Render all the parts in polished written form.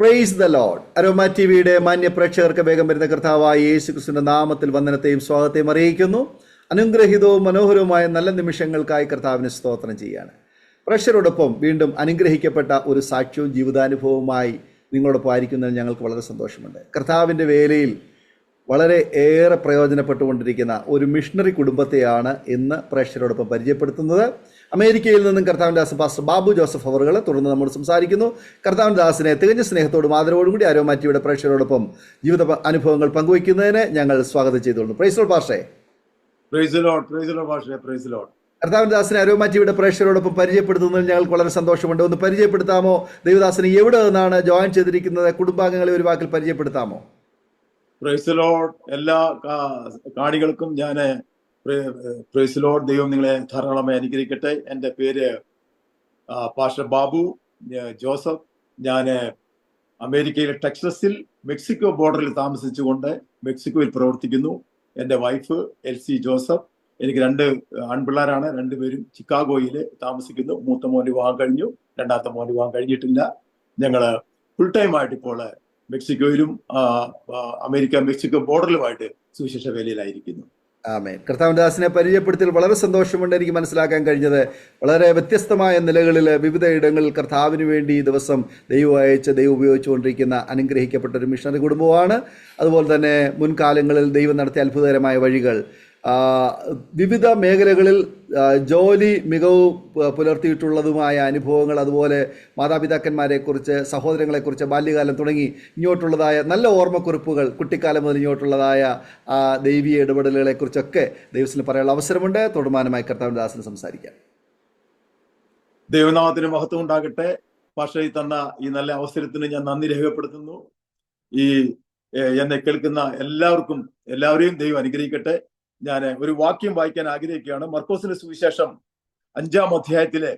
Praise the Lord. Aroma ടിവിയുടെ മാന്യ പ്രേക്ഷകർക്ക് വേഗം വരുന്ന കർത്താവായ യേശു ക്രിസ്തുവിന്റെ നാമത്തിൽ വന്ദനത്തെയും സ്വാഗതത്തെയും അറിയിക്കുന്നു. അനുഗ്രഹീതവും മനോഹരവുമായ നല്ല നിമിഷങ്ങൾക്കായി കർത്താവിന് സ്തോത്രം ചെയ്യാണ്. പ്രേക്ഷകരോടൊപ്പം വീണ്ടും അനുഗ്രഹിക്കപ്പെട്ട ഒരു സാക്ഷ്യവും ജീവിതാനുഭവവുമായി നിങ്ങളോടൊപ്പം ആയിരിക്കുന്നതിൽ ഞങ്ങൾക്ക് വളരെ സന്തോഷമുണ്ട്. കർത്താവിൻ്റെ വേലയിൽ വളരെ ഏറെ പ്രയോജനപ്പെട്ടുകൊണ്ടിരിക്കുന്ന ഒരു മിഷണറി കുടുംബത്തെയാണ് ഇന്ന് പ്രേക്ഷകരോടൊപ്പം പരിചയപ്പെടുത്തുന്നത്. അമേരിക്കയിൽ നിന്നും കർത്താവിൻ്റെ ദാസൻ പാസ്റ്റർ ബാബു ജോസഫ് അവറുകൾ തുടർന്ന് നമ്മൾ സംസാരിക്കുന്നു. കർത്താവിൻ്റെ ദാസനെ തികഞ്ഞ സ്നേഹത്തോടും ആദരവോടും കൂടി അരോമ ടിവിയുടെ പ്രേക്ഷകരോടൊപ്പം ജീവിത അനുഭവങ്ങൾ പങ്കുവയ്ക്കുന്നതിന് ഞങ്ങൾ സ്വാഗതം ചെയ്തുകൊള്ളുന്നു. പ്രൈസ് ലോർഡ് പാസ്റ്ററെ. കർത്താവിൻ്റെ ദാസനെ അരോമ ടിവിയുടെ പ്രേക്ഷകരോടൊപ്പം പരിചയപ്പെടുത്തുന്നതിൽ ഞങ്ങൾക്ക് വളരെ സന്തോഷമുണ്ട്. ഒന്ന് പരിചയപ്പെടുത്താമോ? ദൈവദാസനെ എവിടെ നിന്നാണ് ജോയിൻ ചെയ്തിരിക്കുന്നത്? കുടുംബാംഗങ്ങളെ ഒരു വാക്കിൽ പരിചയപ്പെടുത്താമോ? Praise Lord. എല്ലാ കാണികൾക്കും ഞാൻ പ്രൈസ് ലോർഡ്. ദൈവം നിങ്ങളെ ധാരാളമായി അനുഗ്രഹിക്കട്ടെ. എൻ്റെ പേര് പാസ്റ്റർ ബാബു ജോസഫ്. ഞാൻ അമേരിക്കയിലെ ടെക്സസിൽ മെക്സിക്കോ ബോർഡറിൽ താമസിച്ചുകൊണ്ട് മെക്സിക്കോയിൽ പ്രവർത്തിക്കുന്നു. എൻ്റെ വൈഫ് എൽസി ജോസഫ്. എനിക്ക് 2 ആൺപിള്ളേരാണ്. 2 പേരും ചിക്കാഗോയിൽ താമസിക്കുന്നു. മൂത്ത മോൻ വിവാഹം കഴിഞ്ഞു, രണ്ടാമത്തെ മോൻ വിവാഹം കഴിഞ്ഞിട്ടില്ല. ഞങ്ങൾ ഫുൾ ടൈം ആയിട്ട് ഇപ്പോൾ മെക്സിക്കോയിലും മെക്സിക്കോ ബോർഡറിലുമായിട്ട് സുവിശേഷ വേലയിലായിരിക്കുന്നു. ആമേൻ. കർത്താവിൻ്റെ ദാസനെ പരിചയപ്പെടുത്തിയതിൽ വളരെ സന്തോഷമുണ്ട്. എനിക്ക് മനസ്സിലാക്കാൻ കഴിഞ്ഞത് വളരെ വ്യത്യസ്തമായ നിലകളിൽ വിവിധ ഇടങ്ങളിൽ കർത്താവിന് വേണ്ടി ഈ ദിവസം ദൈവം അയച്ച് ദൈവം ഉപയോഗിച്ചുകൊണ്ടിരിക്കുന്ന അനുഗ്രഹിക്കപ്പെട്ട ഒരു മിഷണറി കുടുംബമാണ്. അതുപോലെ തന്നെ മുൻകാലങ്ങളിൽ ദൈവം നടത്തിയ അത്ഭുതകരമായ വഴികൾ, വിവിധ മേഖലകളിൽ ജോലി മികവ് പുലർത്തിയിട്ടുള്ളതുമായ അനുഭവങ്ങൾ, അതുപോലെ മാതാപിതാക്കന്മാരെക്കുറിച്ച്, സഹോദരങ്ങളെക്കുറിച്ച്, ബാല്യകാലം തുടങ്ങി ഇങ്ങോട്ടുള്ളതായ നല്ല ഓർമ്മക്കുറിപ്പുകൾ, കുട്ടിക്കാലം മുതൽ ഇങ്ങോട്ടുള്ളതായ ദൈവീയ ഇടപെടലുകളെക്കുറിച്ചൊക്കെ ദൈവത്തിന് പറയാനുള്ള അവസരമുണ്ട്. തുടർമാനമായി കർത്താവിൻ്റെ ദാസന് സംസാരിക്കാം. ദൈവനാമത്തിന് മഹത്വം ഉണ്ടാകട്ടെ. ഭാഷയിൽ തന്ന ഈ നല്ല അവസരത്തിന് ഞാൻ നന്ദി രേഖപ്പെടുത്തുന്നു. ഈ എന്നെ കേൾക്കുന്ന എല്ലാവരെയും ദൈവം അനുഗ്രഹിക്കട്ടെ. ഞാൻ ഒരു വാക്യം വായിക്കാൻ ആഗ്രഹിക്കുകയാണ്. മർക്കോസിന്റെ സുവിശേഷം 5-ാം അധ്യായത്തിലെ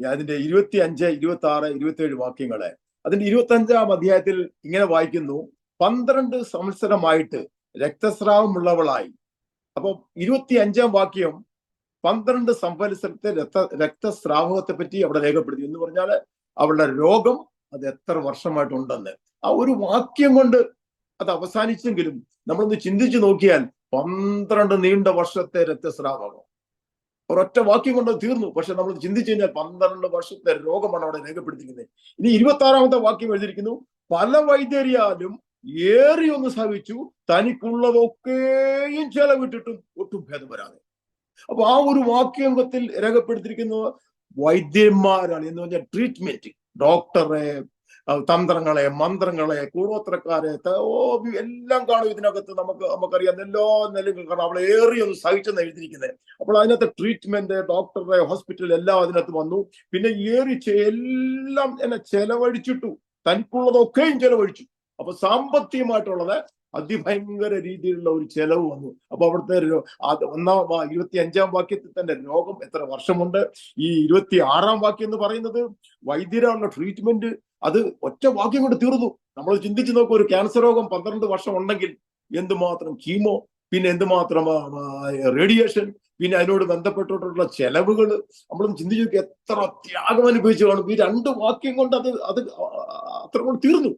അതിന്റെ 25, 26, 27 വാക്യങ്ങള്. അതിന്റെ 25-ാം അധ്യായത്തിൽ ഇങ്ങനെ വായിക്കുന്നു: 12 സംവത്സരമായിട്ട് രക്തസ്രാവമുള്ളവളായി. അപ്പൊ 25-ാം വാക്യം 12 സംവത്സരത്തെ രക്തസ്രാവത്തെ പറ്റി അവിടെ രേഖപ്പെടുത്തി. എന്ന് പറഞ്ഞാൽ അവളുടെ രോഗം അത് എത്ര വർഷമായിട്ടുണ്ടെന്ന്. ആ ഒരു വാക്യം കൊണ്ട് അത് അവസാനിച്ചെങ്കിലും നമ്മളൊന്ന് ചിന്തിച്ചു നോക്കിയാൽ 12 നീണ്ട വർഷത്തെ രക്തസ്രാവം ഒരൊറ്റ വാക്യം കൊണ്ട് തീർന്നു. പക്ഷെ നമ്മൾ ചിന്തിച്ചു കഴിഞ്ഞാൽ 12 വർഷത്തെ രോഗമാണ് അവിടെ രേഖപ്പെടുത്തിയിരിക്കുന്നത്. ഇനി 26-ാമത്തെ വാക്യം എഴുതിയിരിക്കുന്നു: പല വൈദ്യരിയാലും ഏറിയൊന്ന് സഹിച്ചു, തനിക്കുള്ളതൊക്കെയും ചെലവിട്ടിട്ടും ഒട്ടും ഭേദം വരാതെ. അപ്പൊ ആ ഒരു വാക്യത്തിൽ രേഖപ്പെടുത്തിയിരിക്കുന്നത് വൈദ്യന്മാരാണ് എന്ന് പറഞ്ഞാൽ ട്രീറ്റ്മെന്റ്, ഡോക്ടറെ, തന്ത്രങ്ങളെ, മന്ത്രങ്ങളെ, കൂടോത്രക്കാരെ എല്ലാം കാണും ഇതിനകത്ത്. നമുക്കറിയാം എല്ലാ നിലയും കാരണം അവൾ ഏറിയൊന്ന് സഹിച്ചെന്ന് എഴുതിയിരിക്കുന്നത്. അപ്പോൾ അതിനകത്ത് ട്രീറ്റ്മെന്റ്, ഡോക്ടറെ, ഹോസ്പിറ്റൽ എല്ലാം അതിനകത്ത് വന്നു. പിന്നെ എല്ലാം എന്നെ ചെലവഴിച്ചിട്ടു, തനിക്കുള്ളതൊക്കെയും ചെലവഴിച്ചു. അപ്പൊ സാമ്പത്തികമായിട്ടുള്ളത് അതിഭയങ്കര രീതിയിലുള്ള ഒരു ചെലവ് വന്നു. അപ്പൊ അവിടുത്തെ 25-ാം വാക്യത്തിൽ തന്നെ രോഗം എത്ര വർഷമുണ്ട്. ഈ 26-ാം വാക്യം എന്ന് പറയുന്നത് വൈദ്യരാണുള്ള ട്രീറ്റ്മെന്റ്. അത് ഒറ്റ വാക്യം കൊണ്ട് തീർന്നു. നമ്മൾ ചിന്തിച്ചു നോക്കും, ഒരു ക്യാൻസർ രോഗം 12 വർഷം ഉണ്ടെങ്കിൽ എന്തുമാത്രം കീമോ, പിന്നെ എന്തുമാത്രം റേഡിയേഷൻ, പിന്നെ അതിനോട് ബന്ധപ്പെട്ടിട്ടുള്ള ചെലവുകൾ നമ്മളൊന്ന് ചിന്തിച്ചു നോക്കി. എത്ര ത്യാഗം അനുഭവിച്ചു കാണും. ഈ 2 വാക്യം കൊണ്ട് അത് അത്ര കൊണ്ട് തീർന്നു.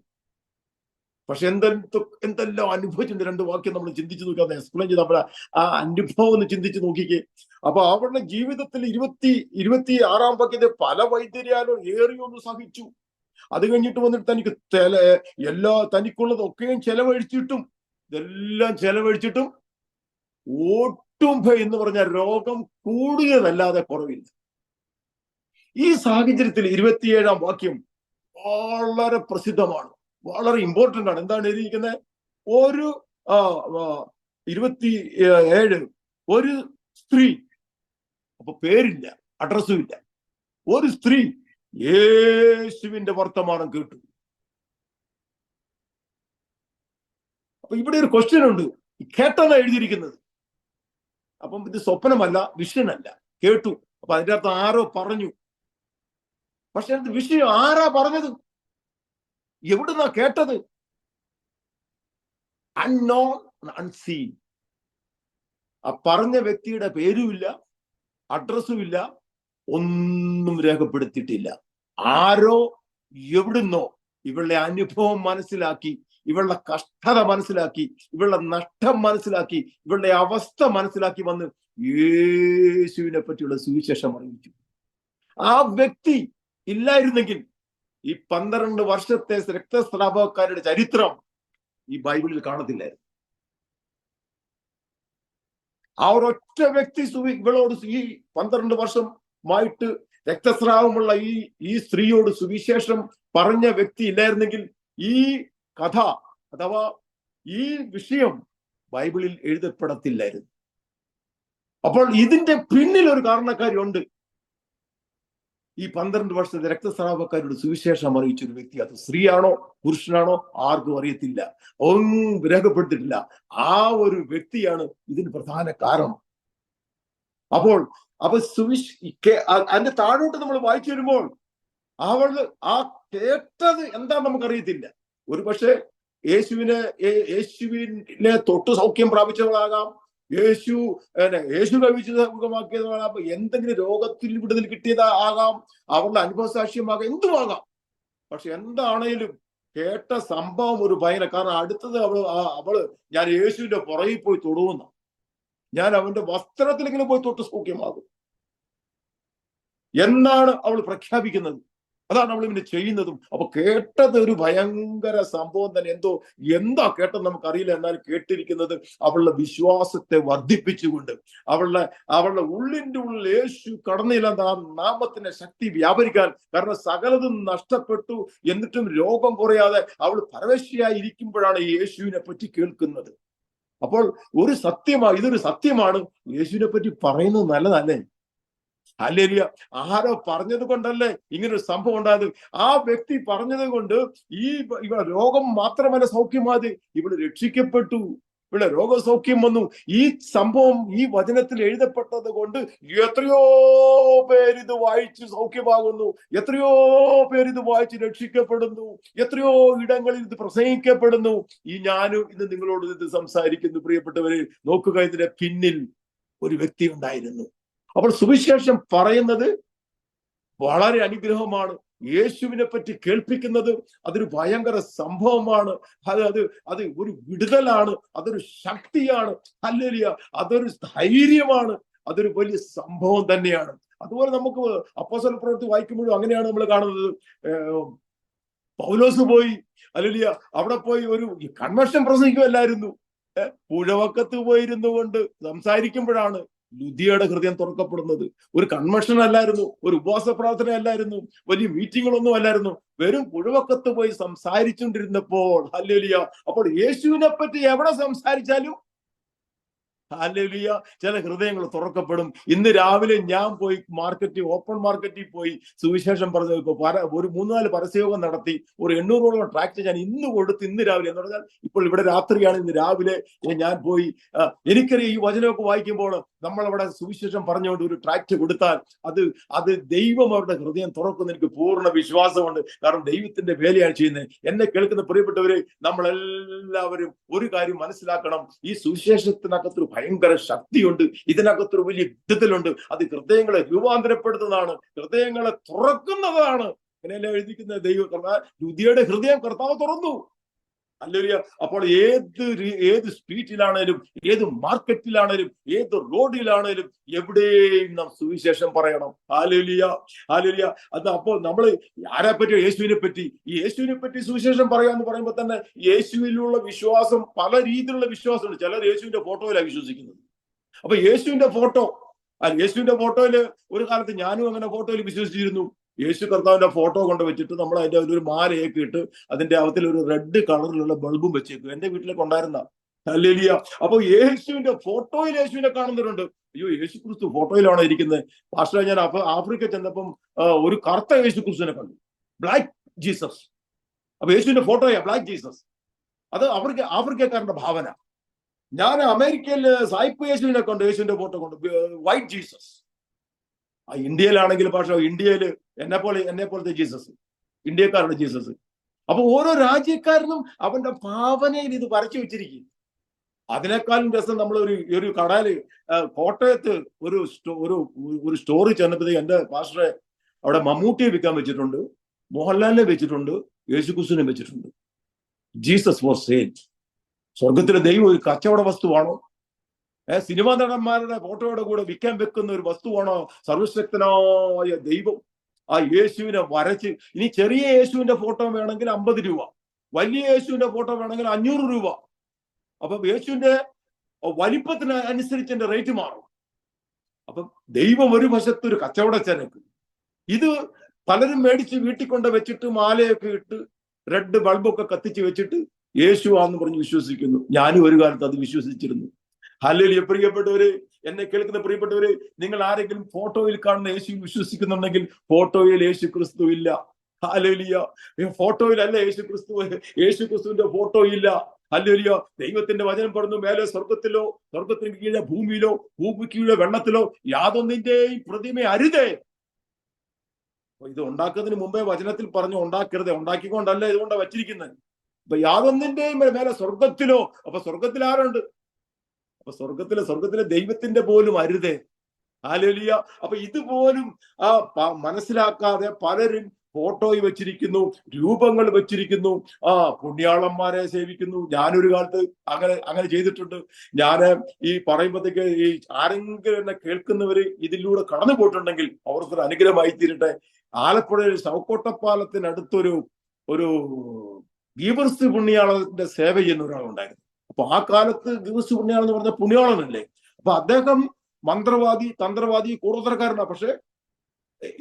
പക്ഷെ എന്തെല്ലാം അനുഭവിച്ചിട്ടുണ്ട്. 2 വാക്യം നമ്മൾ ചിന്തിച്ചു നോക്കി, അത് എക്സ്പ്ലെയിൻ ചെയ്ത് നമ്മുടെ ആ അനുഭവം ഒന്ന് ചിന്തിച്ചു നോക്കിക്കേ. അപ്പൊ അവരുടെ ജീവിതത്തിൽ 26-ാം വാക്യത്തെ പല വൈദ്യരാലും ഏറിയൊന്ന് സഹിച്ചു. അത് കഴിഞ്ഞിട്ട് വന്നിട്ട് തനിക്കുള്ളതൊക്കെയും ഇതെല്ലാം ചെലവഴിച്ചിട്ടും ഒട്ടും എന്ന് പറഞ്ഞ രോഗം കൂടിയതല്ലാതെ കുറവില്ല. ഈ സാഹചര്യത്തിൽ 27-ാം വാക്യം വളരെ പ്രസിദ്ധമാണ്, വളരെ ഇമ്പോർട്ടന്റ് ആണ്. എന്താണ് എഴുതിയിരിക്കുന്നത്? 27 ഒരു സ്ത്രീ, അപ്പൊ പേരില്ല, അഡ്രസ്സും ഇല്ല, ഒരു സ്ത്രീ യേശുവിന്റെ വർത്തമാനം കേട്ടു. അപ്പൊ ഇവിടെ ഒരു ക്വസ്റ്റ്യൻ ഉണ്ട്. കേട്ടെന്നാ എഴുതിയിരിക്കുന്നത്. അപ്പം ഇത് സ്വപ്നമല്ല, വിഷനല്ല, കേട്ടു. അപ്പൊ അതിന്റെ അർത്ഥം ആരോ പറഞ്ഞു. പക്ഷെ അത് വിഷയം ആരാ പറഞ്ഞത്? എവിടുന്നാ കേട്ടത്? Unknown, unseen. ആ പറഞ്ഞ വ്യക്തിയുടെ പേരുമില്ല, അഡ്രസ്സും ഇല്ല, ഒന്നും രേഖപ്പെടുത്തിയിട്ടില്ല. ആരോ എവിടുന്നോ ഇവളുടെ അനുഭവം മനസ്സിലാക്കി, ഇവളുടെ കഷ്ടത മനസ്സിലാക്കി, ഇവളുടെ നഷ്ടം മനസ്സിലാക്കി, ഇവളുടെ അവസ്ഥ മനസ്സിലാക്കി വന്ന് യേശുവിനെ പറ്റിയുള്ള സുവിശേഷം അറിയിച്ചു. ആ വ്യക്തി ഇല്ലായിരുന്നെങ്കിൽ ഈ 12 വർഷത്തെ രക്തസ്രാവക്കാരുടെ ചരിത്രം ഈ ബൈബിളിൽ കാണത്തില്ലായിരുന്നു. ആ ഒരൊറ്റ വ്യക്തി ഇവളോട് ഈ 12 വർഷമായിട്ട് രക്തസ്രാവമുള്ള ഈ സ്ത്രീയോട് സുവിശേഷം പറഞ്ഞ വ്യക്തി ഇല്ലായിരുന്നെങ്കിൽ ഈ കഥ അഥവാ ഈ വിഷയം ബൈബിളിൽ എഴുതപ്പെടത്തില്ലായിരുന്നു. അപ്പോൾ ഇതിന്റെ പിന്നിൽ ഒരു കാരണക്കാരുണ്ട്. ഈ 12 വർഷത്തെ രക്തസ്രാവക്കാരുടെ സുവിശേഷം അറിയിച്ചൊരു വ്യക്തി, അത് സ്ത്രീയാണോ പുരുഷനാണോ ആർക്കും അറിയത്തില്ല, ഒന്നും രേഖപ്പെടുത്തിയിട്ടില്ല. ആ ഒരു വ്യക്തിയാണ് ഇതിന് പ്രധാന കാരണം. അപ്പോൾ അതിന്റെ താഴോട്ട് നമ്മൾ വായിച്ചു വരുമ്പോൾ അവള് ആ കേട്ടത് എന്താ നമുക്കറിയത്തില്ല. ഒരു പക്ഷേ യേശുവിനെ തൊട്ട് സൗഖ്യം പ്രാപിച്ചവളാകാം, യേശു കഴിച്ച് സൗഖ്യമാക്കിയതാകാം, എന്തെങ്കിലും രോഗത്തിൽ വിടുതൽ കിട്ടിയതാകാം, അവളുടെ അനുഭവ സാക്ഷ്യമാകാം, എന്തുമാകാം. പക്ഷെ എന്താണേലും കേട്ട സംഭവം ഒരു ഭയങ്കര. കാരണം അടുത്തത് അവള് ഞാൻ യേശുവിന്റെ പുറകിൽ പോയി തൊടുവുന്ന, ഞാൻ അവന്റെ വസ്ത്രത്തിലെങ്കിലും പോയി തൊട്ട് സൗഖ്യമാകും എന്നാണ് അവൾ പ്രഖ്യാപിക്കുന്നത്. അതാണ് അവൾ ഇങ്ങനെ ചെയ്യുന്നതും. അപ്പൊ കേട്ടത് ഒരു ഭയങ്കര സംഭവം തന്നെ. എന്താ കേട്ടത് നമുക്കറിയില്ല. എന്നാൽ കേട്ടിരിക്കുന്നത് അവളുടെ വിശ്വാസത്തെ വർദ്ധിപ്പിച്ചുകൊണ്ട്, അവളുടെ ഉള്ളിന്റെ ഉള്ളിൽ യേശു കടന്നില്ല ആ നാമത്തിന്റെ ശക്തി വ്യാപരിക്കാൻ. കാരണം സകലതും നഷ്ടപ്പെട്ടു, എന്നിട്ടും രോഗം കുറയാതെ അവൾ പരവശയായി ഇരിക്കുമ്പോഴാണ് ഈ യേശുവിനെ പറ്റി കേൾക്കുന്നത്. അപ്പോൾ ഇതൊരു സത്യമാണ്. യേശുവിനെ പറ്റി പറയുന്നത് നല്ലതല്ലേ? ഹല്ലേലൂയ. ആരോ പറഞ്ഞത് കൊണ്ടല്ലേ ഇങ്ങനൊരു സംഭവം ഉണ്ടായത്. ആ വ്യക്തി പറഞ്ഞത് കൊണ്ട് ഇവളെ രോഗം മാത്രമല്ല സൗഖ്യമായത്, ഇവള് രക്ഷിക്കപ്പെട്ടു, ഇവിടെ രോഗസൗഖ്യം വന്നു. ഈ സംഭവം ഈ വചനത്തിൽ എഴുതപ്പെട്ടത് കൊണ്ട് എത്രയോ പേരിത് വായിച്ച് സൗഖ്യമാകുന്നു, എത്രയോ പേരിത് വായിച്ച് രക്ഷിക്കപ്പെടുന്നു, എത്രയോ ഇടങ്ങളിൽ ഇത് പ്രസംഗിക്കപ്പെടുന്നു. ഞാനും ഇന്ന് നിങ്ങളോട് ഇത് സംസാരിക്കുന്നു. പ്രിയപ്പെട്ടവരെ, നോക്കുക, ഇതിന്റെ പിന്നിൽ ഒരു വ്യക്തി ഉണ്ടായിരുന്നു. അപ്പോൾ സുവിശേഷം പറയുന്നത് വളരെ അനുഗ്രഹമാണ്. യേശുവിനെ പറ്റി കേൾപ്പിക്കുന്നത് അതൊരു ഭയങ്കര സംഭവമാണ്. അത് ഒരു വിടുതലാണ്, അതൊരു ശക്തിയാണ്. ഹല്ലേലൂയ. അതൊരു ധൈര്യമാണ്, അതൊരു വലിയ സംഭവം തന്നെയാണ്. അതുപോലെ നമുക്ക് അപ്പോസ്തല പ്രവൃത്തി വായിക്കുമ്പോഴും അങ്ങനെയാണ് നമ്മൾ കാണുന്നത്. പൗലോസ് പോയി, ഹല്ലേലൂയ, അവിടെ പോയി ഒരു കൺവെൻഷൻ പ്രസംഗിക്കുമല്ലായിരുന്നു. പുഴവക്കത്ത് പോയിരുന്നു കൊണ്ട് സംസാരിക്കുമ്പോഴാണ് ലുദിയയുടെ ഹൃദയം തുറക്കപ്പെടുന്നത്. ഒരു കൺവെൻഷൻ അല്ലായിരുന്നു, ഒരു ഉപവാസ പ്രാർത്ഥന അല്ലായിരുന്നു, വലിയ മീറ്റിങ്ങുകളൊന്നും അല്ലായിരുന്നു. വെറും പുഴവക്കത്ത് പോയി സംസാരിച്ചുകൊണ്ടിരുന്നപ്പോൾ, ഹല്ലേലൂയ, അപ്പോൾ യേശുവിനെ പറ്റി എവിടെ സംസാരിച്ചാലും ഹല്ലേലൂയ ചില ഹൃദയങ്ങൾ തുറക്കപ്പെടും. ഇന്ന് രാവിലെ ഞാൻ പോയി ഓപ്പൺ മാർക്കറ്റിൽ പോയി സുവിശേഷം പറഞ്ഞു. ഒരു 3-4 പരസ്യയോഗം നടത്തി. ഒരു 800ഓളം ട്രാക്ട് ഞാൻ ഇന്ന് കൊടുത്ത്, ഇന്ന് രാവിലെ എന്ന് പറഞ്ഞാൽ ഇപ്പോൾ ഇവിടെ രാത്രിയാണ്, ഇന്ന് രാവിലെ ഞാൻ പോയി. എനിക്കറിയാം ഈ വചനമൊക്കെ വായിക്കുമ്പോൾ നമ്മളവിടെ സുവിശേഷം പറഞ്ഞുകൊണ്ട് ഒരു ട്രാക്ട് കൊടുത്താൽ അത് ദൈവം അവരുടെ ഹൃദയം തുറക്കുന്ന എനിക്ക് പൂർണ്ണ വിശ്വാസമുണ്ട്. കാരണം ദൈവത്തിന്റെ വേലയാണ് ചെയ്യുന്നത്. എന്നെ കേൾക്കുന്ന പ്രിയപ്പെട്ടവരെ, നമ്മളെല്ലാവരും ഒരു കാര്യം മനസ്സിലാക്കണം. ഈ സുവിശേഷത്തിനകത്തൊരു ഭയങ്കര ശക്തിയുണ്ട്, ഇതിനകത്തൊരു വലിയ വിടുതലുണ്ട്. അത് ഹൃദയങ്ങളെ രൂപാന്തരപ്പെടുത്തുന്നതാണ്, ഹൃദയങ്ങളെ തുറക്കുന്നതാണ്. അങ്ങനെയല്ല എഴുതിക്കുന്ന ദൈവം. ലുദിയയുടെ ഹൃദയം കർത്താവ് തുറന്നു. ഹല്ലേലൂയ. അപ്പോൾ ഏത് സ്ട്രീറ്റിലാണേലും, ഏത് മാർക്കറ്റിലാണേലും, ഏത് റോഡിലാണേലും, എവിടെയും നാം സുവിശേഷം പറയണം. Hallelujah, hallelujah. അപ്പോൾ നമ്മൾ ആരെ പറ്റി? യേശുവിനെ പറ്റി. ഈ യേശുവിനെ പറ്റി സുവിശേഷം പറയാന്ന് പറയുമ്പോൾ തന്നെ യേശുവിലുള്ള വിശ്വാസം പല രീതിയിലുള്ള വിശ്വാസമുണ്ട്. ചിലർ യേശുവിന്റെ ഫോട്ടോയിലാണ് വിശ്വസിക്കുന്നത്. അപ്പൊ യേശുവിന്റെ ഫോട്ടോയില് ഒരു കാലത്ത് ഞാനും അങ്ങനെ ഫോട്ടോയിൽ വിശ്വസിച്ചിരുന്നു. യേശു കർത്താവിന്റെ ഫോട്ടോ കൊണ്ട് വെച്ചിട്ട് നമ്മൾ അതിന്റെ ഒരു മാലയൊക്കെ ഇട്ട് അതിന്റെ അകത്തിൽ ഒരു റെഡ് കളറിലുള്ള ബൾബും വെച്ചേക്കും. എന്റെ വീട്ടിലേക്ക് ഉണ്ടായിരുന്ന. ഹല്ലേലൂയ. അപ്പൊ യേശുവിന്റെ ഫോട്ടോയിൽ യേശുവിനെ കാണുന്നവരുണ്ട്. അയ്യോ, യേശു ക്രിസ്തു ഫോട്ടോയിലാണോ ഇരിക്കുന്നത്? പാസ്റ്റർ, ഞാൻ ആഫ്രിക്ക ചെന്നപ്പം ഒരു കറുത്ത യേശു ക്രിസ്തുവിനെ കണ്ടു, ബ്ലാക്ക് ജീസസ്. അപ്പൊ യേശുവിന്റെ ഫോട്ടോയാ ബ്ലാക്ക് ജീസസ്. അത് ആഫ്രിക്കക്കാരന്റെ ഭാവന. ഞാൻ അമേരിക്കയിൽ സായിപ്പ് യേശുവിനെ കണ്ടു, യേശുവിന്റെ ഫോട്ടോ കൊണ്ട് വൈറ്റ് ജീസസ്. ഇന്ത്യയിലാണെങ്കിൽ പക്ഷേ ഇന്ത്യയിൽ എന്നെ പോലത്തെ ജീസസ്, ഇന്ത്യക്കാരുടെ ജീസസ്. അപ്പൊ ഓരോ രാജ്യക്കാരനും അവന്റെ ഭാവനയിൽ ഇത് വരച്ചു വെച്ചിരിക്കും. അതിനേക്കാളും രസം നമ്മൾ ഒരു കടയില് കോട്ടയത്ത് ഒരു സ്റ്റോറി ചെന്നപ്പോഴത്തേക്ക് എന്റെ പാസ്റ്ററെ അവിടെ മമ്മൂട്ടിയെ വിൽക്കാൻ വെച്ചിട്ടുണ്ട്, മോഹൻലാലിനെ വെച്ചിട്ടുണ്ട്, യേശുക്രിസ്തുവിനെ വെച്ചിട്ടുണ്ട്. Jesus was sale. സ്വർഗത്തിലെ ദൈവം ഒരു കച്ചവട വസ്തുവാണോ? സിനിമാ നടന്മാരുടെ ഫോട്ടോയുടെ കൂടെ വിൽക്കാൻ വെക്കുന്ന ഒരു വസ്തുവാണോ സർവശക്തനായ ദൈവം? ആ യേശുവിനെ വരച്ച്, ഇനി ചെറിയ യേശുവിന്റെ ഫോട്ടോ വേണമെങ്കിൽ 50 രൂപ, വലിയ യേശുവിന്റെ ഫോട്ടോ വേണമെങ്കിൽ 500 രൂപ. അപ്പൊ യേശുവിന്റെ വലിപ്പത്തിന് അനുസരിച്ച് എന്റെ റേറ്റ് മാറും. അപ്പം ദൈവം ഒരു വശത്ത് ഒരു കച്ചവടച്ചരക്ക്. ഇത് പലരും മേടിച്ച് വീട്ടിൽ കൊണ്ട് വെച്ചിട്ട് മാലയൊക്കെ ഇട്ട് റെഡ് ബൾബൊക്കെ കത്തിച്ച് വെച്ചിട്ട് യേശുവാന്ന് പറഞ്ഞ് വിശ്വസിക്കുന്നു. ഞാനും ഒരു കാലത്ത് അത് വിശ്വസിച്ചിരുന്നു. ഹല്ലേലൂയ. പ്രിയപ്പെട്ടവര്, എന്നെ കേൾക്കുന്ന പ്രിയപ്പെട്ടവര്, നിങ്ങൾ ആരെങ്കിലും ഫോട്ടോയിൽ കാണുന്ന യേശു വിശ്വസിക്കുന്നുണ്ടെങ്കിൽ ഫോട്ടോയിൽ യേശു ക്രിസ്തു ഇല്ല. ഹല്ലേലൂയ. ഫോട്ടോയിലല്ല യേശു ക്രിസ്തു. യേശു ക്രിസ്തുവിന്റെ ഫോട്ടോ ഇല്ല. ഹല്ലേലൂയ. ദൈവത്തിന്റെ വചനം പറഞ്ഞു, മേലെ സ്വർഗത്തിലോ സ്വർഗത്തിന് കീഴെ ഭൂമിയിലോ ഭൂമിക്ക് കീഴെ വെള്ളത്തിലോ യാതൊന്നിന്റെയും പ്രതിമ അരുതേ. ഇത് ഉണ്ടാക്കുന്നതിന് മുമ്പേ വചനത്തിൽ പറഞ്ഞു ഉണ്ടാക്കരുത്. ഉണ്ടാക്കിക്കൊണ്ടല്ല ഇതുകൊണ്ട് വച്ചിരിക്കുന്നത്. അപ്പൊ യാതൊന്നിന്റെയും മേലെ സ്വർഗത്തിലോ. അപ്പൊ സ്വർഗത്തിൽ ആരുണ്ട്? അപ്പൊ സ്വർഗത്തിലെ ദൈവത്തിന്റെ പോലും അരുതേ. ഹല്ലേലൂയ. അപ്പൊ ഇതുപോലും മനസ്സിലാക്കാതെ പലരും ഫോട്ടോയിൽ വെച്ചിരിക്കുന്നു, രൂപങ്ങൾ വെച്ചിരിക്കുന്നു, പുണ്യാളന്മാരെ സേവിക്കുന്നു. ഞാനൊരു കാലത്ത് അങ്ങനെ ചെയ്തിട്ടുണ്ട്. ഞാൻ ഈ പറയുമ്പോഴത്തേക്ക് ഈ ആരെങ്കിലും എന്നെ കേൾക്കുന്നവര് ഇതിലൂടെ കടന്നു പോയിട്ടുണ്ടെങ്കിൽ അവർക്കൊരു അനുഗ്രഹമായി തീരട്ടെ. ആലപ്പുഴയിൽ ശവക്കോട്ടപ്പാലത്തിനടുത്തൊരു ഗീവർസ് പുണ്യാളന്റെ സേവ ചെയ്യുന്ന ഒരാളുണ്ടായിരുന്നു. അപ്പൊ ആ കാലത്ത് ഗീവർസ് പുണ്യാളൻ എന്ന് പറഞ്ഞ പുണ്യാളനല്ലേ. അപ്പൊ അദ്ദേഹം മന്ത്രവാദി, തന്ത്രവാദി, കൂടോത്രക്കാരനാണ്. പക്ഷെ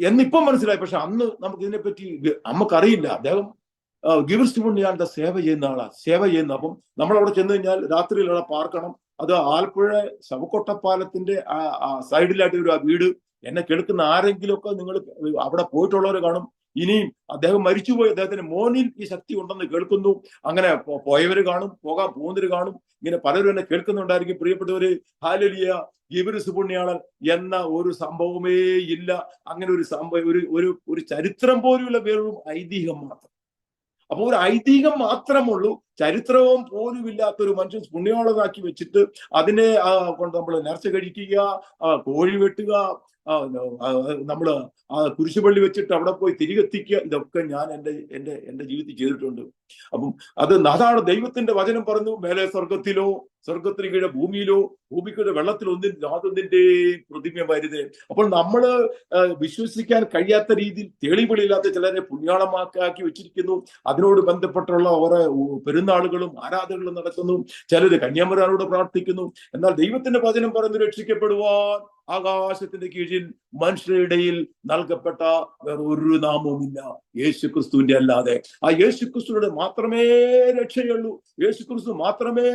എന്നിപ്പം മനസ്സിലായി. പക്ഷെ അന്ന് നമുക്ക് ഇതിനെപ്പറ്റി നമുക്കറിയില്ല. അദ്ദേഹം ഗീവർസ് പുണ്യാളന്റെ സേവ ചെയ്യുന്ന അപ്പം നമ്മളവിടെ ചെന്ന് കഴിഞ്ഞാൽ രാത്രിയിൽ അവിടെ പാർക്കണം. അത് ആലപ്പുഴ ശവക്കോട്ടപ്പാലത്തിന്റെ സൈഡിലായിട്ട് ഒരു വീട്. എന്നെ കേൾക്കുന്ന ആരെങ്കിലും ഒക്കെ നിങ്ങൾ അവിടെ പോയിട്ടുള്ളവർ കാണും. ഇനിയും അദ്ദേഹം മരിച്ചുപോയി, അദ്ദേഹത്തിന്റെ മോനിൽ ഈ ശക്തി ഉണ്ടെന്ന് കേൾക്കുന്നു. അങ്ങനെ പോയവര് കാണും, പോകാൻ പോകുന്നവര് കാണും. ഇങ്ങനെ പലരും എന്നെ കേൾക്കുന്നുണ്ടായിരിക്കും. പ്രിയപ്പെട്ടവര്, ഹല്ലേലൂയ. ഗീവർസ് പുണ്യാളൻ എന്ന ഒരു സംഭവമേ ഇല്ല. അങ്ങനെ ഒരു സംഭവം ഒരു ചരിത്രം പോലുള്ള വെറും ഐതിഹ്യം മാത്രം. അപ്പൊ ഒരു ഐതിഹ്യം മാത്രമുള്ളൂ. ചരിത്രവും പോലും ഇല്ലാത്തൊരു മനുഷ്യൻ പുണ്യാളനാക്കി വെച്ചിട്ട് അതിനെ കൊണ്ട് നമ്മൾ നേർച്ച കഴിക്കുക, കോഴി വെട്ടുക, നമ്മള് കുരിശുപള്ളി വെച്ചിട്ട് അവിടെ പോയി തിരികെത്തിക്കുക. ഇതൊക്കെ ഞാൻ എന്റെ ജീവിതത്തിൽ ചെയ്തിട്ടുണ്ട്. അപ്പം അതാണ് ദൈവത്തിന്റെ വചനം പറഞ്ഞു, മേലെ സ്വർഗത്തിലോ സ്വർഗത്തിന് കീഴെ ഭൂമിയിലോ ഭൂമിക്കുടെ വെള്ളത്തിൽ യാതൊന്നിന്റെ പ്രതിമ വരുതേ. അപ്പോൾ നമ്മള് വിശ്വസിക്കാൻ കഴിയാത്ത രീതിയിൽ തെളിവുകളില്ലാത്ത ചിലരെ പുണ്യാളമാക്കി വെച്ചിരിക്കുന്നു. അതിനോട് ബന്ധപ്പെട്ടുള്ള ഓരോ പെരുന്നാളുകളും ആരാധനകളും നടക്കുന്നു. ചിലര് കന്യാമരാനോട് പ്രാർത്ഥിക്കുന്നു. എന്നാൽ ദൈവത്തിന്റെ വചനം പറഞ്ഞു, രക്ഷിക്കപ്പെടുവാൻ ആകാശത്തിന്റെ കീഴിൽ മനുഷ്യരുടെ ഇടയിൽ നൽകപ്പെട്ട വേറെ ഒരു നാമവുമില്ല യേശു ക്രിസ്തുവിന്റെ അല്ലാതെ. ആ യേശു ക്രിസ്തുവിന്റെ മാത്രമേ രക്ഷയുള്ളൂ. യേശു ക്രിസ്തു മാത്രമേ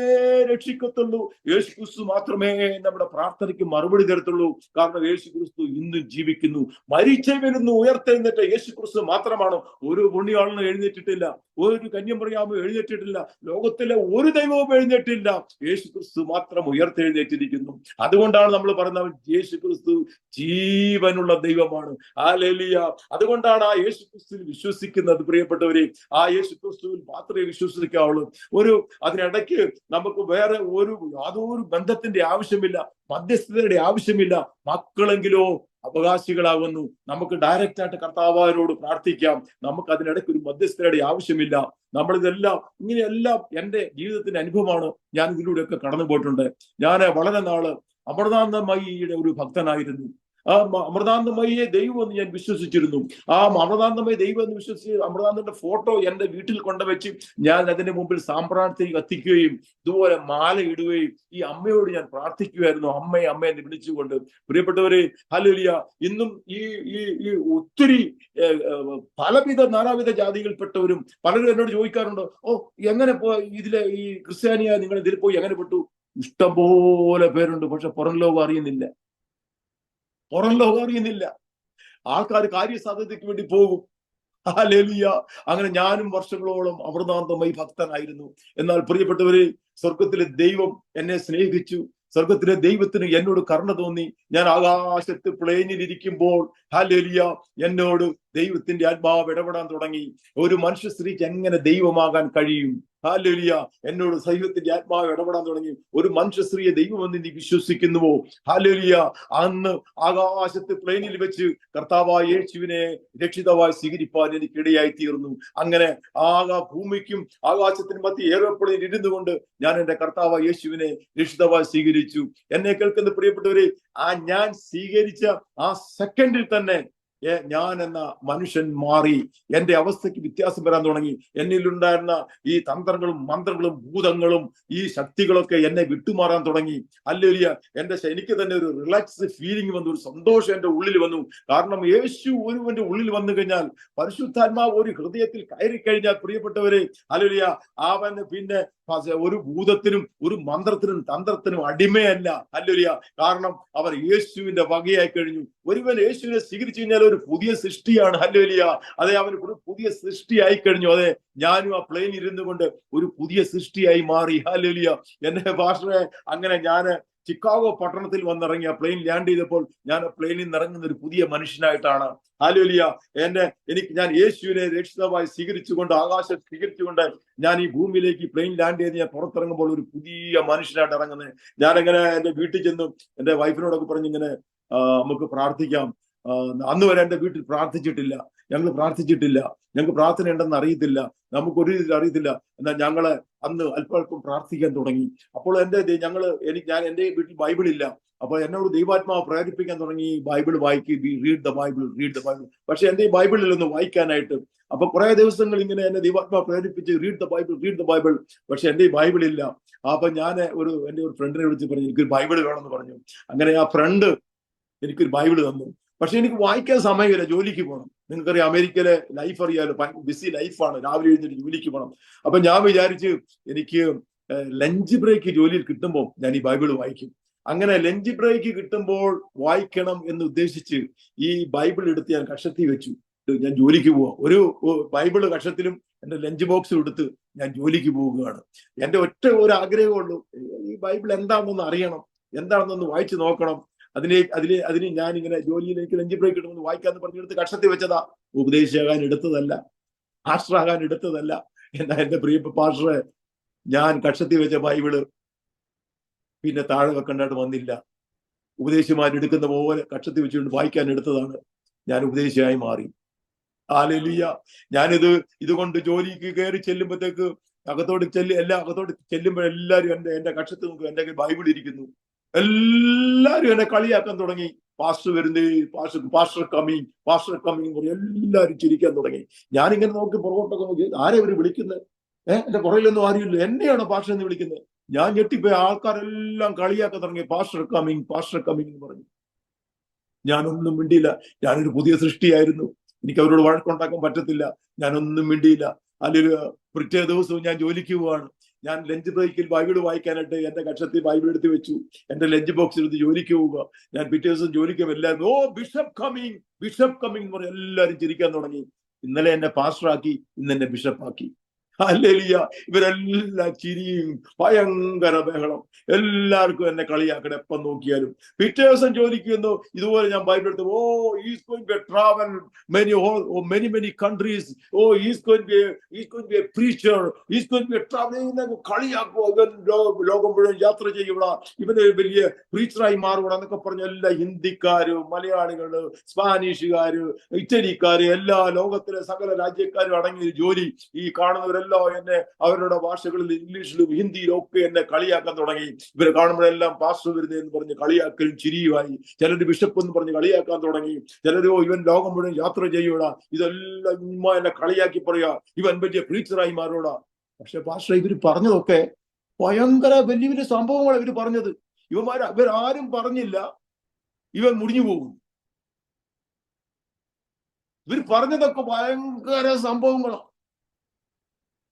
രക്ഷിക്കത്തുള്ളൂ. യേശു ക്രിസ്തു മാത്രമേ നമ്മുടെ പ്രാർത്ഥനയ്ക്ക് മറുപടി തരത്തുള്ളൂ. കാരണം യേശു ക്രിസ്തു ഇന്നും ജീവിക്കുന്നു. മരിച്ചവരുന്നു ഉയർത്തെഴുന്നേറ്റ യേശു ക്രിസ്തു മാത്രമാണ്. ഒരു പുണ്യാളനും എഴുന്നേറ്റിട്ടില്ല, ഒരു കന്യാമറിയാമും എഴുന്നേറ്റിട്ടില്ല, ലോകത്തിലെ ഒരു ദൈവവും എഴുന്നേറ്റില്ല. യേശു ക്രിസ്തു മാത്രം ഉയർത്തെഴുന്നേറ്റിരിക്കുന്നു. അതുകൊണ്ടാണ് നമ്മൾ പറയുന്നത് യേശു ക്രിസ്തു ജീവനുള്ള ദൈവമാണ്. ഹല്ലേലൂയ. അതുകൊണ്ടാണ് ആ യേശു ക്രിസ്തുവിൽ വിശ്വസിക്കുന്നത്. പ്രിയപ്പെട്ടവരെ, ആ യേശു ക്രിസ്തുവിൽ മാത്രമേ വിശ്വസിക്കാവുള്ളൂ. അതിനിടയ്ക്ക് നമുക്ക് വേറെ യാതൊരു ബന്ധത്തിന്റെ ആവശ്യമില്ല, മധ്യസ്ഥതയുടെ ആവശ്യമില്ല. മക്കളെങ്കിലോ അവകാശികളാകുന്നു. നമുക്ക് ഡയറക്റ്റ് ആയിട്ട് കർത്താവിനോട് പ്രാർത്ഥിക്കാം. നമുക്ക് അതിനിടയ്ക്ക് ഒരു മധ്യസ്ഥതയുടെ ആവശ്യമില്ല. നമ്മളിതെല്ലാം ഇങ്ങനെയെല്ലാം എന്റെ ജീവിതത്തിന്റെ അനുഭവമാണ്. ഞാൻ ഇതിലൂടെയൊക്കെ കടന്നു പോയിട്ടുണ്ട്. ഞാൻ വളരെ നാള് അമൃതാനന്ദമയിയുടെ ഒരു ഭക്തനായിരുന്നു. ആ അമൃതാനന്ദമയിയെ ദൈവം എന്ന് ഞാൻ വിശ്വസിച്ചിരുന്നു. ആ അമൃതാനന്ദമയി ദൈവം എന്ന് വിശ്വസിച്ച് അമൃതാനന്ദന്റെ ഫോട്ടോ എന്റെ വീട്ടിൽ കൊണ്ടുവച്ച് ഞാൻ അതിന്റെ മുമ്പിൽ സാമ്പ്രാണി കത്തിക്കുകയും ഇതുപോലെ മാല ഇടുകയും ഈ അമ്മയോട് ഞാൻ പ്രാർത്ഥിക്കുമായിരുന്നു. അമ്മയെ എന്ന് വിളിച്ചുകൊണ്ട്. പ്രിയപ്പെട്ടവരെ, ഹല്ലേലൂയ. ഇന്നും ഈ ഒത്തിരി നാനാവിധ ജാതികൾപ്പെട്ടവരും പലരും എന്നോട് ചോദിക്കാറുണ്ട്, എങ്ങനെ ഇതിലെ ഈ ക്രിസ്ത്യാനിയായ നിങ്ങൾ ഇതിൽ പോയി എങ്ങനെ പെട്ടു? ഇഷ്ടംപോലെ പേരുണ്ട്. പക്ഷെ പുറം ലോകം അറിയുന്നില്ല. ആൾക്കാർ കാര്യസാധ്യതയ്ക്ക് വേണ്ടി പോകും. ഹല്ലേലൂയ. അങ്ങനെ ഞാനും വർഷങ്ങളോളം അമൃതാനന്ദമയി ഭക്തനായിരുന്നു. എന്നാൽ പ്രിയപ്പെട്ടവരെ, സ്വർഗത്തിലെ ദൈവം എന്നെ സ്നേഹിച്ചു. സ്വർഗത്തിലെ ദൈവത്തിന് എന്നോട് കരുണ തോന്നി. ഞാൻ ആകാശത്ത് പ്ലെയിനിൽ ഇരിക്കുമ്പോൾ ഹല്ലേലൂയ എന്നോട് ദൈവത്തിന്റെ ആത്മാവ് ഇടപെടാൻ തുടങ്ങി. ഒരു മനുഷ്യ സ്ത്രീക്ക് എങ്ങനെ ദൈവമാകാൻ കഴിയും? ഹല്ലേലൂയ, എന്നോട് ദൈവത്തിന്റെ ആത്മാവ് ഇടപെടാൻ തുടങ്ങി. ഒരു മനുഷ്യ സ്ത്രീയെ ദൈവമെന്ന് നീ വിശ്വസിക്കുന്നുവോ? ഹല്ലേലൂയ. അന്ന് ആകാശത്ത് പ്ലെയിനിൽ വെച്ച് കർത്താവായ യേശുവിനെ രക്ഷിതാവായി സ്വീകരിപ്പാൻ എനിക്ക് ഇടയായി തീർന്നു. അങ്ങനെ ഭൂമിക്കും ആകാശത്തിനും മധ്യ ഏറോപ്ലെയിൻ ഇരുന്നു കൊണ്ട് ഞാൻ എന്റെ കർത്താവായ യേശുവിനെ രക്ഷിതാവായി സ്വീകരിച്ചു. എന്നെ കേൾക്കുന്ന പ്രിയപ്പെട്ടവരെ, ഞാൻ സ്വീകരിച്ച ആ സെക്കൻഡിൽ തന്നെ ഞാൻ എന്ന മനുഷ്യൻ മാറി. എന്റെ അവസ്ഥയ്ക്ക് വ്യത്യാസം വരാൻ തുടങ്ങി. എന്നിലുണ്ടായിരുന്ന ഈ തന്ത്രങ്ങളും മന്ത്രങ്ങളും ഭൂതങ്ങളും ഈ ശക്തികളൊക്കെ എന്നെ വിട്ടുമാറാൻ തുടങ്ങി. ഹല്ലേലൂയ. എനിക്ക് തന്നെ ഒരു റിലാക്സ് ഫീലിംഗ് വന്നു, ഒരു സന്തോഷം എന്റെ ഉള്ളിൽ വന്നു. കാരണം യേശു ഒരുവന്റെ ഉള്ളിൽ വന്നു കഴിഞ്ഞാൽ, പരിശുദ്ധാത്മാവ് ഒരു ഹൃദയത്തിൽ കയറി കഴിഞ്ഞാൽ, പ്രിയപ്പെട്ടവരെ, ഹല്ലേലൂയ, അവന് പിന്നെ ഒരു ഭൂതത്തിനും ഒരു മന്ത്രത്തിനും തന്ത്രത്തിനും അടിമയല്ല. ഹല്ലേലൂയ. കാരണം അവർ യേശുവിന്റെ വകയായി കഴിഞ്ഞു. ഒരുവൻ യേശുവിനെ സ്വീകരിച്ചു കഴിഞ്ഞാൽ ഒരു പുതിയ സൃഷ്ടിയാണ്. ഹല്ലേലൂയ. അതെ, അവൻ ഒരു പുതിയ സൃഷ്ടിയായി കഴിഞ്ഞു. അതെ, ഞാനും ആ പ്ലെയിൻ ഇരുന്നു കൊണ്ട് ഒരു പുതിയ സൃഷ്ടിയായി മാറി. ഹല്ലേലൂയ. എന്റെ ഭാഷയെ അങ്ങനെ ഞാൻ ചിക്കാഗോ പട്ടണത്തിൽ വന്നിറങ്ങി. ആ പ്ലെയിൻ ലാൻഡ് ചെയ്തപ്പോൾ ഞാൻ ആ പ്ലെയിനിൽ നിന്ന് ഇറങ്ങുന്ന ഒരു പുതിയ മനുഷ്യനായിട്ടാണ്. ഹല്ലേലൂയ. ഞാൻ യേശുവിനെ രക്ഷിതാവായി സ്വീകരിച്ചുകൊണ്ട്, ആകാശം സ്വീകരിച്ചുകൊണ്ട് ഞാൻ ഈ ഭൂമിയിലേക്ക് പ്ലെയിൻ ലാൻഡ് ചെയ്ത് ഞാൻ പുറത്തിറങ്ങുമ്പോൾ ഒരു പുതിയ മനുഷ്യനായിട്ട് ഇറങ്ങുന്നത്. ഞാനങ്ങനെ എന്റെ വീട്ടിൽ ചെന്നു എന്റെ വൈഫിനോടൊക്കെ പറഞ്ഞു, ഇങ്ങനെ നമുക്ക് പ്രാർത്ഥിക്കാം. അന്ന് വരെ എന്റെ വീട്ടിൽ ഞങ്ങൾ പ്രാർത്ഥിച്ചിട്ടില്ല. ഞങ്ങൾക്ക് പ്രാർത്ഥന ഉണ്ടെന്ന് അറിയത്തില്ല, നമുക്കൊരു അറിയത്തില്ല. എന്നാൽ ഞങ്ങള് അന്ന് അല്പം പ്രാർത്ഥിക്കാൻ തുടങ്ങി. അപ്പോൾ എന്റെ എന്റെ വീട്ടിൽ ബൈബിൾ ഇല്ല. അപ്പൊ എന്നോട് ദൈവാത്മാവ് പ്രേരിപ്പിക്കാൻ തുടങ്ങി, ബൈബിൾ വായിക്കും, റീഡ് ദ ബൈബിൾ. പക്ഷെ എന്റെ ബൈബിളിലൊന്ന് വായിക്കാനായിട്ട്. അപ്പൊ കുറെ ദിവസങ്ങൾ ഇങ്ങനെ എന്നെ ദൈവാത്മാവ് പ്രേരിപ്പിച്ച് റീഡ് ദ ബൈബിൾ. പക്ഷെ എന്റെ ബൈബിൾ ഇല്ല. അപ്പൊ ഞാൻ എന്റെ ഒരു ഫ്രണ്ടിനെ വിളിച്ച് പറഞ്ഞു, എനിക്കൊരു ബൈബിൾ വേണമെന്ന് പറഞ്ഞു. അങ്ങനെ ആ ഫ്രണ്ട് എനിക്കൊരു ബൈബിൾ തന്നു. പക്ഷെ എനിക്ക് വായിക്കാൻ സമയമില്ല, ജോലിക്ക് പോകണം. നിങ്ങൾക്കറിയാം, അമേരിക്കയിലെ ലൈഫ് അറിയാലോ, ബിസി ലൈഫാണ്. രാവിലെ എഴുന്നേറ്റ് ജോലിക്ക് പോകണം. അപ്പൊ ഞാൻ വിചാരിച്ച് എനിക്ക് ലഞ്ച് ബ്രേക്ക് ജോലിയിൽ കിട്ടുമ്പോൾ ഞാൻ ഈ ബൈബിൾ വായിക്കും. അങ്ങനെ ലഞ്ച് ബ്രേക്ക് കിട്ടുമ്പോൾ വായിക്കണം എന്ന് ഉദ്ദേശിച്ച് ഈ ബൈബിൾ എടുത്ത് ഞാൻ കക്ഷത്തിൽ വെച്ചു. ഞാൻ ജോലിക്ക് പോവാം. ഒരു ബൈബിൾ കക്ഷത്തിലും എന്റെ ലഞ്ച് ബോക്സും എടുത്ത് ഞാൻ ജോലിക്ക് പോവുകയാണ്. എന്റെ ഒരു ആഗ്രഹമുള്ളൂ, ഈ ബൈബിൾ എന്താണെന്നൊന്ന് അറിയണം, എന്താണെന്നൊന്ന് വായിച്ചു നോക്കണം. അതിന് ഞാൻ ഇങ്ങനെ ജോലിയിൽ എനിക്ക് ലഞ്ച് ബ്രേക്ക് കിട്ടുമെന്ന് വായിക്കാന്ന് പറഞ്ഞെടുത്ത് കക്ഷത്തിൽ വെച്ചതാ. ഉപദേശിയാകാൻ എടുത്തതല്ല, പാസ്റ്ററാകാൻ എടുത്തതല്ല. എന്നാ എന്റെ പ്രിയപ്പെട്ട പാസ്റ്ററെ, ഞാൻ കക്ഷത്തിൽ വെച്ച ബൈബിള് പിന്നെ താഴെ വെക്കേണ്ടതായിട്ട് വന്നില്ല. ഉപദേശിമാരെടുക്കുന്ന പോലെ കക്ഷത്തിൽ വെച്ചുകൊണ്ട് വായിക്കാൻ എടുത്തതാണ്. ഞാൻ ഉപദേശിയായി മാറി. ഹല്ലേലൂയ. ഇതുകൊണ്ട് ജോലിക്ക് കയറി ചെല്ലുമ്പോഴത്തേക്ക് അകത്തോട്ട് ചെല്ലുമ്പോഴെല്ലാരും എന്റെ കക്ഷത്തിൽ നോക്കും, എന്റെ ബൈബിൾ ഇരിക്കുന്നു. എല്ലാരും എന്നെ കളിയാക്കാൻ തുടങ്ങി. പാസ്റ്റർ വരുന്നേ, പാസ്റ്റർ കമ്മിങ് പറയും. എല്ലാരും ചിരിക്കാൻ തുടങ്ങി. ഞാനിങ്ങനെ നോക്കി പുറകോട്ടൊക്കെ നോക്കി, ആരെ ഇവര് വിളിക്കുന്നത്? എന്റെ പുറകിലൊന്നും ആരുമില്ല. എന്നെയാണോ പാസ്റ്റർ എന്ന് വിളിക്കുന്നത്? ഞാൻ ഞെട്ടിപ്പോയി. ആൾക്കാരെല്ലാം കളിയാക്കാൻ തുടങ്ങി. പാസ്റ്റർ കമ്മിങ് എന്ന് പറഞ്ഞു. ഞാനൊന്നും മിണ്ടിയില്ല. ഞാനൊരു പുതിയ സൃഷ്ടിയായിരുന്നു. എനിക്ക് അവരോട് വഴക്കുണ്ടാക്കാൻ പറ്റത്തില്ല. ഞാനൊന്നും മിണ്ടിയില്ല. അല്ലെങ്കിൽ പിറ്റേ ദിവസവും ഞാൻ ജോലിക്ക് പോവാണ്. ഞാൻ ലഞ്ച് ബ്രേക്കിൽ ബൈബിൾ വായിക്കാനായിട്ട് എന്റെ കക്ഷത്തിൽ ബൈബിൾ എടുത്ത് വെച്ചു. എന്റെ ലഞ്ച് ബോക്സിൽ എടുത്ത് ജോലിക്ക് പോവുക. ഞാൻ പിറ്റേ ദിവസം ജോലിക്ക് എല്ലാവരും ബിഷപ്പ് കമ്മിങ് എന്ന് പറഞ്ഞ് എല്ലാവരും ചിരിക്കാൻ തുടങ്ങി. ഇന്നലെ എന്നെ പാസ്റ്ററാക്കി, ഇന്ന് എന്നെ ബിഷപ്പാക്കി. ഹല്ലേലൂയ. ഇവരെല്ലാം ചിരിയും ഭയങ്കര ബഹളം. എല്ലാവർക്കും എന്നെ കളിയാക്കണം എപ്പം നോക്കിയാലും. പിറ്റേ ദിവസം ജോലിക്ക് വന്നു, ഇതുപോലെ ഞാൻ ബൈബിൾ എടുത്ത് is going to travel many countries. He's going to be a preacher. He's going to be a traveling. കളിയാക്കുക. ഇവൻ ലോകം മുഴുവൻ യാത്ര ചെയ്യുക, ഇവന് വലിയ പ്രീച്ചറായി മാറുക എന്നൊക്കെ പറഞ്ഞ എല്ലാ ഹിന്ദിക്കാര്, മലയാളികള്, സ്പാനിഷുകാര്, ഇറ്റലിക്കാര്, എല്ലാ ലോകത്തിലെ സകല രാജ്യക്കാരും അടങ്ങിയ ജോലി. ഈ കാണുന്നവരെല്ലാം എന്നെ അവരുടെ ഭാഷകളിൽ, ഇംഗ്ലീഷിലും ഹിന്ദിയിലും ഒക്കെ എന്നെ കളിയാക്കാൻ തുടങ്ങി. ഇവരെ കാണുമ്പോഴെല്ലാം പാസ്റ്റർ വരുന്നതെന്ന് പറഞ്ഞ് കളിയാക്കലും ചിരിയുമായി. ചിലര് ബിഷപ്പ് എന്ന് പറഞ്ഞ് കളിയാക്കാൻ തുടങ്ങി. ചിലരോ ഇവൻ ലോകം മുഴുവൻ യാത്ര ചെയ്യൂടാ, ഇതെല്ലാം ഉമ്മ എന്നെ കളിയാക്കി പറയുക, ഇവൻ വലിയ പ്രീച്ചറായി മാറൂടാ. പക്ഷെ പാസ്റ്റർ, ഇവര് പറഞ്ഞതൊക്കെ ഭയങ്കര വലിയ വലിയ സംഭവങ്ങളാണ് ഇവര് പറഞ്ഞത്. ഇവരാരും പറഞ്ഞില്ല ഇവൻ മുടിഞ്ഞു പോകും. ഇവർ പറഞ്ഞതൊക്കെ ഭയങ്കര സംഭവങ്ങളാണ്.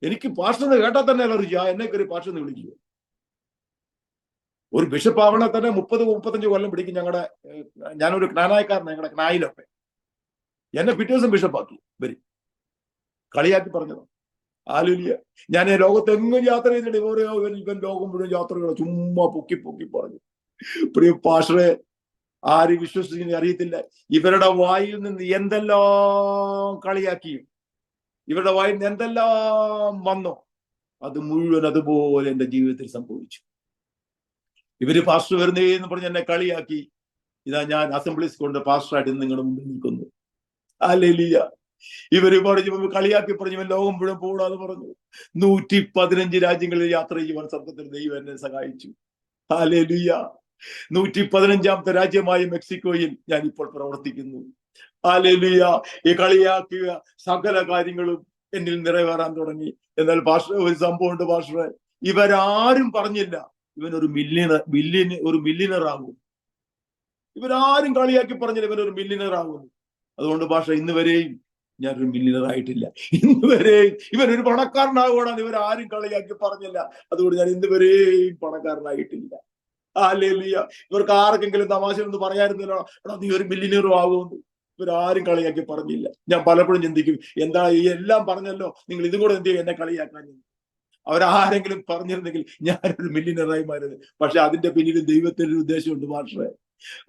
എനിക്ക് പാസ്റ്ററിനെ കേട്ടാൽ തന്നെ അലർജി. എന്നെ കയറി പാസ്റ്റർ എന്ന് വിളിക്കുക. ഒരു ബിഷപ്പ് ആവണെ തന്നെ 30-35 കൊല്ലം പിടിക്കും. ഞാനൊരു ജ്ഞാനായക്കാരനാണ്. ഞങ്ങളുടെ ജ്ഞായിലൊക്കെ എന്നെ പിറ്റേ ദിവസം ബിഷപ്പാക്കി. ഇവര് കളിയാക്കി പറഞ്ഞത്. ഹല്ലേലൂയ. ഞാൻ ലോകത്തെങ്ങും യാത്ര ചെയ്തിട്ട് ഇവൻ ലോകം മുഴുവൻ യാത്രകൾ ചുമ്മാ പൊക്കി പറഞ്ഞു. പ്രിയ പാസ്റ്ററെ, ആരും വിശ്വസിക്കുന്ന അറിയത്തില്ല. ഇവരുടെ വായിൽ നിന്ന് എന്തെല്ലാം കളിയാക്കിയും, ഇവരുടെ വായിൽ നിന്ന് എന്തെല്ലാം വന്നോ അത് മുഴുവൻ അതുപോലെ എന്റെ ജീവിതത്തിൽ സംഭവിച്ചു. ഇവര് പാസ്റ്റർ വരുന്നേന്ന് പറഞ്ഞ് എന്നെ കളിയാക്കി. ഇതാ ഞാൻ അസംബ്ലീസ് കൊണ്ട് പാസ്റ്ററായിട്ട് നിങ്ങളുടെ മുമ്പിൽ നിൽക്കുന്നു. ഹല്ലേലൂയ. ഇവര് പറഞ്ഞു, കളിയാക്കി പറഞ്ഞു, ഇവൻ ലോകം മുഴുവൻ പോകൂടാന്ന് പറഞ്ഞു. 115 രാജ്യങ്ങളിൽ യാത്ര ചെയ്യുവാൻ സ്വർഗ്ഗത്തിൽ ദൈവം എന്നെ സഹായിച്ചു. ഹല്ലേലൂയ. 115ാമത്തെ രാജ്യമായ മെക്സിക്കോയിൽ ഞാൻ ഇപ്പോൾ പ്രവർത്തിക്കുന്നു. ഹല്ലേലൂയ. ഈ കളിയാക്കിയ സകല കാര്യങ്ങളും എന്നിൽ നിറവേറാൻ തുടങ്ങി. എന്നാൽ പാസ്റ്റർ, ഒരു സംഭവമുണ്ട് പാസ്റ്ററെ, ഇവരാരും പറഞ്ഞില്ല ഇവൻ ഒരു മില്യനർ ആകും. ഇവരാരും കളിയാക്കി പറഞ്ഞില്ല ഇവൻ ഒരു മില്യനർ ആകുന്നു. അതുകൊണ്ട് പാസ്റ്റർ, ഇന്ന് വരെയും ഞാനൊരു മില്യനർ ആയിട്ടില്ല. ഇന്ന് വരെയും ഇവൻ ഒരു പണക്കാരനാകുവാണെന്ന് ഇവരാരും കളിയാക്കി പറഞ്ഞില്ല. അതുകൊണ്ട് ഞാൻ ഇന്ന് വരെയും പണക്കാരനായിട്ടില്ല. ഹല്ലേലൂയ. ഇവർക്ക് ആർക്കെങ്കിലും തമാശ ഒന്ന് പറയായിരുന്നല്ലോ, എടാ നീ ഒരു മില്യനറും ആകുമെന്ന്. ഇവരാരും കളിയാക്കി പറഞ്ഞില്ല. ഞാൻ പലപ്പോഴും ചിന്തിക്കും, എന്താ ഈ എല്ലാം പറഞ്ഞല്ലോ, നിങ്ങൾ ഇതും കൂടെ എന്ത് ചെയ്യും എന്നെ കളിയാക്കാൻ? അവരാരെങ്കിലും പറഞ്ഞിരുന്നെങ്കിൽ ഞാനൊരു മില്യനറായി മാറുന്നത്. പക്ഷെ അതിന്റെ പിന്നിലും ദൈവത്തിന്റെ ഒരു ഉദ്ദേശമുണ്ട് മാഷേ.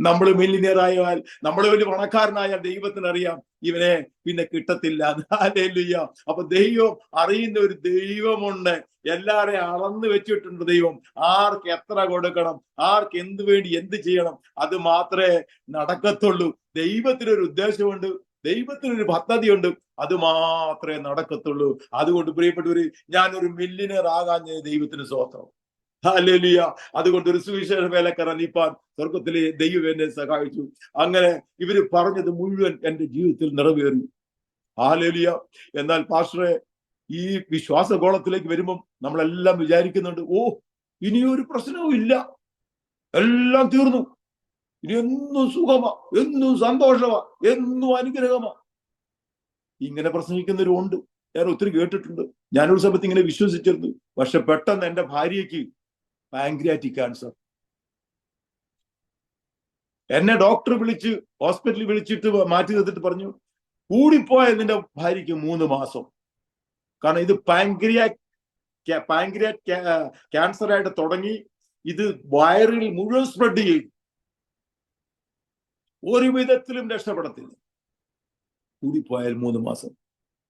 നമ്മൾ മില്യനിയർ ആയാൽ, നമ്മൾ വലിയ പണക്കാരനായാൽ ദൈവത്തിനറിയാം ഇവനെ പിന്നെ കിട്ടത്തില്ല. ഹല്ലേലൂയ. അപ്പൊ ദൈവം അറിയുന്ന ഒരു ദൈവമുണ്ട്. എല്ലാരെയും അളന്ന് വെച്ചിട്ടുണ്ട് ദൈവം. ആർക്ക് എത്ര കൊടുക്കണം, ആർക്ക് എന്ത് വേണ്ടി എന്ത് ചെയ്യണം, അത് മാത്രമേ നടക്കത്തുള്ളൂ. ദൈവത്തിനൊരു ഉദ്ദേശമുണ്ട്, ദൈവത്തിനൊരു പദ്ധതിയുണ്ട്, അത് മാത്രമേ നടക്കത്തുള്ളൂ. അതുകൊണ്ട് പ്രിയപ്പെട്ടവര്, ഞാനൊരു മില്യനിയർ ആകാൻ ദൈവത്തിന് സ്തോത്രം. ഹല്ലേലൂയ. അതുകൊണ്ട് ഒരു സുവിശേഷ വേലക്കാരൻ നീപ്പാൻ സ്വർഗത്തിലെ ദൈവം എന്നെ സഹായിച്ചു. അങ്ങനെ ഇവര് പറഞ്ഞത് മുഴുവൻ എന്റെ ജീവിതത്തിൽ നിറവേറി. ഹല്ലേലൂയ. എന്നാൽ പാസ്റ്ററെ, ഈ വിശ്വാസഗോളത്തിലേക്ക് വരുമ്പം നമ്മളെല്ലാം വിചാരിക്കുന്നുണ്ട്, ഓ ഇനിയൊരു പ്രശ്നവും ഇല്ല, എല്ലാം തീർന്നു, ഇനി എന്നും സുഖമാ, എന്നും സന്തോഷമാ, എന്നും അനുഗ്രഹമാ. ഇങ്ങനെ പ്രസംഗിക്കുന്നവരുണ്ട്. ഞാൻ ഒത്തിരി കേട്ടിട്ടുണ്ട്. ഞാനൊരു സമയത്ത് ഇങ്ങനെ വിശ്വസിച്ചിരുന്നു. പക്ഷെ പെട്ടെന്ന് എന്റെ ഭാര്യയ്ക്ക് പാൻക്രിയാറ്റിക് ക്യാൻസർ. എന്നെ ഡോക്ടർ വിളിച്ച് ഹോസ്പിറ്റലിൽ വിളിച്ചിട്ട് മാറ്റി നിർത്തിട്ട് പറഞ്ഞു, കൂടിപ്പോയ നിന്റെ ഭാര്യയ്ക്ക് 3 മാസം. കാരണം ഇത് പാൻക്രിയാറ്റ് ക്യാൻസർ ആയിട്ട് തുടങ്ങി, ഇത് വയറിൽ മുഴുവൻ സ്പ്രെഡ് ചെയ്യും, ഒരു വിധത്തിലും രക്ഷപ്പെടത്തില്ല. കൂടിപ്പോയാൽ 3 മാസം.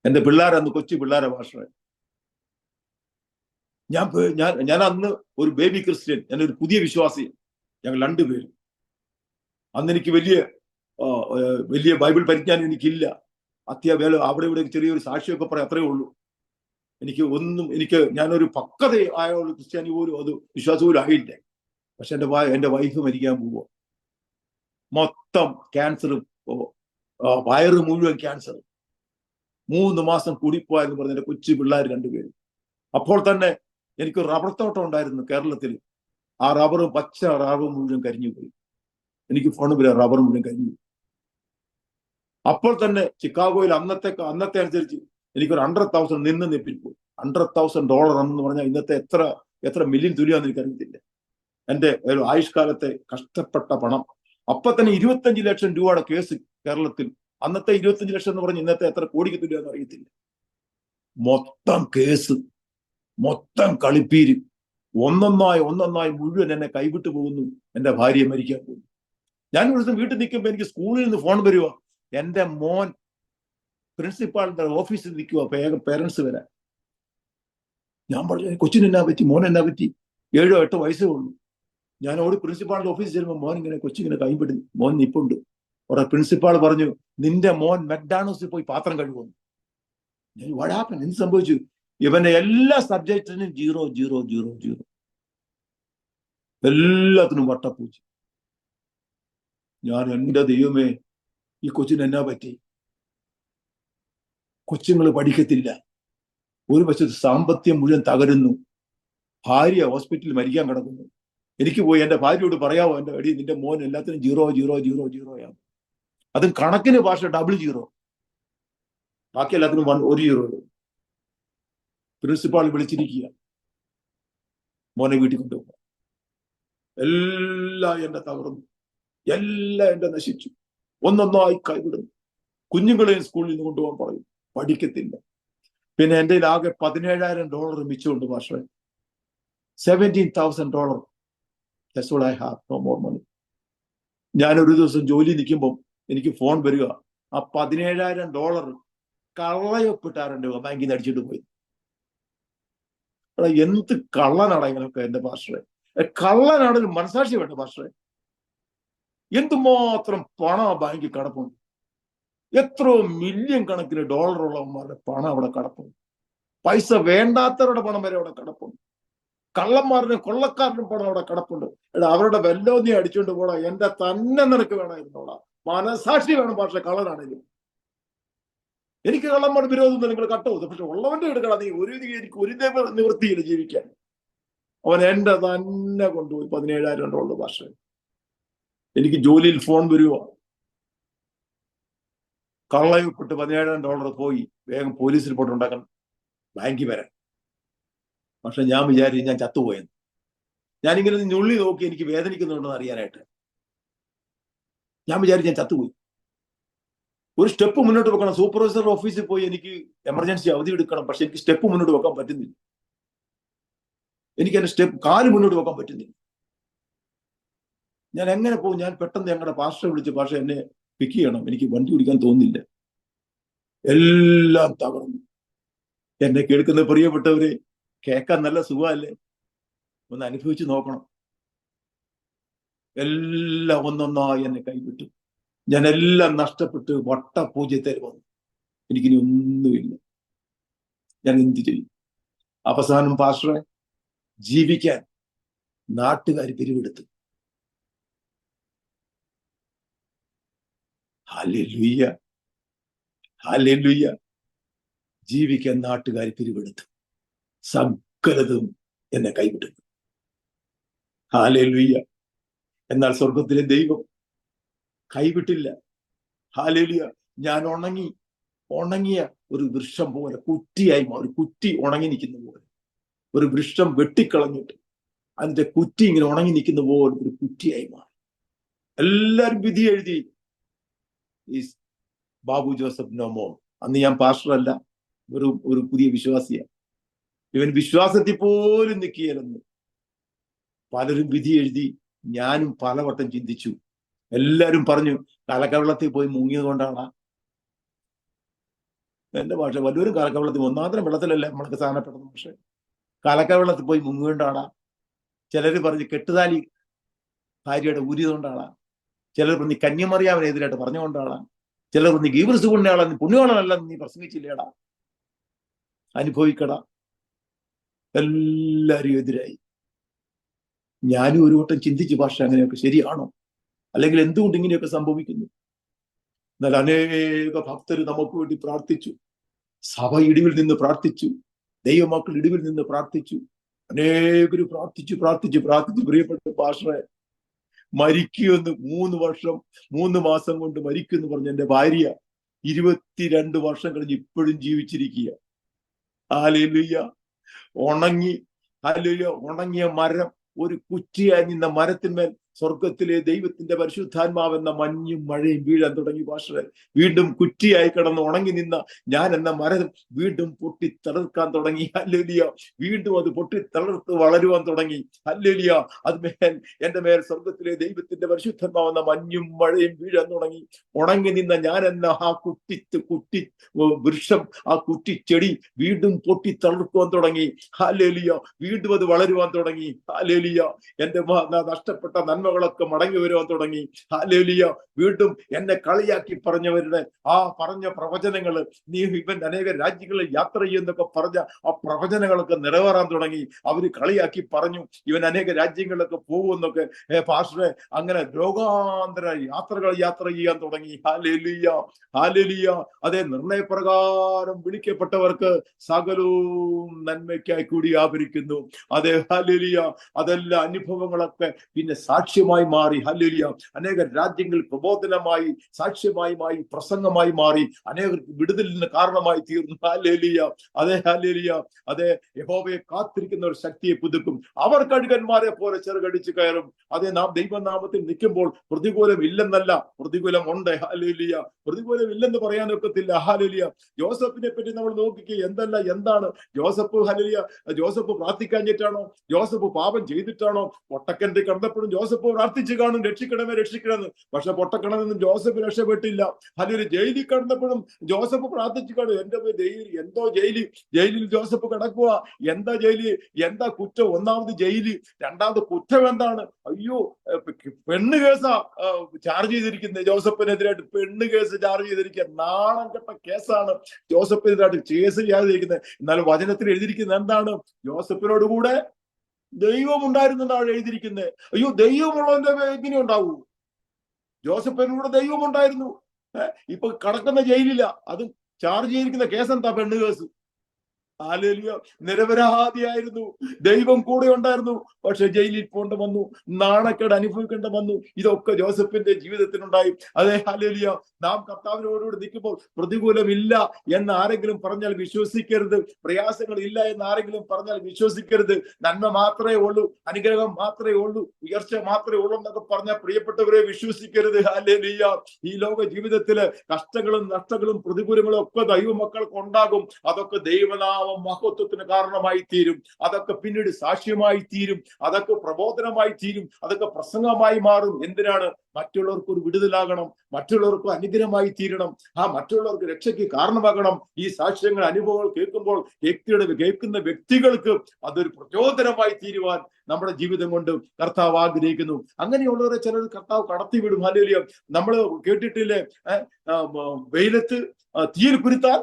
എന്റെ പിള്ളേരന്ന് കൊച്ചു പിള്ളേരെ ഭാഷ. ഞാൻ അന്ന് ഒരു ബേബി ക്രിസ്ത്യൻ, ഞാനൊരു പുതിയ വിശ്വാസി. ഞങ്ങൾ 2 പേരും. അന്ന് എനിക്ക് വലിയ ബൈബിൾ പരിജ്ഞാനം എനിക്കില്ല. അത്യാവേല അവിടെ ഇവിടെ ചെറിയൊരു സാക്ഷിയൊക്കെ പറയാം, അത്രേ ഉള്ളൂ. ഞാനൊരു പക്വത ആയ ക്രിസ്ത്യാനി പോലും അത് വിശ്വാസം പോലും ആയില്ല. പക്ഷെ എന്റെ വൈഫ് മരിക്കാൻ പോവുക. മൊത്തം ക്യാൻസർ, വയറ് മുഴുവൻ ക്യാൻസർ. 3 മാസം കൂടിപ്പോയെന്ന് പറഞ്ഞ എന്റെ കൊച്ചു പിള്ളേർ 2 പേരും. അപ്പോൾ തന്നെ എനിക്ക് റബ്ബർ തോട്ടം ഉണ്ടായിരുന്നു കേരളത്തിൽ. ആ പച്ച റബ്ബർ മുഴുവൻ കരിഞ്ഞു പോയി. എനിക്ക് ഫോണ് വരെ റബ്ബർ മുഴുവൻ കരിഞ്ഞു. അപ്പോൾ തന്നെ ചിക്കാഗോയിൽ അന്നത്തെ അനുസരിച്ച് എനിക്കൊരു $100,000 നിപ്പിൽ പോയി. $100,000 എന്ന് പറഞ്ഞാൽ ഇന്നത്തെ എത്ര മില്യൺ തുല്യാന്ന് എനിക്കറിയത്തില്ല. എന്റെ ഒരു ആയുഷ്കാലത്തെ കഷ്ടപ്പെട്ട പണം. അപ്പൊ തന്നെ 25 ലക്ഷം രൂപയുടെ കേസ് കേരളത്തിൽ. അന്നത്തെ 25 ലക്ഷം എന്ന് പറഞ്ഞ് ഇന്നത്തെ എത്ര കോടിക്ക് തുല്യാന്ന് അറിയത്തില്ല. മൊത്തം കേസ്, മൊത്തം കളിപ്പീര്, ഒന്നൊന്നായി മുഴുവൻ എന്നെ കൈവിട്ടു പോകുന്നു. എന്റെ ഭാര്യയെ മരിക്കാൻ പോകുന്നു. ഞാൻ ഒരു ദിവസം വീട്ടിൽ നിൽക്കുമ്പോൾ എനിക്ക് സ്കൂളിൽ നിന്ന് ഫോൺ വരുക, എന്റെ മോൻ പ്രിൻസിപ്പാളിന്റെ ഓഫീസിൽ നിൽക്കുക, പേരൻസ് വരാൻ. ഞാൻ പറഞ്ഞു, കൊച്ചിന് എന്നാ പറ്റി, മോൻ എന്നാ പറ്റി? 7-8 വയസ്സേ ഉള്ളൂ. ഞാൻ ഓടി പ്രിൻസിപ്പാളിന്റെ ഓഫീസിൽ ചെല്ലുമ്പോൾ മോൻ കൊച്ചിങ്ങനെ കൈവിടുന്നു. മോൻ നിപ്പുണ്ട്. അവിടെ പ്രിൻസിപ്പാൾ പറഞ്ഞു, നിന്റെ മോൻ മെക്ഡോണൾഡ്സിൽ പോയി പാത്രം കഴുകുന്നു. ഞാൻ വടാപ്പൻ, എന്ത് സംഭവിച്ചു? ഇവന്റെ എല്ലാ സബ്ജക്റ്റിനും 0 0 0 0, എല്ലാത്തിനും വട്ടപ്പൂച്ച. ഞാൻ, എന്റെ ദൈവമേ, ഈ കൊച്ചിന് എന്നാ പറ്റി? കൊച്ചുങ്ങൾ പഠിക്കത്തില്ല. ഒരു വശത്ത് സാമ്പത്തികം മുഴുവൻ തകരുന്നു. ഭാര്യ ഹോസ്പിറ്റലിൽ മരിക്കാൻ കിടക്കുന്നു. എനിക്ക് പോയി എന്റെ ഭാര്യയോട് പറയാമോ, എന്റെ അടി നിന്റെ മോൻ എല്ലാത്തിനും 0 0 0 0 ആണ്. അതും കണക്കിന് ഭാഷ ഡബിൾ 0, ബാക്കി എല്ലാത്തിനും 1 0. പ്രിൻസിപ്പാൾ വിളിച്ചിരിക്കുക, മോനെ വീട്ടിൽ കൊണ്ടുപോകുക. എല്ലാം എന്റെ തകർന്നു, എല്ലാം എന്റെ നശിച്ചു. ഒന്നൊന്നായി കൈവിടുന്നു. കുഞ്ഞുങ്ങളെയും സ്കൂളിൽ നിന്ന് കൊണ്ടുപോകാൻ പറയും, പഠിക്കത്തില്ല. പിന്നെ എന്റെ ആകെ $17,000 മിച്ചമുണ്ട് മാഷേ. $17,000. That's what I have, no more money. ഞാനൊരു ദിവസം ജോലി നിൽക്കുമ്പോൾ എനിക്ക് ഫോൺ വരിക, ആ $17,000 കള്ളയൊപ്പിട്ടാറുണ്ട് ബാങ്കിൽ നിന്ന് അടിച്ചിട്ട് പോയി. എടാ എന്ത് കള്ളനാടാ ഇങ്ങനെയൊക്കെ എന്റെ പാസ്റ്ററെ. കള്ളനാണെങ്കിലും മനസാക്ഷി വേണ്ട പാസ്റ്ററെ. എന്തുമാത്രം പണം ആ ബാങ്കിൽ കിടപ്പുണ്ട്. എത്രയോ മില്യൺ കണക്കിന് ഡോളറുള്ളവന്മാരുടെ പണം അവിടെ കിടപ്പുണ്ട്. പൈസ വേണ്ടാത്തവരുടെ പണം വരെ അവിടെ കിടപ്പുണ്ട്. കള്ളന്മാരുടെ കൊള്ളക്കാരനും പണം അവിടെ കിടപ്പുണ്ട്. എടാ അവരുടെ വെല്ലോന്നി അടിച്ചുകൊണ്ട് പോടാ, എന്റെ തന്നെ നിനക്ക് വേണമായിരുന്നോടാ. മനസാക്ഷി വേണം പക്ഷെ കള്ളനാണെങ്കിലും. എനിക്ക് കള്ളന്മാരുടെ വിരോധം നിങ്ങൾ കട്ടുപോകും, പക്ഷെ ഉള്ളവന്റെ എടുക്കണം. നീ എനിക്ക് ഒരു നിവൃത്തിയില്ല ജീവിക്കാൻ. അവൻ എന്റെ തന്നെ കൊണ്ടുപോയി $17,000 ഭാഷ. എനിക്ക് ജോലിയിൽ ഫോൺ വരുവാ, കള്ളയപ്പെട്ട് $17,000 പോയി, വേഗം പോലീസ് റിപ്പോർട്ട് ഉണ്ടാക്കണം ബാങ്കിൽ വരാൻ. പക്ഷെ ഞാൻ വിചാരിച്ചു ഞാൻ ചത്തുപോയെന്ന്. ഞാനിങ്ങനെ ഞുള്ളി നോക്കി എനിക്ക് വേദനിക്കുന്നുണ്ടെന്ന് അറിയാനായിട്ട്. ഞാൻ വിചാരിച്ചു ഞാൻ ചത്തുപോയി. ഒരു സ്റ്റെപ്പ് മുന്നോട്ട് വെക്കണം. സൂപ്പർവൈസർ ഓഫീസിൽ പോയി എനിക്ക് എമർജൻസി അവധി എടുക്കണം. പക്ഷെ എനിക്ക് സ്റ്റെപ്പ് മുന്നോട്ട് വെക്കാൻ പറ്റുന്നില്ല. എനിക്ക് എന്റെ കാല് മുന്നോട്ട് വെക്കാൻ പറ്റുന്നില്ല. ഞാൻ എങ്ങനെ പോകും? ഞാൻ പെട്ടെന്ന് ഞങ്ങളുടെ പാസ്റ്ററെ വിളിച്ച്, പക്ഷെ എന്നെ പിക്ക് ചെയ്യണം, എനിക്ക് വണ്ടി ഓടിക്കാൻ തോന്നുന്നില്ല. എല്ലാം തകർന്നു. എന്നെ കേൾക്കുന്ന പ്രിയപ്പെട്ടവരെ, കേൾക്കാൻ നല്ല സുഖമല്ലേ? ഒന്ന് അനുഭവിച്ച് നോക്കണം. എല്ലാം ഒന്നൊന്നായി എന്നെ കൈവിട്ടു. ഞാൻ എല്ലാം നഷ്ടപ്പെട്ട് വട്ടപൂജ്യത്തിൽ വന്നു. എനിക്കിനി ഒന്നുമില്ല. ഞാൻ എന്ത് ചെയ്യും? അവസാനം പാസ്റ്ററെ ജീവിക്കാൻ നാട്ടുകാർ പിരിവെടുത്തു. Hallelujah, hallelujah. ജീവിക്കാൻ നാട്ടുകാർ പിരിവെടുത്തു. സകലതും എന്നെ കൈവിട്ടു. ഹല്ലേലൂയ. എന്നാൽ സ്വർഗത്തിലെ ദൈവം കൈവിട്ടില്ല. ഹല്ലേലൂയ. ഞാൻ ഉണങ്ങിയ ഒരു വൃക്ഷം പോലെ കുറ്റിയായി മാറി. കുറ്റി ഉണങ്ങി നിൽക്കുന്ന പോലെ, ഒരു വൃക്ഷം വെട്ടിക്കളഞ്ഞിട്ട് അതിന്റെ കുറ്റി ഇങ്ങനെ ഉണങ്ങി നിൽക്കുന്ന പോലെ ഒരു കുറ്റിയായി മാറി. എല്ലാരും വിധി എഴുതി, ബാബു ജോസഫ് നോ മോർ. അന്ന് ഞാൻ പാസ്റ്ററല്ല, ഒരു പുതിയ വിശ്വാസിയാണ്. ഇവൻ വിശ്വാസത്തിൽ പോലും നിൽക്കുകയല്ലെന്ന് പലരും വിധി എഴുതി. ഞാനും പലവട്ടം ചിന്തിച്ചു. എല്ലാരും പറഞ്ഞു കലക്കവെള്ളത്തിൽ പോയി മുങ്ങിയത് കൊണ്ടാണ്. എന്റെ ഭാഷ, വല്ലവരും കലക്കവെള്ളത്തിൽ, ഒന്നാന്തരം വെള്ളത്തിലല്ലേ നമ്മൾക്ക് സ്ഥാനപ്പെടുന്നത്, പക്ഷെ കലക്കവെള്ളത്തിൽ പോയി മുങ്ങുകൊണ്ടാണ്. ചിലർ പറഞ്ഞ് കെട്ടുതാലി ഭാര്യയുടെ ഊരിയതുകൊണ്ടാണ്. ചിലർ പറഞ്ഞ് കന്യമറിയാവിനെതിരായിട്ട് പറഞ്ഞുകൊണ്ടാണ്. ചിലർ പറഞ്ഞ് ഗീവർസ് പുണ്യവാളനല്ല നീ പ്രസംഗിച്ചില്ലേടാ, അനുഭവിക്കടാ. എല്ലാരും എതിരായി. ഞാനും ഒരു വട്ടം ചിന്തിച്ചു, ഭാഷ അങ്ങനെയൊക്കെ ശരിയാണോ? അല്ലെങ്കിൽ എന്തുകൊണ്ട് ഇങ്ങനെയൊക്കെ സംഭവിക്കുന്നു? എന്നാൽ അനേക ഭക്തർ നമുക്ക് വേണ്ടി പ്രാർത്ഥിച്ചു. സഭ ഇടിവിൽ നിന്ന് പ്രാർത്ഥിച്ചു. ദൈവമക്കൾ ഇടിവിൽ നിന്ന് പ്രാർത്ഥിച്ചു. അനേകര് പ്രാർത്ഥിച്ചു. പ്രിയപ്പെട്ട പാസ്റ്ററെ, മരിക്കുമെന്ന് 3 മാസം കൊണ്ട് മരിക്കുമെന്ന് പറഞ്ഞ എന്റെ ഭാര്യ 22 വർഷം കഴിഞ്ഞ് ഇപ്പോഴും ജീവിച്ചിരിക്കുക. ഹല്ലേലൂയ. ഉണങ്ങിയ മരം, ഒരു കുറ്റിയായി നിന്ന മരത്തിന്മേൽ സ്വർഗത്തിലെ ദൈവത്തിന്റെ പരിശുദ്ധാത്മാവെന്ന മഞ്ഞും മഴയും വീഴാൻ തുടങ്ങി. പാസ്റ്ററെ, വീണ്ടും കുറ്റിയായി കിടന്ന് ഉണങ്ങി നിന്ന ഞാൻ എന്ന മരം വീണ്ടും പൊട്ടിത്തളർക്കാൻ തുടങ്ങി. ഹല്ലേലൂയ. വീണ്ടും അത് പൊട്ടിത്തളർത്ത് വളരുവാൻ തുടങ്ങി. ഹല്ലേലൂയ. എന്റെ മേൽ സ്വർഗത്തിലെ ദൈവത്തിന്റെ പരിശുദ്ധാത്മാവെന്ന മഞ്ഞും മഴയും വീഴാൻ തുടങ്ങി. ഉണങ്ങി നിന്ന ഞാൻ എന്ന ആ കുറ്റി വൃക്ഷം, ആ കുറ്റിച്ചെടി വീണ്ടും പൊട്ടിത്തളർക്കുവാൻ തുടങ്ങി. ഹല്ലേലൂയ. വീണ്ടും അത് വളരുവാൻ തുടങ്ങി. ഹല്ലേലൂയ. എന്റെ നഷ്ടപ്പെട്ട നന്മകളൊക്കെ മടങ്ങി വരുവാൻ തുടങ്ങി. ഹല്ലേലൂയ. വീണ്ടും എന്നെ കളിയാക്കി പറഞ്ഞവരുടെ ആ പറഞ്ഞ പ്രവചനങ്ങള്, നീ ഇവൻ അനേക രാജ്യങ്ങളിൽ യാത്ര ചെയ്യുന്നൊക്കെ പറഞ്ഞ ആ പ്രവചനങ്ങളൊക്കെ നിറവേറാൻ തുടങ്ങി. അവര് കളിയാക്കി പറഞ്ഞു ഇവൻ അനേക രാജ്യങ്ങളിലൊക്കെ പോകുമെന്നൊക്കെ. പാസ്റ്ററെ, അങ്ങനെ ലോകാന്തര യാത്ര ചെയ്യാൻ തുടങ്ങി. Hallelujah, hallelujah. അതേ, നിർണയപ്രകാരം വിളിക്കപ്പെട്ടവർക്ക് സകലവും നന്മയ്ക്കായി കൂടി ആവരിക്കുന്നു. അതെ, ഹല്ലേലൂയ. അതെല്ലാം അനുഭവങ്ങളൊക്കെ പിന്നെ സാക്ഷ്യമായി മാറി. ഹല്ലേലൂയ. അനേക രാജ്യങ്ങളിൽ പ്രബോധനമായി, സാക്ഷ്യമായി, പ്രസംഗമായി മാറി. അനേകർക്ക് വിടുതലിന് കാരണമായി തീർന്നു. ഹല്ലേലൂയ. അതെ, ഹല്ലേലൂയ. അതെ, യഹോവയെ കാത്തിരിക്കുന്ന ഒരു ശക്തിയെ പുതുക്കും. അവർ കഴുകന്മാരെ പോലെ ചെറുകടിച്ചു കയറും. അതെ, നാം ദൈവനാമത്തിൽ നിൽക്കുമ്പോൾ പ്രതികൂലം ഇല്ലെന്നല്ല, പ്രതികൂലം ഉണ്ട്. ഹല്ലേലൂയ. പ്രതികൂലം ഇല്ലെന്ന് പറയാനൊക്കത്തില്ല. ഹല്ലേലൂയ. ജോസഫിനെ പറ്റി നമ്മൾ നോക്കിക്കേ, എന്താണ് ജോസഫ്? ഹല്ലേലൂയ. ജോസഫ് പ്രാർത്ഥിക്കാഞ്ഞിട്ടാണോ? ജോസഫ് പാപം ചെയ്തിട്ടാണോ? ഒട്ടക്കന്റെ കണ്ടപ്പോഴും ജോസഫ് ജോസഫ് പ്രാർത്ഥിച്ചു കാണും, രക്ഷിക്കണമേ രക്ഷിക്കണമെന്ന്. പക്ഷെ പൊട്ടക്കിണറിൽ നിന്ന് ജോസഫ് രക്ഷപ്പെട്ടില്ല. അല്ലെങ്കിൽ ജയിലിൽ കിടന്നപ്പോഴും ജോസഫ് പ്രാർത്ഥിച്ചു കാണും, എന്റെ എന്തോ ജയിലിൽ ജോസഫ് കിടക്കുക, എന്താ ജയില്, എന്താ കുറ്റം? ഒന്നാമത് ജയില്, രണ്ടാമത് കുറ്റം എന്താണ്? അയ്യോ, പെണ്ണ് കേസാ ചാർജ് ചെയ്തിരിക്കുന്നത് ജോസഫിനെതിരായിട്ട്. പെണ്ണ് കേസ് ചാർജ് ചെയ്തിരിക്കുക, നാണം കെട്ട കേസാണ് ജോസഫിനെതിരായിട്ട് കേസ് ചെയ്യാതിരിക്കുന്നത്. എന്നാൽ വചനത്തിൽ എഴുതിയിരിക്കുന്നത് എന്താണ്? ജോസഫിനോട് കൂടെ ദൈവം ഉണ്ടായിരുന്നെന്നാണ് എഴുതിയിരിക്കുന്നത്. അയ്യോ, ദൈവമുള്ളവന്റെ എങ്ങനെ ഉണ്ടാവൂ? ജോസഫിനൂടെ ദൈവം ഉണ്ടായിരുന്നു. ഇപ്പൊ കടക്കുന്ന ജയിലില്ല, അതും ചാർജ് ചെയ്തിരിക്കുന്ന കേസ് എന്താ? പെണ്ണ് കേസ്. ഹല്ലേലൂയ. നിരപരാധിയായിരുന്നു, ദൈവം കൂടെ ഉണ്ടായിരുന്നു, പക്ഷെ ജയിലിൽ പോണ്ട വന്നു, നാണക്കേട് അനുഭവിക്കേണ്ട വന്നു. ഇതൊക്കെ ജോസഫിന്റെ ജീവിതത്തിനുണ്ടായി. അതെ, ഹല്ലേലൂയ. നാം കർത്താവിനോടുകൂടി നിൽക്കുമ്പോൾ പ്രതികൂലമില്ല എന്ന് ആരെങ്കിലും പറഞ്ഞാൽ വിശ്വസിക്കരുത്. പ്രയാസങ്ങൾ ഇല്ല എന്ന് ആരെങ്കിലും പറഞ്ഞാൽ വിശ്വസിക്കരുത്. നന്മ മാത്രമേ ഉള്ളൂ, അനുഗ്രഹം മാത്രമേ ഉള്ളൂ, ഉയർച്ച മാത്രമേ ഉള്ളൂ എന്നൊക്കെ പറഞ്ഞാൽ പ്രിയപ്പെട്ടവരെ വിശ്വസിക്കരുത്. ഹല്ലേലൂയ. ഈ ലോക ജീവിതത്തില് കഷ്ടങ്ങളും നഷ്ടങ്ങളും പ്രതികൂലങ്ങളും ഒക്കെ ദൈവമക്കൾക്ക് ഉണ്ടാകും. അതൊക്കെ ദൈവനാമ മഹത്വത്തിന് കാരണമായി തീരും. അതൊക്കെ പിന്നീട് സാക്ഷ്യമായി തീരും. അതൊക്കെ പ്രബോധനമായി തീരും. അതൊക്കെ പ്രസംഗമായി മാറും. എന്തിനാണ്? മറ്റുള്ളവർക്ക് ഒരു വിടുതലാകണം, മറ്റുള്ളവർക്ക് അനുഗ്രഹമായി തീരണം, മറ്റുള്ളവർക്ക് രക്ഷയ്ക്ക് കാരണമാകണം. ഈ സാക്ഷ്യങ്ങൾ, അനുഭവങ്ങൾ കേൾക്കുമ്പോൾ കേൾക്കുന്ന വ്യക്തികൾക്ക് അതൊരു പ്രചോദനമായി തീരുവാൻ നമ്മുടെ ജീവിതം കൊണ്ട് കർത്താവ് ആഗ്രഹിക്കുന്നു. അങ്ങനെയുള്ളവരെ ചിലർ കർത്താവ് കടത്തിവിടും. ഹല്ലേലൂയ. നമ്മൾ കേട്ടിട്ടില്ലേ, വെയിലത്ത് തീയിൽ കുരുത്താൽ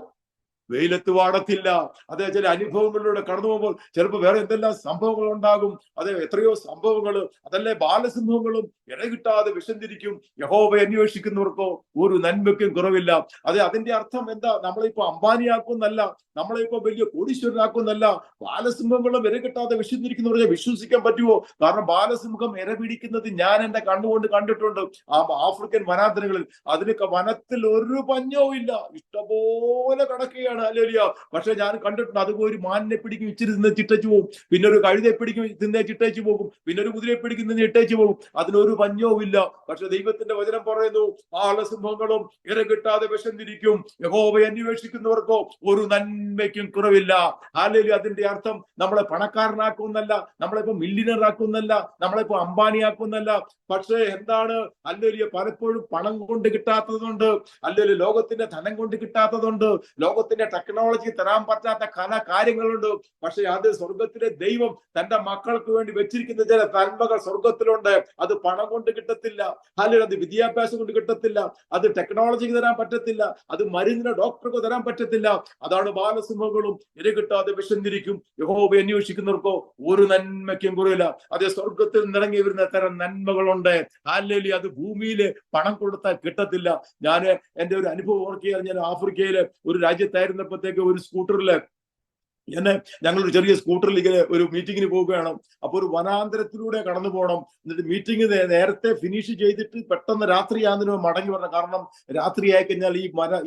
വെയിലത്ത് വാടത്തില്ല. അതേ, ചില അനുഭവങ്ങളിലൂടെ കടന്നു പോകുമ്പോൾ ചിലപ്പോൾ വേറെ എന്തെല്ലാം സംഭവങ്ങൾ ഉണ്ടാകും. അതെ, എത്രയോ സംഭവങ്ങൾ. അതല്ലേ, ബാലസിംഹങ്ങളും ഇടകിട്ടാതെ വിശന്നിരിക്കും, യഹോവയെ അന്വേഷിക്കുന്നവർക്കോ ഒരു നന്മയ്ക്കും കുറവില്ല. അതെ, അതിന്റെ അർത്ഥം എന്താ? നമ്മളിപ്പോ അംബാനിയാക്കുന്നല്ല, നമ്മളിപ്പോ വലിയ കോടീശ്വരനാക്കുന്നല്ല. ബാലസിംഹങ്ങളും ഇരകിട്ടാതെ വിശന്നിരിക്കുന്നവരെ വിശ്വസിക്കാൻ പറ്റുമോ? കാരണം ബാലസിംഹം ഇര പിടിക്കുന്നത് ഞാൻ എന്റെ കണ്ണുകൊണ്ട് കണ്ടിട്ടുണ്ട്. ആഫ്രിക്കൻ വനാന്തരങ്ങളിൽ. അതിനൊക്കെ വനത്തിൽ ഒരു പഞ്ഞവും ഇല്ല, ഇഷ്ടംപോലെ കിടക്കുകയാണ്. ഹല്ലേലൂയ. പക്ഷെ ഞാൻ കണ്ടിട്ടുണ്ട്, അതുപോലെ ഒരു മാനിനെ പിടിക്കും, ഇച്ചിരി തിന്നെ ചിട്ടച്ചു പോകും, പിന്നെ ഒരു കഴുതയെ പിടിക്കും, തിന്നെ ചിട്ടേച്ചു പോകും, പിന്നെ ഒരു കുതിരയെ പിടിക്കും, തിന്നെ ഇട്ടേച്ചു പോകും. അതിനൊരു പഞ്ഞവും ഇല്ല. പക്ഷെ ദൈവത്തിന്റെ വചനം പറയുന്നു, ബാലസിംഹങ്ങളും ഇര കിട്ടാതെ വിശന്നിരിക്കും, യഹോവയെ അന്വേഷിക്കുന്നവർക്കോ ഒരു നന്മയ്ക്കും കുറവില്ല. ഹല്ലേലൂയ. അതിന്റെ അർത്ഥം നമ്മളെ പണക്കാരനാക്കുന്നല്ല, നമ്മളിപ്പോ മില്യനർ ആക്കുന്നല്ല, നമ്മളിപ്പോ അംബാനിയാക്കുന്നല്ല. പക്ഷേ എന്താണ്? ഹല്ലേലൂയ. പലപ്പോഴും പണം കൊണ്ട് കിട്ടാത്തതുണ്ട്, അല്ലെങ്കിൽ ലോകത്തിന്റെ ധനം കൊണ്ട് കിട്ടാത്തതുണ്ട്, ലോകത്തിന്റെ ടെക്നോളജി തരാൻ പറ്റാത്ത പല കാര്യങ്ങളുണ്ട്. പക്ഷെ അത് സ്വർഗത്തിലെ ദൈവം തന്റെ മക്കൾക്ക് വേണ്ടി വെച്ചിരിക്കുന്ന ചില നന്മകൾ സ്വർഗത്തിലുണ്ട്. അത് പണം കൊണ്ട് കിട്ടത്തില്ല, അല്ലെങ്കിൽ അത് വിദ്യാഭ്യാസം കൊണ്ട് കിട്ടത്തില്ല, അത് ടെക്നോളജിക്ക് തരാൻ പറ്റത്തില്ല, അത് മരുന്നിന് ഡോക്ടർക്ക് തരാൻ പറ്റത്തില്ല. അതാണ് ബാലസിംഹങ്ങളും ഇര കിട്ടാതെ വിശന്നിരിക്കും, യഹോവയെ അന്വേഷിക്കുന്നവർക്കോ ഒരു നന്മയ്ക്കും കുറയില്ല. അതേ, സ്വർഗത്തിൽ നിറങ്ങി വരുന്ന തരം നന്മകളുണ്ട്. ഹല്ലേലൂയ. അത് ഭൂമിയില് പണം കൊടുത്താൽ കിട്ടത്തില്ല. ഞാൻ എന്റെ ഒരു അനുഭവം ഓർക്കുകയാണ്. ഞാൻ ആഫ്രിക്കയിലെ ഒരു രാജ്യത്തായിരുന്നപ്പോഴത്തേക്ക് ഒരു സ്കൂട്ടറില് ഞങ്ങളൊരു ചെറിയ സ്കൂട്ടറിൽ ഇങ്ങനെ ഒരു മീറ്റിങ്ങിന് പോവുകയാണ്. അപ്പൊ ഒരു വനാന്തരത്തിലൂടെ കടന്നു പോകണം. എന്നിട്ട് മീറ്റിംഗ് നേരത്തെ ഫിനിഷ് ചെയ്തിട്ട് പെട്ടെന്ന് രാത്രിയാകുന്നതിന് മടങ്ങി വരണം. കാരണം രാത്രി ആയി കഴിഞ്ഞാൽ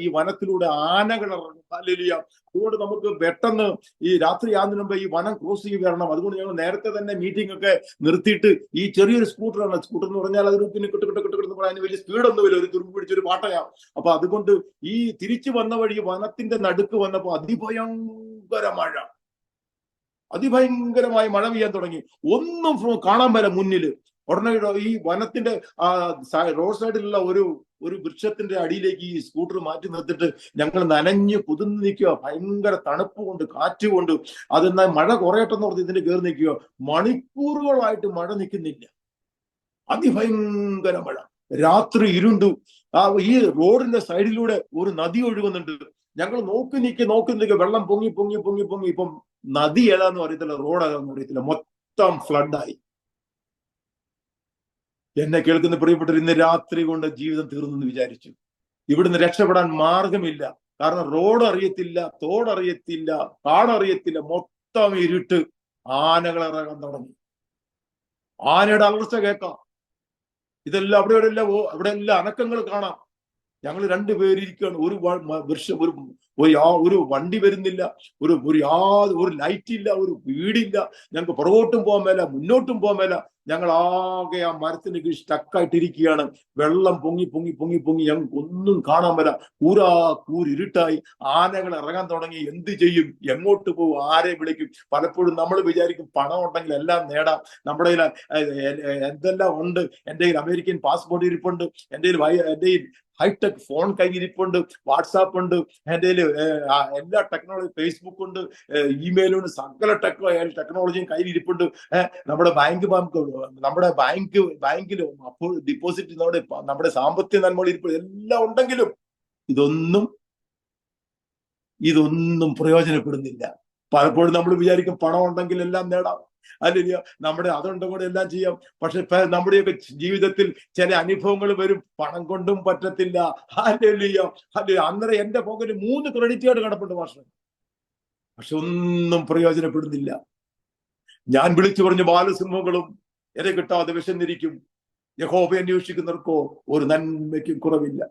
ഈ വനത്തിലൂടെ ആനകൾ ഇറങ്ങും. ഹല്ലേലൂയ. അതുകൊണ്ട് നമുക്ക് പെട്ടെന്ന് ഈ രാത്രി ആകുന്നതിന് മുമ്പ് ഈ വനം ക്രോസ് ചെയ്ത് വരണം. അതുകൊണ്ട് ഞങ്ങൾ നേരത്തെ തന്നെ മീറ്റിംഗ് ഒക്കെ നിർത്തിയിട്ട് ഈ ചെറിയൊരു സ്കൂട്ടറാണ്. സ്കൂട്ടർ എന്ന് പറഞ്ഞാൽ അതൊരു പിന്നെ കിട്ടുകിട്ടുകിട്ടുകിട്ട് അതിന് വലിയ സ്പീഡൊന്നുമില്ല, ഒരു തുരുമ്പ് പിടിച്ചൊരു പാട്ടയാണ്. അപ്പൊ അതുകൊണ്ട് ഈ തിരിച്ചു വന്ന വഴി വനത്തിന്റെ നടുക്ക് വന്നപ്പോ അതിഭയങ്കരമായി മഴ പെയ്യാൻ തുടങ്ങി. ഒന്നും കാണാൻ പറ്റില്ല മുന്നില്. ഉടനെ ഈ വനത്തിന്റെ റോഡ് സൈഡിലുള്ള ഒരു വൃക്ഷത്തിന്റെ അടിയിലേക്ക് ഈ സ്കൂട്ടർ മാറ്റി നിർത്തിട്ട് ഞങ്ങൾ നനഞ്ഞ് കുതിർന്ന് നിൽക്കുക. ഭയങ്കര തണുപ്പ് കൊണ്ട്, കാറ്റ് കൊണ്ട്. അതെന്നാൽ മഴ കുറയട്ടെന്ന് ഓർത്ത് ഇതിന്റെ കയറി നിൽക്കുക. മണിക്കൂറുകളായിട്ട് മഴ നിൽക്കുന്നില്ല, അതിഭയങ്കര മഴ. രാത്രി ഇരുണ്ടു. ഈ റോഡിന്റെ സൈഡിലൂടെ ഒരു നദി ഒഴുകുന്നുണ്ട്. ഞങ്ങൾ നോക്കി നിൽക്കുക, വെള്ളം പൊങ്ങി. ഇപ്പം നദി ഏതാന്ന് അറിയത്തില്ല, റോഡ് ഏതാന്ന് അറിയത്തില്ല, മൊത്തം ഫ്ലഡായി. എന്നെ കേൾക്കുന്ന പ്രിയപ്പെട്ടവർ, ഇന്ന് രാത്രി കൊണ്ട് ജീവിതം തീർന്നെന്ന് വിചാരിച്ചു. ഇവിടുന്ന് രക്ഷപ്പെടാൻ മാർഗമില്ല. കാരണം റോഡ് അറിയത്തില്ല, തോടറിയത്തില്ല, കാടറിയത്തില്ല, മൊത്തം ഇരുട്ട്. ആനകൾ ഇറങ്ങാൻ തുടങ്ങി. ആനയുടെ അലർച്ച കേൾക്കാം. ഇതെല്ലാം അവിടെ എല്ലാം അനക്കങ്ങൾ കാണാം. ഞങ്ങൾ രണ്ടുപേരിയ്ക്കുകയാണ്. ഒരു ഒരു വണ്ടി വരുന്നില്ല, ഒരു ലൈറ്റ് ഇല്ല, ഒരു വീടില്ല. ഞങ്ങൾക്ക് പുറകോട്ടും പോകാൻ മേല, മുന്നോട്ടും പോകാൻ മേല. ഞങ്ങൾ ആകെ ആ മരത്തിന് കീഴിൽ സ്റ്റക്കായിട്ടിരിക്കുകയാണ്. വെള്ളം പൊങ്ങി പൊങ്ങി പൊങ്ങി പൊങ്ങി ഞങ്ങൾക്ക് ഒന്നും കാണാൻ മേല. കൂരിരുട്ടായി. ആനകൾ ഇറങ്ങാൻ തുടങ്ങി. എന്ത് ചെയ്യും? എങ്ങോട്ട് പോകും? ആരെ വിളിക്കും? പലപ്പോഴും നമ്മൾ വിചാരിക്കും പണം ഉണ്ടെങ്കിൽ എല്ലാം നേടാം. നമ്മുടെ എന്തെല്ലാം ഉണ്ട്. എൻ്റെ കയ്യിൽ അമേരിക്കൻ പാസ്പോർട്ട് ഇരിപ്പുണ്ട്, എൻ്റെ കയ്യിൽ ഹൈടെക് ഫോൺ കയ്യിരിപ്പുണ്ട്, വാട്സാപ്പ് ഉണ്ട്, എൻ്റെ എല്ലാ ടെക്നോളജി, ഫേസ്ബുക്ക് ഉണ്ട്, ഇമെയിലുണ്ട്, സകല ടെക്നോളജിയും കയ്യിലിരിപ്പുണ്ട്. നമ്മുടെ ബാങ്കിൽ അപ്പോൾ ഡിപ്പോസിറ്റ്, നമ്മുടെ സാമ്പത്തിക നന്മകൾ ഇരിപ്പുണ്ട്. എല്ലാം ഉണ്ടെങ്കിലും ഇതൊന്നും പ്രയോജനപ്പെടുന്നില്ല. പലപ്പോഴും നമ്മൾ വിചാരിക്കും പണം ഉണ്ടെങ്കിൽ എല്ലാം നേടാം, അല്ലെങ്കിൽ നമ്മുടെ അതുണ്ടും കൂടെ എല്ലാം ചെയ്യാം. പക്ഷെ നമ്മുടെയൊക്കെ ജീവിതത്തിൽ ചില അനുഭവങ്ങൾ വരും, പണം കൊണ്ടും പറ്റത്തില്ല. അന്നേരം എന്റെ പോക്കറ്റിൽ 3 ക്രെഡിറ്റ് കാർഡ് കിടപ്പുണ്ട് പക്ഷെ ഒന്നും പ്രയോജനപ്പെടുന്നില്ല. ഞാൻ വിളിച്ചു പറഞ്ഞു, ബാലസിംഹങ്ങളും ഇര കിട്ടാതെ വിശന്നിരിക്കും, യഹോവയെ അന്വേഷിക്കുന്നവർക്കോ ഒരു നന്മയ്ക്കും കുറവില്ല.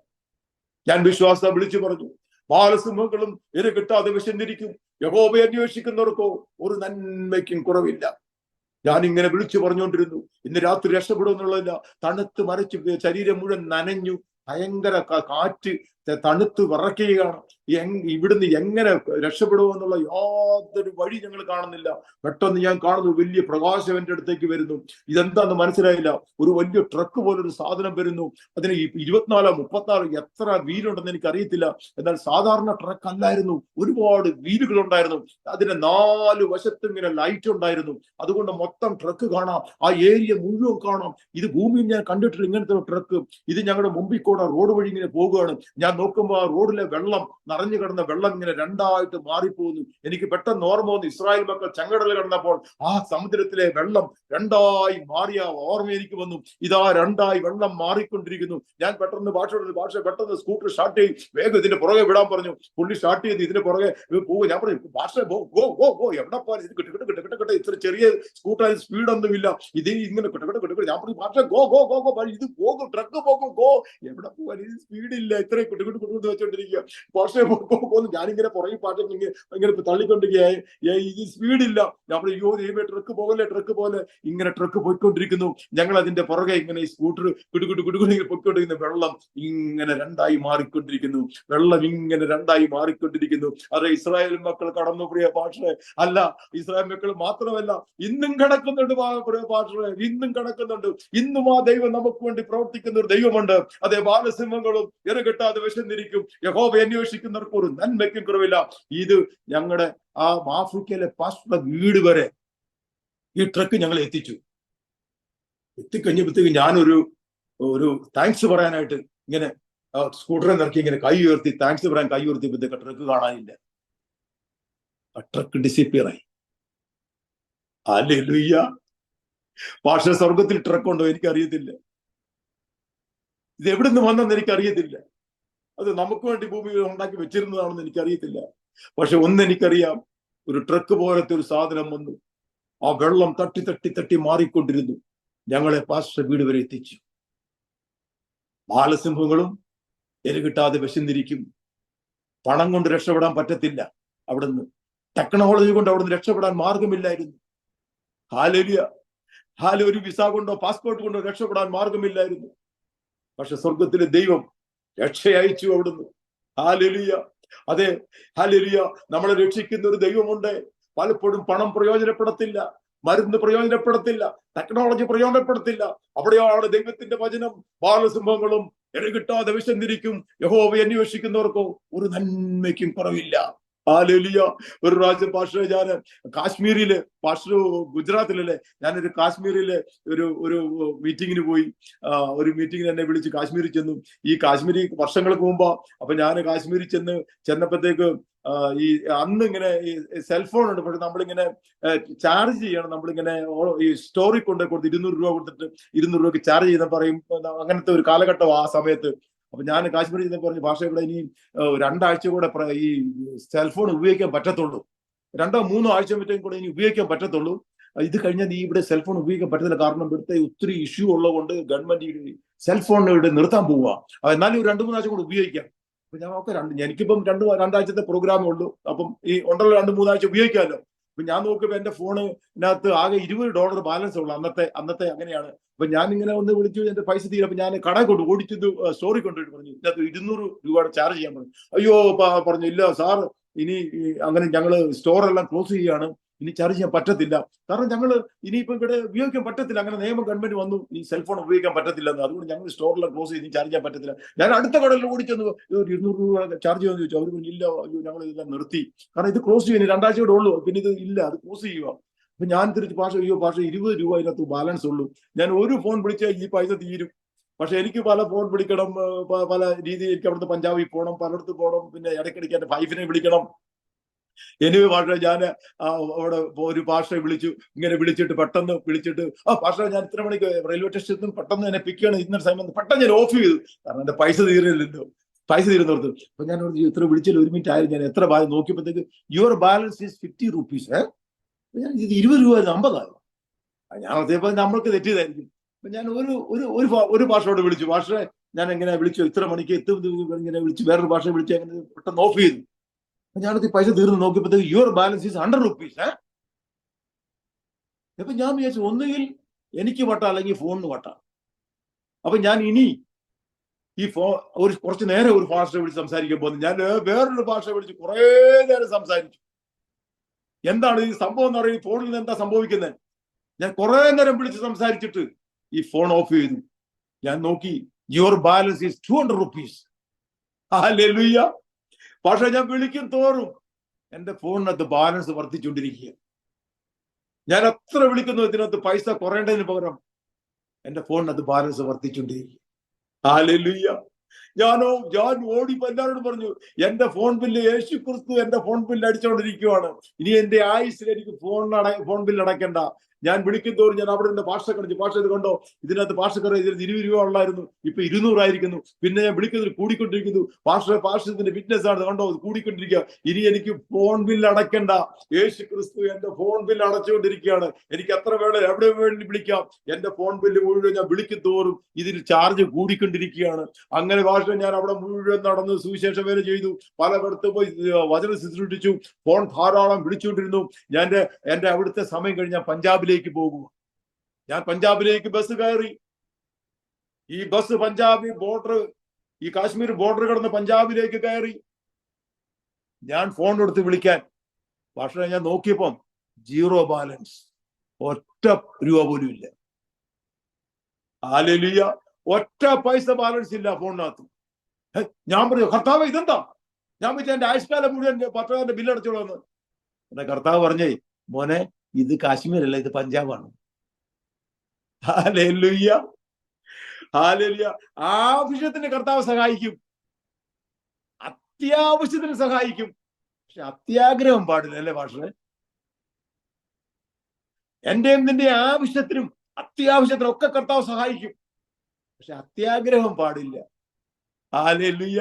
ഞാൻ വിശ്വാസത്തെ വിളിച്ചു പറഞ്ഞു, ബാലസിംഹങ്ങളും ഇര കിട്ടാതെ വിശന്നിരിക്കും, യഹോവയെ അന്വേഷിക്കുന്നവർക്കോ ഒരു നന്മയ്ക്കും കുറവില്ല. ഞാൻ ഇങ്ങനെ വിളിച്ചു പറഞ്ഞുകൊണ്ടിരുന്നു. ഇന്ന് രാത്രി രക്ഷപ്പെടുമെന്നുള്ളതില്ല. തണുത്ത് മരച്ച് ശരീരം മുഴുവൻ നനഞ്ഞു, ഭയങ്കര കാറ്റ്, തണുത്ത് വിറയ്ക്കുകയാണ്. ഇവിടുന്ന് എങ്ങനെ രക്ഷപ്പെടുമെന്നുള്ള യാതൊരു വഴി ഞങ്ങൾ കാണുന്നില്ല. പെട്ടെന്ന് ഞാൻ കാണുന്നു, വലിയ പ്രകാശം എൻ്റെ അടുത്തേക്ക് വരുന്നു. ഇതെന്താന്ന് മനസ്സിലായില്ല. ഒരു വലിയ ട്രക്ക് പോലൊരു സാധനം വരുന്നു. അതിന് 24 34 എത്ര വീലുണ്ടെന്ന് എനിക്ക് അറിയത്തില്ല. എന്നാൽ സാധാരണ ട്രക്ക് അല്ലായിരുന്നു, ഒരുപാട് വീലുകൾ ഉണ്ടായിരുന്നു. അതിന്റെ 4 വശത്തും ഇങ്ങനെ ലൈറ്റ് ഉണ്ടായിരുന്നു. അതുകൊണ്ട് മൊത്തം ട്രക്ക് കാണാം, ആ ഏരിയ മുഴുവൻ കാണാം. ഇത് ഭൂമിയിൽ ഞാൻ കണ്ടിട്ടില്ല ഇങ്ങനത്തെ ഒരു ട്രക്ക്. ഇത് ഞങ്ങളുടെ മുമ്പിൽ കൂടെ റോഡ് വഴി ഇങ്ങനെ പോകുകയാണ്. ഞാൻ നോക്കുമ്പോൾ ആ റോഡിലെ വെള്ളം, നിറഞ്ഞു കിടന്ന വെള്ളം ഇങ്ങനെ രണ്ടായിട്ട് മാറിപ്പോകുന്നു. എനിക്ക് പെട്ടെന്ന് ഓർമ്മ വന്നു, ഇസ്രായേൽ മക്കൾ ചെങ്കടൽ കടന്നപ്പോൾ ആ സമുദ്രത്തിലെ വെള്ളം രണ്ടായി മാറിയ ഓർമ്മ എനിക്ക് വന്നു. ഇതാ രണ്ടായി വെള്ളം മാറിക്കൊണ്ടിരിക്കുന്നു. ഞാൻ പെട്ടെന്ന് ഭാഷ പെട്ടെന്ന് സ്കൂട്ടർ സ്റ്റാർട്ട് ചെയ്യും, വേഗം ഇതിന്റെ പുറകെ വിടാൻ പറഞ്ഞു. പുള്ളി സ്റ്റാർട്ട് ചെയ്ത് ഇതിന്റെ പുറകെ പോകും. ഞാൻ പറഞ്ഞു, ഭാഷ എവിടെ പോലെ ഇത് കിട്ട ഇത്ര ചെറിയ സ്കൂട്ടർ, സ്പീഡൊന്നുമില്ല, ഇത് ഇങ്ങനെ കിട്ട. ഞാൻ പറഞ്ഞു, ഭാഷ ഗോ ഗോ ഗോ ഗോ, ഇത് പോകും, ട്രക്ക് പോകും, ഗോ. എവിടെ പോകാൻ, ഇത് സ്പീഡില്ല, ഇത്രയും കുട്ടികുട്ടി വെച്ചോണ്ടിരിക്കുക. പക്ഷേ ഞാനിങ്ങനെ പുറകെ പാട്ട് ഇങ്ങനെ തള്ളിക്കൊണ്ടിരിക്കുകയായി, ഇത് സ്പീഡില്ല. ഞാൻ അയ്യോ ദൈവമേ, ട്രക്ക് പോലെ ഇങ്ങനെ ട്രക്ക് പോയിക്കൊണ്ടിരിക്കുന്നു. ഞങ്ങൾ അതിന്റെ പുറകെ ഇങ്ങനെ ഈ സ്കൂട്ടർ കുടുകുട്ടി പോയിക്കൊണ്ടിരിക്കുന്ന വെള്ളം ഇങ്ങനെ രണ്ടായി മാറിക്കൊണ്ടിരിക്കുന്നു. അതെ, ഇസ്രായേൽ മക്കൾ കടന്നു, പ്രിയ പാഷേ. അല്ല, ഇസ്രായേൽ മക്കൾ മാത്രമല്ല, ഇന്നും കിടക്കുന്നുണ്ട് പാഷേ, ഇന്നും കിടക്കുന്നുണ്ട്. ഇന്നും ആ ദൈവം നമുക്ക് വേണ്ടി പ്രവർത്തിക്കുന്ന ഒരു ദൈവമുണ്ട്. അതെ, ബാലസിംഹങ്ങളും ഇര കിട്ടാതെ വിശന്നിരിക്കും, യഹോവയെ അന്വേഷിക്കുന്നവർക്ക് ഒരു നന്മയ്ക്കും കുറവില്ല. ഇത് ഞങ്ങളുടെ ആ ആഫ്രിക്കയിലെ പാസ്റ്ററുടെ വീട് വരെ ഈ ട്രക്ക് ഞങ്ങളെ എത്തിക്കഴിഞ്ഞപ്പോഴത്തേക്ക് ഞാനൊരു താങ്ക്സ് പറയാനായിട്ട് ഇങ്ങനെ സ്കൂട്ടറെ നിറക്കി ഇങ്ങനെ കൈ ഉയർത്തി താങ്ക്സ് പറയാൻ കൈ ഉയർത്തിയപ്പോഴത്തേക്ക് ട്രക്ക് കാണാനില്ല. ആ ട്രക്ക് ഡിസിപ്പിയർ ആയി. ഹല്ലേലൂയ. പാഷ, സ്വർഗത്തിൽ ട്രക്ക് ഉണ്ടോ എനിക്കറിയത്തില്ല. ഇത് എവിടെ നിന്ന് വന്നെന്ന് എനിക്കറിയത്തില്ല. അത് നമുക്ക് വേണ്ടി ഭൂമിയിൽ ഉണ്ടാക്കി വെച്ചിരുന്നതാണെന്ന് എനിക്കറിയത്തില്ല. പക്ഷെ ഒന്നെനിക്കറിയാം, ഒരു ട്രക്ക് പോലത്തെ ഒരു സാധനം വന്നു. ആ വെള്ളം തട്ടി മാറിക്കൊണ്ടിരുന്നു. ഞങ്ങളെ പാസ്റ്റർ വീട് വരെ എത്തിച്ചു. ബാലസിംഹങ്ങളും ഇര കിട്ടാതെ വിശന്നിരിക്കും. പണം കൊണ്ട് രക്ഷപ്പെടാൻ പറ്റത്തില്ല. അവിടുന്ന് ടെക്നോളജി കൊണ്ട് അവിടുന്ന് രക്ഷപ്പെടാൻ മാർഗമില്ലായിരുന്നു. ഒരു വിസ കൊണ്ടോ പാസ്പോർട്ട് കൊണ്ടോ രക്ഷപ്പെടാൻ മാർഗമില്ലായിരുന്നു. പക്ഷെ സ്വർഗത്തിലെ ദൈവം രക്ഷയച്ചു അവിടുന്ന്. ഹല്ലേലൂയ. അതെ, ഹല്ലേലൂയ. നമ്മളെ രക്ഷിക്കുന്ന ഒരു ദൈവമുണ്ട്. പലപ്പോഴും പണം പ്രയോജനപ്പെടത്തില്ല, മരുന്ന് പ്രയോജനപ്പെടത്തില്ല, ടെക്നോളജി പ്രയോജനപ്പെടത്തില്ല. അവിടെയാണ് ദൈവത്തിന്റെ വചനം, ബാലസിംഹങ്ങളും ഇര കിട്ടാതെ വിശന്നിരിക്കും, യഹോവയെ അന്വേഷിക്കുന്നവർക്കോ ഒരു നന്മയ്ക്കും കുറവില്ല. ഹല്ലേലൂയ. ഒരു പ്രാവശ്യം പാസ്റ്റർ, ഞാൻ കാശ്മീരില്, പാസ്റ്റർ ഗുജറാത്തിലല്ലേ, ഞാനൊരു കാശ്മീരില് ഒരു മീറ്റിങ്ങിന് പോയി. ഒരു മീറ്റിങ്ങിന് എന്നെ വിളിച്ച് കാശ്മീരിൽ ചെന്നു. ഈ കാശ്മീരി വർഷങ്ങൾക്ക് മുമ്പാ. അപ്പൊ ഞാൻ കാശ്മീരിൽ ചെന്നപ്പോഴത്തേക്ക് ഈ അന്ന് ഇങ്ങനെ ഈ സെൽഫോൺ ഉണ്ട്. പക്ഷെ നമ്മളിങ്ങനെ ചാർജ് ചെയ്യണം. നമ്മളിങ്ങനെ ഈ സ്റ്റോറി കൊടുത്ത് 200 രൂപ കൊടുത്തിട്ട് 200 രൂപയ്ക്ക് ചാർജ് ചെയ്താൽ പറയും. അങ്ങനത്തെ ഒരു കാലഘട്ടം ആ സമയത്ത്. അപ്പൊ ഞാൻ കാശ്മീരിൽ ചെന്ന് പറഞ്ഞു, ഭാഷ ഇവിടെ ഇനി 2 ആഴ്ച കൂടെ ഈ സെൽഫോൺ ഉപയോഗിക്കാൻ പറ്റത്തുള്ളൂ, 2-3 ആഴ്ച കൂടെ ഇനി ഉപയോഗിക്കാൻ പറ്റത്തുള്ളൂ. ഇത് കഴിഞ്ഞാൽ നീ ഇവിടെ സെൽഫോൺ ഉപയോഗിക്കാൻ പറ്റത്തില്ല. കാരണം ഇവിടുത്തെ ഒത്തിരി ഇഷ്യൂ ഉള്ളതുകൊണ്ട് ഗവൺമെന്റ് സെൽഫോൺ ഇവിടെ നിർത്താൻ പോവുക. എന്നാലും 2-3 ആഴ്ച കൂടെ ഉപയോഗിക്കാം. അപ്പൊ ഞാൻ ഓക്കെ എനിക്കിപ്പം രണ്ടാഴ്ചത്തെ പ്രോഗ്രാമേ ഉള്ളൂ. അപ്പം ഈ ഉണ്ടല്ലോ 2-3 ആഴ്ച ഉപയോഗിക്കാമല്ലോ. അപ്പൊ ഞാൻ നോക്കുമ്പോ എന്റെ ഫോണിനകത്ത് ആകെ $20 ബാലൻസ് ഉള്ളു. അന്നത്തെ അങ്ങനെയാണ്. അപ്പൊ ഞാൻ ഇങ്ങനെ ഒന്ന് വിളിച്ചു, എന്റെ പൈസ തീരും. അപ്പൊ ഞാൻ കടയിൽ കൊണ്ട് ഓടിച്ചത് സ്റ്റോറി കൊണ്ടുപോയിട്ട് പറഞ്ഞു, ഇതിനകത്ത് $200 ചാർജ് ചെയ്യാൻ പറഞ്ഞു. അയ്യോ പറഞ്ഞു, ഇല്ല സാർ, ഇനി അങ്ങനെ ഞങ്ങള് സ്റ്റോറെല്ലാം ക്ലോസ് ചെയ്യുകയാണ്, ഇനി ചാർജ് ചെയ്യാൻ പറ്റത്തില്ല. കാരണം ഞങ്ങൾ ഇനിയിപ്പോ ഇവിടെ ഉപയോഗിക്കാൻ പറ്റത്തില്ല, അങ്ങനെ നിയമം ഗവൺമെന്റ് വന്നു, ഈ സെൽഫോൺ ഉപയോഗിക്കാൻ പറ്റത്തില്ലെന്ന്. അതുകൊണ്ട് ഞങ്ങൾ സ്റ്റോറെല്ലാം ക്ലോസ് ചെയ്ത് ചാർജ് ചെയ്യാൻ പറ്റത്തില്ല. ഞാൻ അടുത്ത കടലിൽ ഓടിച്ചെന്ന് $200 ചാർജ് ചെയ്യുമെന്ന് ചോദിച്ചു. അവർ പറഞ്ഞു, ഇല്ല, അയ്യോ ഞങ്ങൾ ഇതെല്ലാം നിർത്തി, കാരണം ഇത് ക്ലോസ് ചെയ്യുന്നു, 2 ആഴ്ച കൂടെ ഉള്ളൂ, പിന്നെ ഇത് ഇല്ല, അത് ക്ലോസ് ചെയ്യുക. അപ്പൊ ഞാൻ തിരിച്ച് അയ്യോ $20 അതിനകത്ത് ബാലൻസ് ഉള്ളൂ, ഞാൻ ഒരു ഫോൺ വിളിച്ചാൽ ഈ പൈസ തീരും. പക്ഷെ എനിക്ക് പല ഫോൺ വിളിക്കണം, പല രീതിയിൽ എനിക്ക് അവിടുത്തെ പഞ്ചാബിൽ പോകണം, പലയിടത്ത് പോകണം, പിന്നെ ഇടയ്ക്കിടയ്ക്ക് എന്റെ വൈഫിനെ വിളിക്കണം. എനിക്ക് ഭാഷ ഞാൻ അവിടെ ഒരു ഭാഷയെ ഇങ്ങനെ പെട്ടെന്ന് വിളിച്ചിട്ട്, ഭാഷ ഞാൻ ഇത്ര മണിക്ക് റെയിൽവേ സ്റ്റേഷനിൽ പെട്ടെന്ന് എന്നെ പിക്ക് ചെയ്യണം, ഇന്ന സമയത്ത് പെട്ടെന്ന് ഞാൻ ഓഫ് ചെയ്തു, കാരണം എന്റെ പൈസ തീരുന്നില്ലല്ലോ, പൈസ തീരുന്നോർത്ത്. അപ്പൊ ഞാൻ ഇത്ര വിളിച്ചാൽ 1 മിനിറ്റ് ആയിരുന്നു. ഞാൻ എത്ര നോക്കിയപ്പോഴത്തേക്ക് യുവർ ബാലൻസ് ഈസ് ₹50. ഞാൻ ഇത് ₹20 50 ഞാൻ അതേപോലെ നമ്മൾക്ക് തെറ്റിയതായിരിക്കും. അപ്പൊ ഞാൻ ഒരു ഭാഷയോട് വിളിച്ചു, ഭാഷയെ ഞാൻ എങ്ങനെ വിളിച്ചു, ഇത്ര മണിക്ക് ഇങ്ങനെ വിളിച്ചു, വേറൊരു ഭാഷയെ വിളിച്ചു, അങ്ങനെ പെട്ടെന്ന് ഓഫ് ചെയ്തു. ഞാനത് പൈസ തീർന്ന് നോക്കിയപ്പോഴത്തേക്ക് യുവർ ബാലൻസ് ഈസ് ₹100. അപ്പൊ ഞാൻ വിചാരിച്ചു, ഒന്നുകിൽ എനിക്ക് വട്ട, അല്ലെങ്കിൽ ഫോണിന് വട്ട. അപ്പൊ ഞാൻ ഇനി ഈ കുറച്ച് നേരം ഒരു ഭാഷ വിളിച്ച് സംസാരിക്കാൻ പോകുന്നു. ഞാൻ വേറൊരു ഭാഷ വിളിച്ച് കുറെ നേരം സംസാരിച്ചു. എന്താണ് ഈ സംഭവം എന്ന് പറയുന്നത്, ഫോണിൽ നിന്ന് എന്താ സംഭവിക്കുന്നത്? ഞാൻ കുറെ നേരം വിളിച്ച് സംസാരിച്ചിട്ട് ഈ ഫോൺ ഓഫ് ചെയ്തു. ഞാൻ നോക്കി, യുവർ ബാലൻസ് ഈസ് ₹200. ഹല്ലേലൂയ. പക്ഷെ ഞാൻ വിളിക്കും തോറും എന്റെ ഫോണിനകത്ത് ബാലൻസ് വർദ്ധിച്ചുകൊണ്ടിരിക്കുക. ഞാൻ എത്ര വിളിക്കുന്നു, ഇതിനകത്ത് പൈസ കുറയേണ്ടതിന് പകരം എന്റെ ഫോണിനകത്ത് ബാലൻസ് വർദ്ധിച്ചുകൊണ്ടിരിക്കുക. ഹല്ലേലൂയ. ഞാൻ ഓടിപ്പോ എല്ലാവരോടും പറഞ്ഞു, എന്റെ ഫോൺ ബില്ല്, യേശു ക്രിസ്തു എന്റെ ഫോൺ ബില്ല് അടിച്ചുകൊണ്ടിരിക്കുകയാണ്, ഇനി എന്റെ ആയുസ്സിൽ എനിക്ക് ഫോൺ ബില്ല് അടയ്ക്കണ്ട. ഞാൻ വിളിക്കുന്തോറും ഞാൻ അവിടെ നിന്ന് ഭാഷ കണിച്ചു, ഭാഷ ഇത് കണ്ടോ, ഇതിനകത്ത് ഭാഷക്കറി ₹20 ഉള്ളായിരുന്നു, ഇപ്പൊ 200 ആയിരിക്കുന്നു. പിന്നെ ഞാൻ വിളിക്കുന്നതിൽ കൂടിക്കൊണ്ടിരിക്കുന്നു. ഭാഷത്തിന്റെ ഫിറ്റ്നസ് ആണ്, കണ്ടോ, കൂടിക്കൊണ്ടിരിക്കുക. ഇനി എനിക്ക് ഫോൺ ബില്ല് അടയ്ക്കണ്ട, യേശു ക്രിസ്തു എന്റെ ഫോൺ ബില്ല് അടച്ചുകൊണ്ടിരിക്കുകയാണ്. എനിക്ക് എത്ര വേണം, എവിടെ വേണ്ടി വിളിക്കാം. എന്റെ ഫോൺ ബില്ല് മുഴുവൻ ഞാൻ വിളിക്കും തോറും ഇതിൽ ചാർജ് കൂടിക്കൊണ്ടിരിക്കുകയാണ്. അങ്ങനെ ഭാഷ ഞാൻ അവിടെ മുഴുവൻ നടന്ന് സുവിശേഷ വേല ചെയ്തു, പലയിടത്ത് പോയി വചനം ശുശ്രൂഷിച്ചു, ഫോൺ ധാരാളം വിളിച്ചുകൊണ്ടിരുന്നു. എന്റെ അവിടുത്തെ സമയം കഴിഞ്ഞാൽ പഞ്ചാബിലേക്ക് പോകുക. ഞാൻ പഞ്ചാബിലേക്ക് ബസ് കയറി. ഈ ബസ് പഞ്ചാബി ബോർഡർ, ഈ കാശ്മീർ ബോർഡർ കടന്ന് പഞ്ചാബിലേക്ക് കയറി. ഞാൻ ഫോൺ എടുത്ത് വിളിക്കാൻ ഭാഷ ഞാൻ നോക്കിയപ്പം 0 ബാലൻസ്, ₹1 പോലും ഇല്ല. ഹല്ലേലൂയ. ഒറ്റ പൈസ ബാലൻസ് ഇല്ല ഫോണിനകത്ത്. ഞാൻ പറഞ്ഞു, കർത്താവ് ഇതെന്താ? ഞാൻ വെച്ചാൽ എന്റെ ആയുഷ്കാലം മുഴുവൻ പത്രത്തിന്റെ ബില്ലടച്ചോളന്ന്. എന്റെ കർത്താവ് പറഞ്ഞേ, മോനെ, ഇത് കാശ്മീരല്ല, ഇത് പഞ്ചാബാണ്. ഹല്ലേലൂയ. ഹല്ലേലൂയ. ആവശ്യത്തിന് കർത്താവ് സഹായിക്കും, അത്യാവശ്യത്തിന് സഹായിക്കും. പക്ഷെ അത്യാഗ്രഹം പാടില്ല, അല്ലേ ഭാഷ? എന്റെയും നിന്റെ ആവശ്യത്തിനും അത്യാവശ്യത്തിനും ഒക്കെ കർത്താവ് സഹായിക്കും, പക്ഷെ അത്യാഗ്രഹം പാടില്ല. ഹല്ലേലൂയ.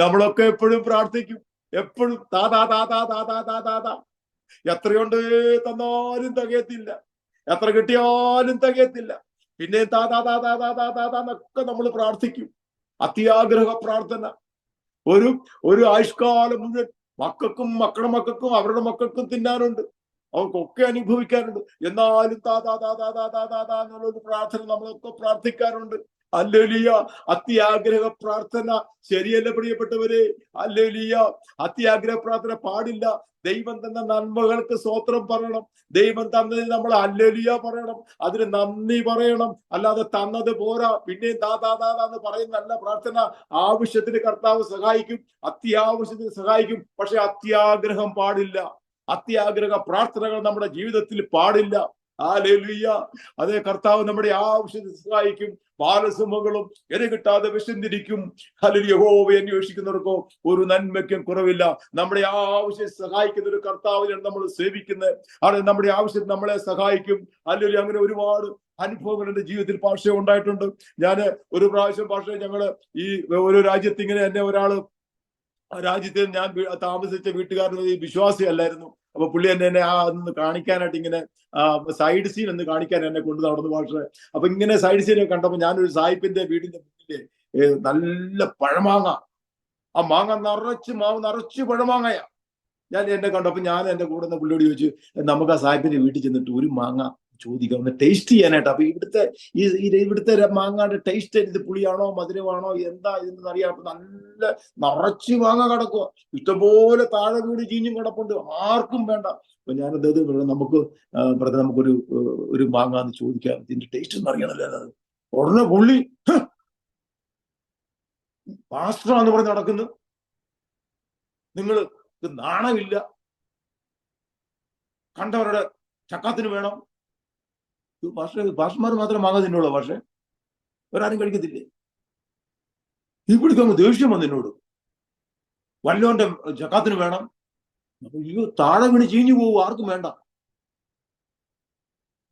നമ്മളൊക്കെ എപ്പോഴും പ്രാർത്ഥിക്കും, എപ്പോഴും താ താ താ താ താ താ താ താ താ. എത്രയുണ്ട് തന്നാലും തികയത്തില്ല, എത്ര കിട്ടിയാലും തികയത്തില്ല. പിന്നെ താ താ താ താ താ താ താ താന്നൊക്കെ നമ്മൾ പ്രാർത്ഥിക്കും. അത്യാഗ്രഹ പ്രാർത്ഥന. ഒരു ആയുഷ്കാലം മുഴുവൻ മക്കൾക്കും മക്കളുടെ മക്കൾക്കും അവരുടെ മക്കൾക്കും തിന്നാനുണ്ട്, അവർക്കൊക്കെ അനുഭവിക്കാനുണ്ട്. എന്നാലും താ താ താ താ താ താ താ താ എന്നുള്ളൊരു പ്രാർത്ഥന നമ്മളൊക്കെ പ്രാർത്ഥിക്കാറുണ്ട്. ഹല്ലേലൂയ. അത്യാഗ്രഹ പ്രാർത്ഥന ശരിയല്ല പ്രിയപ്പെട്ടവരെ. ഹല്ലേലൂയ. അത്യാഗ്രഹ പ്രാർത്ഥന പാടില്ല. ദൈവം തന്ന നന്മകൾക്ക് സ്തോത്രം പറയണം. ദൈവം തന്നതിന് നമ്മൾ ഹല്ലേലൂയ പറയണം, അതിന് നന്ദി പറയണം. അല്ലാതെ തന്നത് പോരാ പിന്നെയും താ താ താ എന്ന് പറയുന്നതല്ല പ്രാർത്ഥന. ആവശ്യത്തിന് കർത്താവ് സഹായിക്കും, അത്യാവശ്യത്തിന് സഹായിക്കും, പക്ഷെ അത്യാഗ്രഹം പാടില്ല. അത്യാഗ്രഹ പ്രാർത്ഥനകൾ നമ്മുടെ ജീവിതത്തിൽ പാടില്ല. ഹല്ലേലൂയ. അതേ, കർത്താവ് നമ്മുടെ ആവശ്യത്തിന് സഹായിക്കും. ബാലസിംഹങ്ങളും ഇര കിട്ടാതെ വിശന്നിരിക്കും. ഹല്ലേലൂയ. യഹോവയെ അന്വേഷിക്കുന്നവർക്കോ ഒരു നന്മയ്ക്കും കുറവില്ല. നമ്മുടെ ആവശ്യം സഹായിക്കുന്ന ഒരു കർത്താവിനാണ് നമ്മൾ സേവിക്കുന്നത്. അത് നമ്മുടെ ആവശ്യം നമ്മളെ സഹായിക്കും. ഹല്ലേലൂയ. അങ്ങനെ ഒരുപാട് അനുഭവങ്ങൾ എന്റെ ജീവിതത്തിൽ ഭാഷ ഉണ്ടായിട്ടുണ്ട്. ഞാൻ ഒരു പ്രാവശ്യം ഭാഷ, ഞങ്ങള് ഈ ഒരു രാജ്യത്ത് ഇങ്ങനെ എന്നെ ഒരാള്, രാജ്യത്ത് ഞാൻ താമസിച്ച വീട്ടുകാരൻ വിശ്വാസി അല്ലായിരുന്നു. അപ്പൊ പുള്ളി എന്നെ അന്ന് കാണിക്കാനായിട്ട് ഇങ്ങനെ സൈഡ് സീൻ എന്ന് കാണിക്കാൻ എന്നെ കൊണ്ട് നടന്നു ഭാഷ. അപ്പൊ ഇങ്ങനെ സൈഡ് സീൻ കണ്ടപ്പോ ഞാനൊരു സായിപ്പിന്റെ വീടിന്റെ മുന്നില് നല്ല പഴമാങ്ങ ആ മാങ്ങ മാവ് നിറച്ച് പഴമാങ്ങയാ. ഞാൻ എന്നെ കണ്ടപ്പോ ഞാൻ എന്റെ കൂടെ നിന്ന് പുള്ളിയോട് ചോദിച്ചു, നമുക്ക് ആ സാഹിബിന്റെ വീട്ടിൽ ചെന്നിട്ട് ഒരു മാങ്ങ ചോദിക്കാം, ഒന്ന് ടേസ്റ്റ് ചെയ്യാനായിട്ട്. അപ്പൊ ഇവിടുത്തെ മാങ്ങയുടെ ടേസ്റ്റ് ഇത് പുളിയാണോ മധുരമാണോ എന്താ ഇതെന്ന് അറിയാം. നല്ല നിറച്ച് മാങ്ങ കിടക്കുക, ഇഷ്ടംപോലെ താഴെ വീട് ചീഞ്ഞും കിടപ്പുണ്ട്, ആർക്കും വേണ്ട. അപ്പൊ ഞാൻ അദ്ദേഹത്തിന് നമുക്ക് നമുക്കൊരു മാങ്ങ എന്ന് ചോദിക്കാം, ഇതിന്റെ ടേസ്റ്റ് ഒന്നും അറിയണല്ലോ. അത് ഉടനെ പുള്ളി പാസ്റ്ററാന്ന് പറഞ്ഞ് നടക്കുന്നു, നിങ്ങൾ നാണമില്ല, കണ്ടവരുടെ ചക്കാത്തിന് വേണം. പാസ്റ്റർമാർ മാത്രം മാങ്ങ തിന്നുള്ളൂ, പക്ഷെ ഒരാരും കഴിക്കത്തില്ലേ. ഇവിടേക്ക് ദേഷ്യം വന്നു എന്നോട്, വല്ലോന്റെ ചക്കാത്തിന് വേണം. അയ്യോ, താഴെ വീണ് ചീഞ്ഞു പോകും, ആർക്കും വേണ്ട,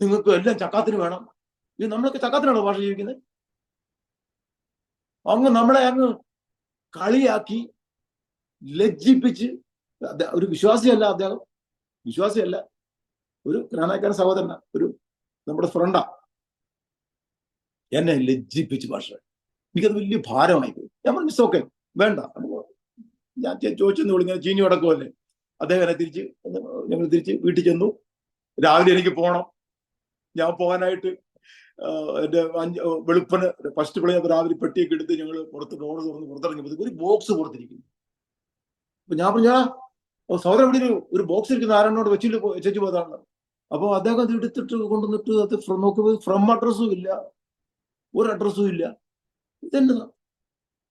നിങ്ങൾക്ക് എല്ലാം ചക്കാത്തിന് വേണം. ഇത് നമ്മളൊക്കെ ചക്കാത്തിനാണോ ഭാഷ ജീവിക്കുന്നത്? നമ്മളെ അങ്ങ് കളിയാക്കി ലജ്ജിപ്പിച്ച്. ഒരു വിശ്വാസിയല്ല അദ്ദേഹം, വിശ്വാസിയല്ല, ഒരു ഗ്രാനാക്കാരൻ സഹോദരന, ഒരു നമ്മുടെ ഫ്രണ്ടാ. എന്നെ ലജ്ജിപ്പിച്ച് ഭാഷ. എനിക്കത് വലിയ ഭാരമായി പോയി. ഞാൻ പറഞ്ഞു മിസ് ഓക്കെ വേണ്ട. ഞാൻ ചോദിച്ചെന്ന് വിളിങ്ങനെ ചീഞ്ഞു കിടക്കുമല്ലേ. അദ്ദേഹം എന്നെ ഞങ്ങൾ തിരിച്ച് വീട്ടിൽ ചെന്നു. രാവിലെ എനിക്ക് പോകണം. ഞാൻ പോകാനായിട്ട് എന്റെ വെളുപ്പന് ഫസ്റ്റ് പിള്ളേ രാവിലെ പെട്ടിയൊക്കെ എടുത്ത് ഞങ്ങൾ പുറത്ത് ഡോറ് തുറന്ന് പുറത്തിറങ്ങിയപ്പോൾ ഒരു ബോക്സ് പുറത്തിരിക്കുന്നു. അപ്പൊ ഞാൻ പറഞ്ഞ സഹോദരൻ ഇവിടെ ഒരു ബോക്സ് ഇരിക്കുന്ന ആരെണ്ണോട് വെച്ചു പോയതാണ്. അപ്പൊ അദ്ദേഹം അത് എടുത്തിട്ട് കൊണ്ടുവന്നിട്ട് അത് നോക്കുമ്പോൾ ഫ്രം അഡ്രസ്സും ഇല്ല, ഒരു അഡ്രസ്സും ഇല്ല. ഇതെന്നതാ?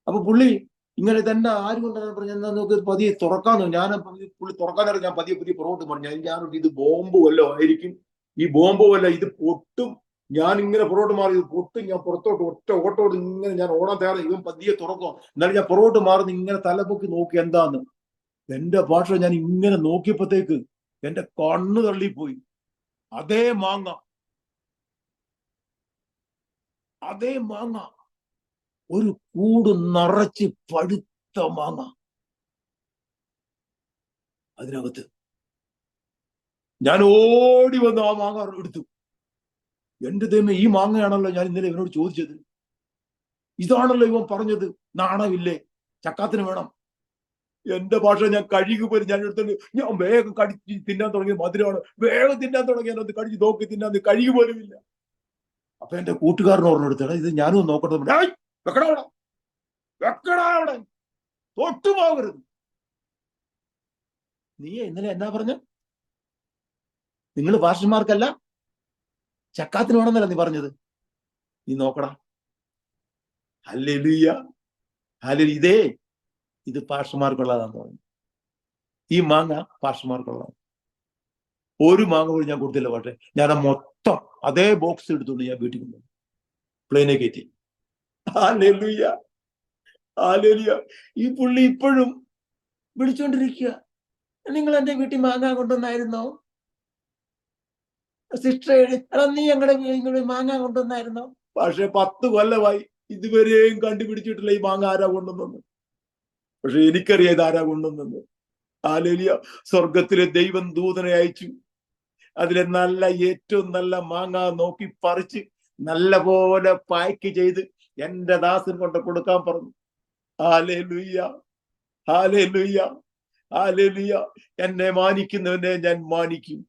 അപ്പൊ പുള്ളി ഇങ്ങനെ തന്നെ ആര് കൊണ്ടാണ് പറഞ്ഞ എന്നാ നോക്ക് പതിയെ തുറക്കാന്ന്. പുള്ളി തുറക്കാനായിട്ട് ഞാൻ പതിയെ പുറകോട്ട് പറഞ്ഞു. ഞാൻ ഇത് ബോംബ് വല്ലതും ആയിരിക്കും, ഈ ബോംബ് വല്ല ഇത് പൊട്ടും. ഞാൻ ഇങ്ങനെ പുറകോട്ട് മാറി, ഇത് പൊട്ടും. ഞാൻ പുറത്തോട്ട് ഓട്ടോട് ഇങ്ങനെ ഞാൻ ഓടാൻ തയ്യാറായി. ഇവൻ പതിയെ തുറക്കും. എന്നാലും ഞാൻ പുറകോട്ട് മാറുന്ന ഇങ്ങനെ തലപ്പൊക്കി നോക്കി എന്താന്ന്. എന്റെ ഭാഷ ഞാൻ ഇങ്ങനെ നോക്കിയപ്പോഴത്തേക്ക് എന്റെ കണ്ണ് തള്ളിപ്പോയി. അതേ മാങ്ങ ഒരു കൂട് നിറച്ച് പഴുത്ത മാങ്ങ അതിനകത്ത്. ഞാൻ ഓടി വന്ന് ആ മാങ്ങ എടുത്തു. എന്റെ ദൈവമേ, ഈ മാങ്ങയാണല്ലോ ഞാൻ ഇന്നലെ ഇവനോട് ചോദിച്ചത്. ഇതാണല്ലോ ഇവൻ പറഞ്ഞത്, നാണമില്ലേ, ചക്കാത്തിന് വേണം. എന്റെ ഭാഷ ഞാൻ കഴുകി പോലും ഞാൻ എടുത്തോണ്ട് ഞാൻ വേഗം കടിച്ച് തിന്നാൻ തുടങ്ങിയ മധുരമാണ്. വേഗം തിന്നാൻ തുടങ്ങി. ഞാനത് കടിച്ച് നോക്കി തിന്നാൻ കഴുകി പോലും ഇല്ല. അപ്പൊ എന്റെ കൂട്ടുകാരൻ ഓർമ്മ ഇത് ഞാനും നോക്കട്ടെ. വെക്കടാ അവിടെ, തൊട്ടു പോകരുത്. നീ ഇന്നലെ എന്നാ പറഞ്ഞ? നിങ്ങൾ പാസ്റ്റർമാർക്കല്ല ചക്കാത്തിന് വേണമെന്നല്ല നീ പറഞ്ഞത്. നീ നോക്കടാ. Hallelujah, hallelujah. ഇത് പാസ്റ്റർമാർക്കുള്ളതാന്ന് പറഞ്ഞു. ഈ മാങ്ങ പാസ്റ്റർമാർക്കുള്ളതാണ്. ഒരു മാങ്ങ പോലും ഞാൻ കൊടുത്തില്ല. പക്ഷെ ഞാൻ മൊത്തം അതേ ബോക്സ് എടുത്തുകൊണ്ട് ഞാൻ വീട്ടിൽ കൊണ്ടുവന്നു, പ്ലെയിനെ കയറ്റി. Hallelujah, hallelujah. ഈ പുള്ളി ഇപ്പോഴും വിളിച്ചോണ്ടിരിക്കുക, നിങ്ങൾ എന്റെ വീട്ടിൽ മാങ്ങ കൊണ്ടുവന്നായിരുന്നോ സിസ്റ്റർ? നീ ഞങ്ങളുടെ മാങ്ങ കൊണ്ടുവന്നായിരുന്നോ? പക്ഷെ 10 കൊല്ലമായി ഇതുവരെയും കണ്ടുപിടിച്ചിട്ടില്ല ഈ മാങ്ങ ആരാ കൊണ്ടുവന്നു. പക്ഷെ എനിക്കറിയാം ഇതാരാ കൊണ്ടുവന്നത്. ഹല്ലേലൂയ. സ്വർഗത്തിലെ ദൈവം ദൂതനെ അയച്ചു. അതിലെ ഏറ്റവും നല്ല മാങ്ങ നോക്കി പറിച്ച് നല്ല പോലെ പാക്ക് ചെയ്ത് എന്റെ ദാസൻ കൊണ്ട് കൊടുക്കാൻ പറഞ്ഞു. ഹല്ലേലൂയ, ഹല്ലേലൂയ, ഹല്ലേലൂയ. എന്നെ മാനിക്കുന്നവനെ ഞാൻ മാനിക്കും.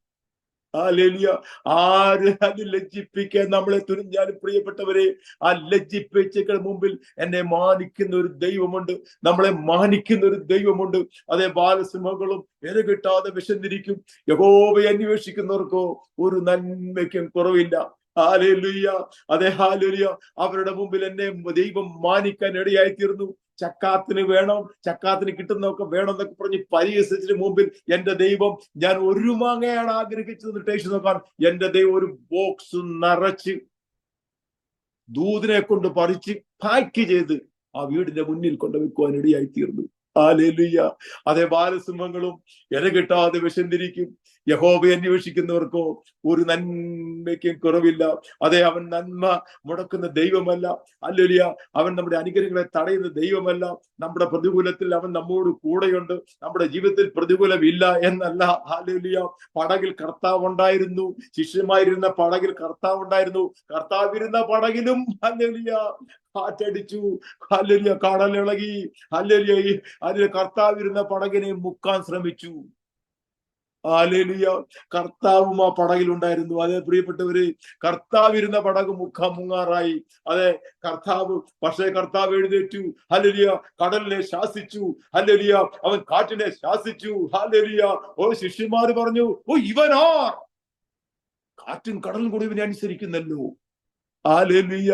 ഹല്ലേലൂയ. ആര് അത് ലജ്ജിപ്പിക്കാൻ നമ്മളെ തുനിഞ്ഞാലും പ്രിയപ്പെട്ടവരെ, ആ ലജ്ജിപ്പിച്ചേക്കൾ മുമ്പിൽ എന്നെ മാനിക്കുന്ന ഒരു ദൈവമുണ്ട്, നമ്മളെ മാനിക്കുന്ന ഒരു ദൈവമുണ്ട്. അതേ ബാലസിംഹങ്ങളും ഇരകിട്ടാതെ വിശന്നിരിക്കും. യഹോവയെ അന്വേഷിക്കുന്നവർക്കോ ഒരു നന്മയ്ക്കും കുറവില്ല. ഹല്ലേലൂയ, അതെ ഹല്ലേലൂയ. അവരുടെ മുമ്പിൽ എന്നെ ദൈവം മാനിക്കാൻ ഇടയായി തീർന്നു. ചക്കാത്തിന് വേണം, ചക്കാത്തിന് കിട്ടുന്നതൊക്കെ വേണം എന്നൊക്കെ പറഞ്ഞ് പരിഹസിച്ചതിന് മുമ്പിൽ എന്റെ ദൈവം, ഞാൻ ഒരു മാങ്ങയാണ് ആഗ്രഹിച്ചത് ടേസ്റ്റ് നോക്കാൻ, എന്റെ ദൈവം ഒരു ബോക്സ് നിറച്ച് ദൂതനെ കൊണ്ട് പറിച്ച് പാക്ക് ചെയ്ത് ആ വീടിന്റെ മുന്നിൽ കൊണ്ടുവെക്കുവാൻ ഇടയായി തീർന്നു. ഹല്ലേലൂയ. അതേ ബാലസിംഹങ്ങളും ഇര കിട്ടാതെ വിശന്നിരിക്കും. യഹോവയെ അന്വേഷിക്കുന്നവർക്കോ ഒരു നന്മയ്ക്കും കുറവില്ല. അതെ, അവൻ നന്മ മുടക്കുന്ന ദൈവമല്ല. ഹല്ലേലൂയ. അവൻ നമ്മുടെ അനുഗ്രഹങ്ങളെ തടയുന്ന ദൈവമല്ല. നമ്മുടെ പ്രതികൂലത്തിൽ അവൻ നമ്മോട് കൂടെയുണ്ട്. നമ്മുടെ ജീവിതത്തിൽ പ്രതികൂലമില്ല എന്നല്ല. ഹല്ലേലൂയ. പടകിൽ കർത്താവ് ഉണ്ടായിരുന്നു. ശിഷ്യന്മാരിരുന്ന പടകിൽ കർത്താവ് ഉണ്ടായിരുന്നു. കർത്താവിരുന്ന പടകിലും ഹല്ലേലൂയ കാറ്റടിച്ചു. ഹല്ലേലൂയ. കടലിളകി. ഹല്ലേലൂയ. അതിൽ കർത്താവിരുന്ന പടകിനെ മുക്കാൻ ശ്രമിച്ചു. ഹല്ലേലൂയ. കർത്താവും ആ പടകിലുണ്ടായിരുന്നു. അതെ പ്രിയപ്പെട്ടവര്, കർത്താവിരുന്ന പടക് മുങ്ങാറായി. അതെ, പക്ഷേ കർത്താവ് എഴുന്നേറ്റു. ഹല്ലേലൂയ. കടലിനെ ശാസിച്ചു. ഹല്ലേലൂയ. അവൻ കാറ്റിനെ ശാസിച്ചു. ഹല്ലേലൂയ. ശിഷ്യന്മാര് പറഞ്ഞു, ഇവനാർ കാറ്റും കടലും കൂടി ഇവനെ അനുസരിക്കുന്നല്ലോ. ഹല്ലേലൂയ.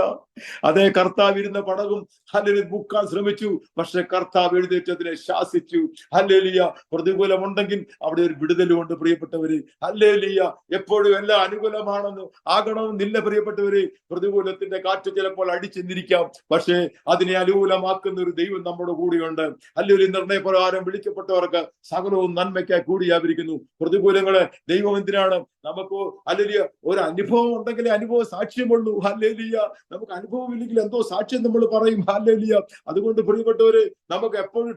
അതേ, കർത്താവിരുന്ന പടകും ഹല്ലേലൂയ മുക്കാൻ ശ്രമിച്ചു. പക്ഷെ കർത്താവ് എഴുന്നേറ്റതിനെ ശാസിച്ചു. ഹല്ലേലൂയ. പ്രതികൂലമുണ്ടെങ്കിൽ അവിടെ ഒരു വിടുതലുമുണ്ട് പ്രിയപ്പെട്ടവര്. ഹല്ലേലൂയ. എപ്പോഴും എല്ലാം അനുകൂലമാണെന്ന് ആകണമെന്നില്ല പ്രിയപ്പെട്ടവര്. പ്രതികൂലത്തിന്റെ കാറ്റ് ചിലപ്പോൾ അടിച്ചെന്നിരിക്കാം. പക്ഷേ അതിനെ അനുകൂലമാക്കുന്ന ഒരു ദൈവം നമ്മുടെ കൂടെയുണ്ട്. ഹല്ലേലൂയ. നിർണയപ്രകാരം വിളിക്കപ്പെട്ടവർക്ക് സകലവും നന്മയ്ക്കായി കൂടി വ്യാപരിക്കുന്നു. പ്രതികൂലങ്ങളെ ദൈവം എന്തിനാണ്? നമുക്ക് ഹല്ലേലൂയ ഒരു അനുഭവം ഉണ്ടെങ്കിലേ അനുഭവ സാക്ഷ്യമുള്ളൂ. ഹല്ലേലൂയ. നമുക്ക് അനുഭവം ഇല്ലെങ്കിൽ എന്തോ സാക്ഷ്യം നമ്മൾ പറയും. ഹല്ലേലൂയ. അതുകൊണ്ട് പ്രിയപ്പെട്ടവര്, നമുക്ക് എപ്പോഴും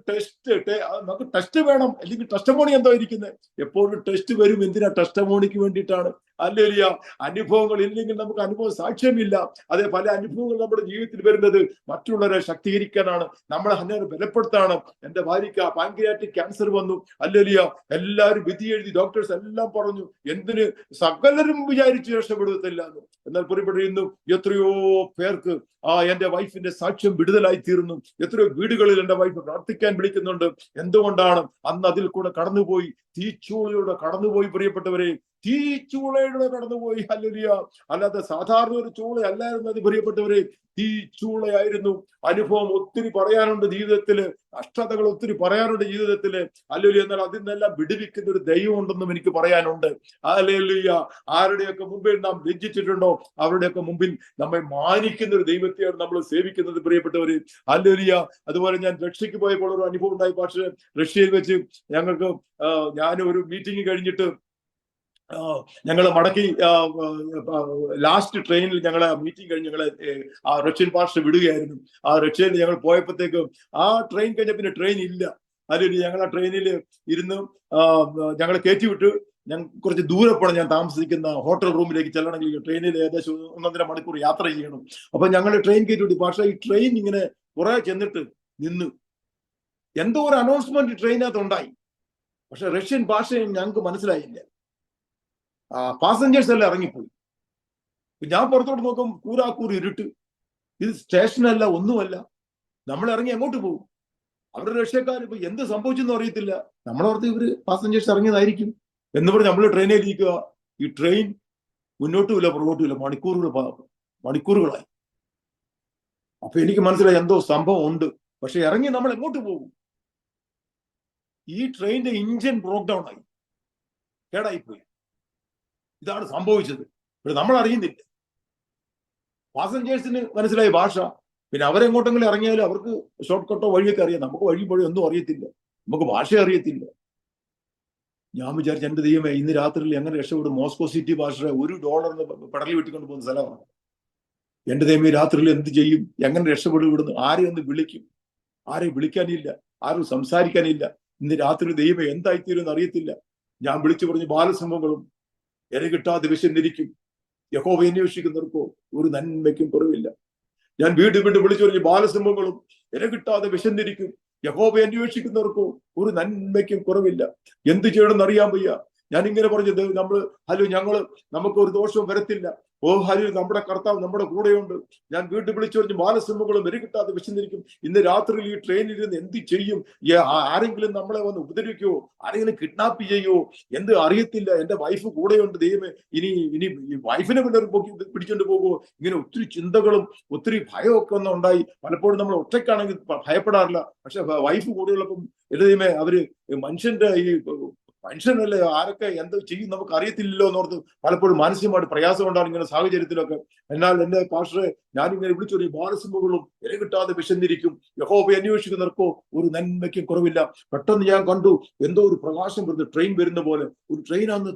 നമുക്ക് ടെസ്റ്റ് വേണം. അല്ലെങ്കിൽ ടെസ്റ്റമോണി എന്തോ ഇരിക്കുന്നത്. എപ്പോഴും ടെസ്റ്റ് വരും. എന്തിനാ? ടെസ്റ്റമോണിക്ക് വേണ്ടിയിട്ടാണ്. ഹല്ലേലൂയ. അനുഭവങ്ങൾ ഇല്ലെങ്കിൽ നമുക്ക് അനുഭവ സാക്ഷ്യമില്ല. അതേ, പല അനുഭവങ്ങൾ നമ്മുടെ ജീവിതത്തിൽ വരുന്നത് മറ്റുള്ളവരെ ശക്തീകരിക്കാനാണ്, നമ്മളെ ബലപ്പെടുത്താണ്. എന്റെ ഭാര്യയ്ക്ക് പാൻക്രിയാറ്റിക് ക്യാൻസർ വന്നു. ഹല്ലേലൂയ. എല്ലാവരും വിധി എഴുതി, ഡോക്ടേഴ്സ് എല്ലാം പറഞ്ഞു. എന്തിന്? സകലരും വിചാരിച്ച് രക്ഷപ്പെടുത്തില്ല എന്ന്. എന്നാൽ പുറപ്പെടുന്നു എത്രയോ പേർക്ക് എന്റെ വൈഫിന്റെ സാക്ഷ്യം വിടുതലായി തീർന്നു. എത്രയോ വീടുകളിൽ എന്റെ വൈഫ് പ്രാർത്ഥിക്കാൻ വിളിക്കുന്നുണ്ട്. എന്തുകൊണ്ടാണ്? അന്ന് അതിൽ കൂടെ കടന്നുപോയി, തീച്ചൂളയുടെ കടന്നുപോയി പ്രിയപ്പെട്ടവരെ. തീച്ചൂളയുടെ കടന്നുപോയി. ഹല്ലേലൂയ. അല്ലാതെ സാധാരണ ഒരു ചൂള അല്ലായിരുന്നു അത് പ്രിയപ്പെട്ടവരെ. തീച്ചൂളയായിരുന്നു. അനുഭവം ഒത്തിരി പറയാനുണ്ട് ജീവിതത്തില്. കഷ്ടതകൾ ഒത്തിരി പറയാനുണ്ട് ജീവിതത്തില്. ഹല്ലേലൂയ. എന്നാൽ അതിൽ നിന്നെല്ലാം വിടുവിക്കുന്ന ഒരു ദൈവം ഉണ്ടെന്നും എനിക്ക് പറയാനുണ്ട്. ഹല്ലേലൂയ. ആരുടെയൊക്കെ മുമ്പിൽ നാം ലജ്ജിച്ചിട്ടുണ്ടോ അവരുടെയൊക്കെ മുമ്പിൽ നമ്മെ മാനിക്കുന്ന ഒരു ദൈവത്തെയാണ് നമ്മൾ സേവിക്കുന്നത് പ്രിയപ്പെട്ടവര്. ഹല്ലേലൂയ. അതുപോലെ ഞാൻ റഷ്യക്ക് പോയപ്പോൾ ഒരു അനുഭവം ഉണ്ടായി. പക്ഷേ റഷ്യയിൽ വെച്ച് ഞങ്ങൾക്ക് ഞാനൊരു മീറ്റിംഗ് കഴിഞ്ഞിട്ട് ഞങ്ങള് മടക്കി ലാസ്റ്റ് ട്രെയിനിൽ ഞങ്ങളെ മീറ്റിംഗ് കഴിഞ്ഞ് ഞങ്ങളെ ആ റഷ്യൻ പാസ്റ്റർ വിടുകയായിരുന്നു. ആ റഷ്യയിൽ ഞങ്ങൾ പോയപ്പോഴത്തേക്കും ആ ട്രെയിൻ കഴിഞ്ഞ പിന്നെ ട്രെയിൻ ഇല്ല. അതിൽ ഞങ്ങൾ ആ ട്രെയിനിൽ ഇരുന്ന് ഞങ്ങളെ കയറ്റിവിട്ട് കുറച്ച് ദൂരെ പോകണം. ഞാൻ താമസിക്കുന്ന ഹോട്ടൽ റൂമിലേക്ക് ചെല്ലണമെങ്കിൽ ട്രെയിനിൽ ഏകദേശം 1.5 മണിക്കൂർ യാത്ര ചെയ്യണം. അപ്പൊ ഞങ്ങൾ ട്രെയിൻ കയറ്റിവിട്ടു. പക്ഷേ ഈ ട്രെയിൻ ഇങ്ങനെ കുറെ ചെന്നിട്ട് നിന്ന് എന്തോ ഒരു അനൗൺസ്മെന്റ് ട്രെയിനകത്ത് ഉണ്ടായി. പക്ഷെ റഷ്യൻ ഭാഷ ഞങ്ങൾക്ക് മനസ്സിലായില്ല. പാസഞ്ചേഴ്സ് എല്ലാം ഇറങ്ങിപ്പോയി. ഞാൻ പുറത്തോട്ട് നോക്കും, കൂരാക്കൂർ ഇരുട്ട്. ഇത് സ്റ്റേഷനല്ല, ഒന്നുമല്ല. നമ്മൾ ഇറങ്ങി എങ്ങോട്ട് പോകും? അവരുടെ റഷ്യക്കാർ ഇപ്പൊ എന്ത് സംഭവിച്ചെന്നും അറിയത്തില്ല. നമ്മളോർത്ത് ഇവര് പാസഞ്ചേഴ്സ് ഇറങ്ങിയതായിരിക്കും എന്ന് പറഞ്ഞ് നമ്മൾ ട്രെയിനിൽ ഇരിക്കുക. ഈ ട്രെയിൻ മുന്നോട്ടുമില്ല പുറകോട്ടുമില്ല. മണിക്കൂറുകളായി. അപ്പൊ എനിക്ക് മനസ്സിലായി എന്തോ സംഭവം ഉണ്ട്. പക്ഷെ ഇറങ്ങി നമ്മൾ എങ്ങോട്ട് പോകും? ഈ ട്രെയിനിന്റെ ഇഞ്ചിൻ ബ്രോക്ക് ഡൗൺ ആയി, കേടായിപ്പോയി. ഇതാണ് സംഭവിച്ചത്. പക്ഷെ നമ്മൾ അറിയുന്നില്ല. പാസഞ്ചേഴ്സിന് മനസ്സിലായി ഭാഷ. പിന്നെ അവരെങ്ങോട്ടെങ്കിലും ഇറങ്ങിയാലും അവർക്ക് ഷോർട്ട് കട്ടോ വഴിയൊക്കെ അറിയാം. നമുക്ക് വഴി ഒന്നും അറിയത്തില്ല. നമുക്ക് ഭാഷ അറിയത്തില്ല. ഞാൻ വിചാരിച്ചു, എന്റെ ദൈവമേ, ഇന്ന് രാത്രിയിൽ എങ്ങനെ രക്ഷപ്പെടും? മോസ്കോ സിറ്റി ഭാഷ $1 പെടലി വെട്ടിക്കൊണ്ട് പോകുന്ന സ്ഥലമാണ്. എന്റെ ദൈവമേ, രാത്രിയിൽ എന്ത് ചെയ്യും? എങ്ങനെ രക്ഷപ്പെടും ഇവിടുന്ന്? ആരെ ഒന്ന് വിളിക്കും? ആരെ വിളിക്കാനില്ല, ആരും സംസാരിക്കാനില്ല. ഇന്ന് രാത്രി ദൈവമേ എന്തായിത്തീരുമെന്ന് അറിയത്തില്ല. ഞാൻ വിളിച്ചു പറഞ്ഞു, ബാലസംഭവങ്ങളും എന്നെ കിട്ടാതെ വിശന്നിരിക്കും. യഹോവയെ അന്വേഷിക്കുന്നവർക്കോ ഒരു നന്മയ്ക്കും കുറവില്ല. ഞാൻ വീണ്ടും വിളിച്ചു പറഞ്ഞു, ബാലസംഭവങ്ങളും എന്നെ കിട്ടാതെ വിശന്നിരിക്കും. യഹോവയെ അന്വേഷിക്കുന്നവർക്കോ ഒരു നന്മയ്ക്കും കുറവില്ല. എന്ത് ചെയ്യണമെന്ന് അറിയാൻ വയ്യ. ഞാൻ ഇങ്ങനെ പറഞ്ഞത് നമുക്ക് ഒരു ദോഷവും വരത്തില്ല. നമ്മുടെ കർത്താവ് നമ്മുടെ കൂടെയുണ്ട്. ഞാൻ വീണ്ടും വിളിച്ചു പറഞ്ഞു, ബാലസിംഹങ്ങളും വരി കിട്ടാതെ വിശന്നിരിക്കും. ഇന്ന് രാത്രിയിൽ ഈ ട്രെയിനിൽ ഇരുന്ന് എന്ത് ചെയ്യും? ആരെങ്കിലും നമ്മളെ വന്ന് ഉപദ്രവിക്കുവോ? ആരെങ്കിലും കിഡ്നാപ്പ് ചെയ്യുവോ? എന്ത് അറിയത്തില്ല. എന്റെ വൈഫ് കൂടെയുണ്ട്. ദൈവമേ, ഇനി ഈ വൈഫിനെ പിടിച്ചോണ്ട് പോകുമോ? ഇങ്ങനെ ഒത്തിരി ചിന്തകളും ഒത്തിരി ഭയമൊക്കെ ഒന്നും ഉണ്ടായി. പലപ്പോഴും നമ്മൾ ഒറ്റയ്ക്കാണെങ്കിൽ ഭയപ്പെടാറില്ല. പക്ഷെ വൈഫ് കൂടെയുള്ളപ്പം എന്റെ ദൈവമേ, അവര് മനുഷ്യന്റെ ഈ മനുഷ്യനല്ലേ, ആരൊക്കെ എന്ത് ചെയ്യും നമുക്ക് അറിയത്തില്ലല്ലോ എന്നോർത്ത് പലപ്പോഴും മാനസികമായിട്ട് പ്രയാസം കൊണ്ടാണ് ഇങ്ങനെ സാഹചര്യത്തിലൊക്കെ. എന്നാൽ എന്റെ പാസ്റ്ററെ, ഞാനിങ്ങനെ വിളിച്ചൊരു ബാലസിംഹങ്ങളും ഇര കിട്ടാതെ വിശന്നിരിക്കും, യഹോവയെ അന്വേഷിക്കുന്നവർക്കോ ഒരു നന്മയ്ക്കും കുറവില്ല. പെട്ടെന്ന് ഞാൻ കണ്ടു എന്തോ ഒരു പ്രകാശം വരുന്നു, ട്രെയിൻ വരുന്ന പോലെ. ഒരു ട്രെയിനാണെന്ന്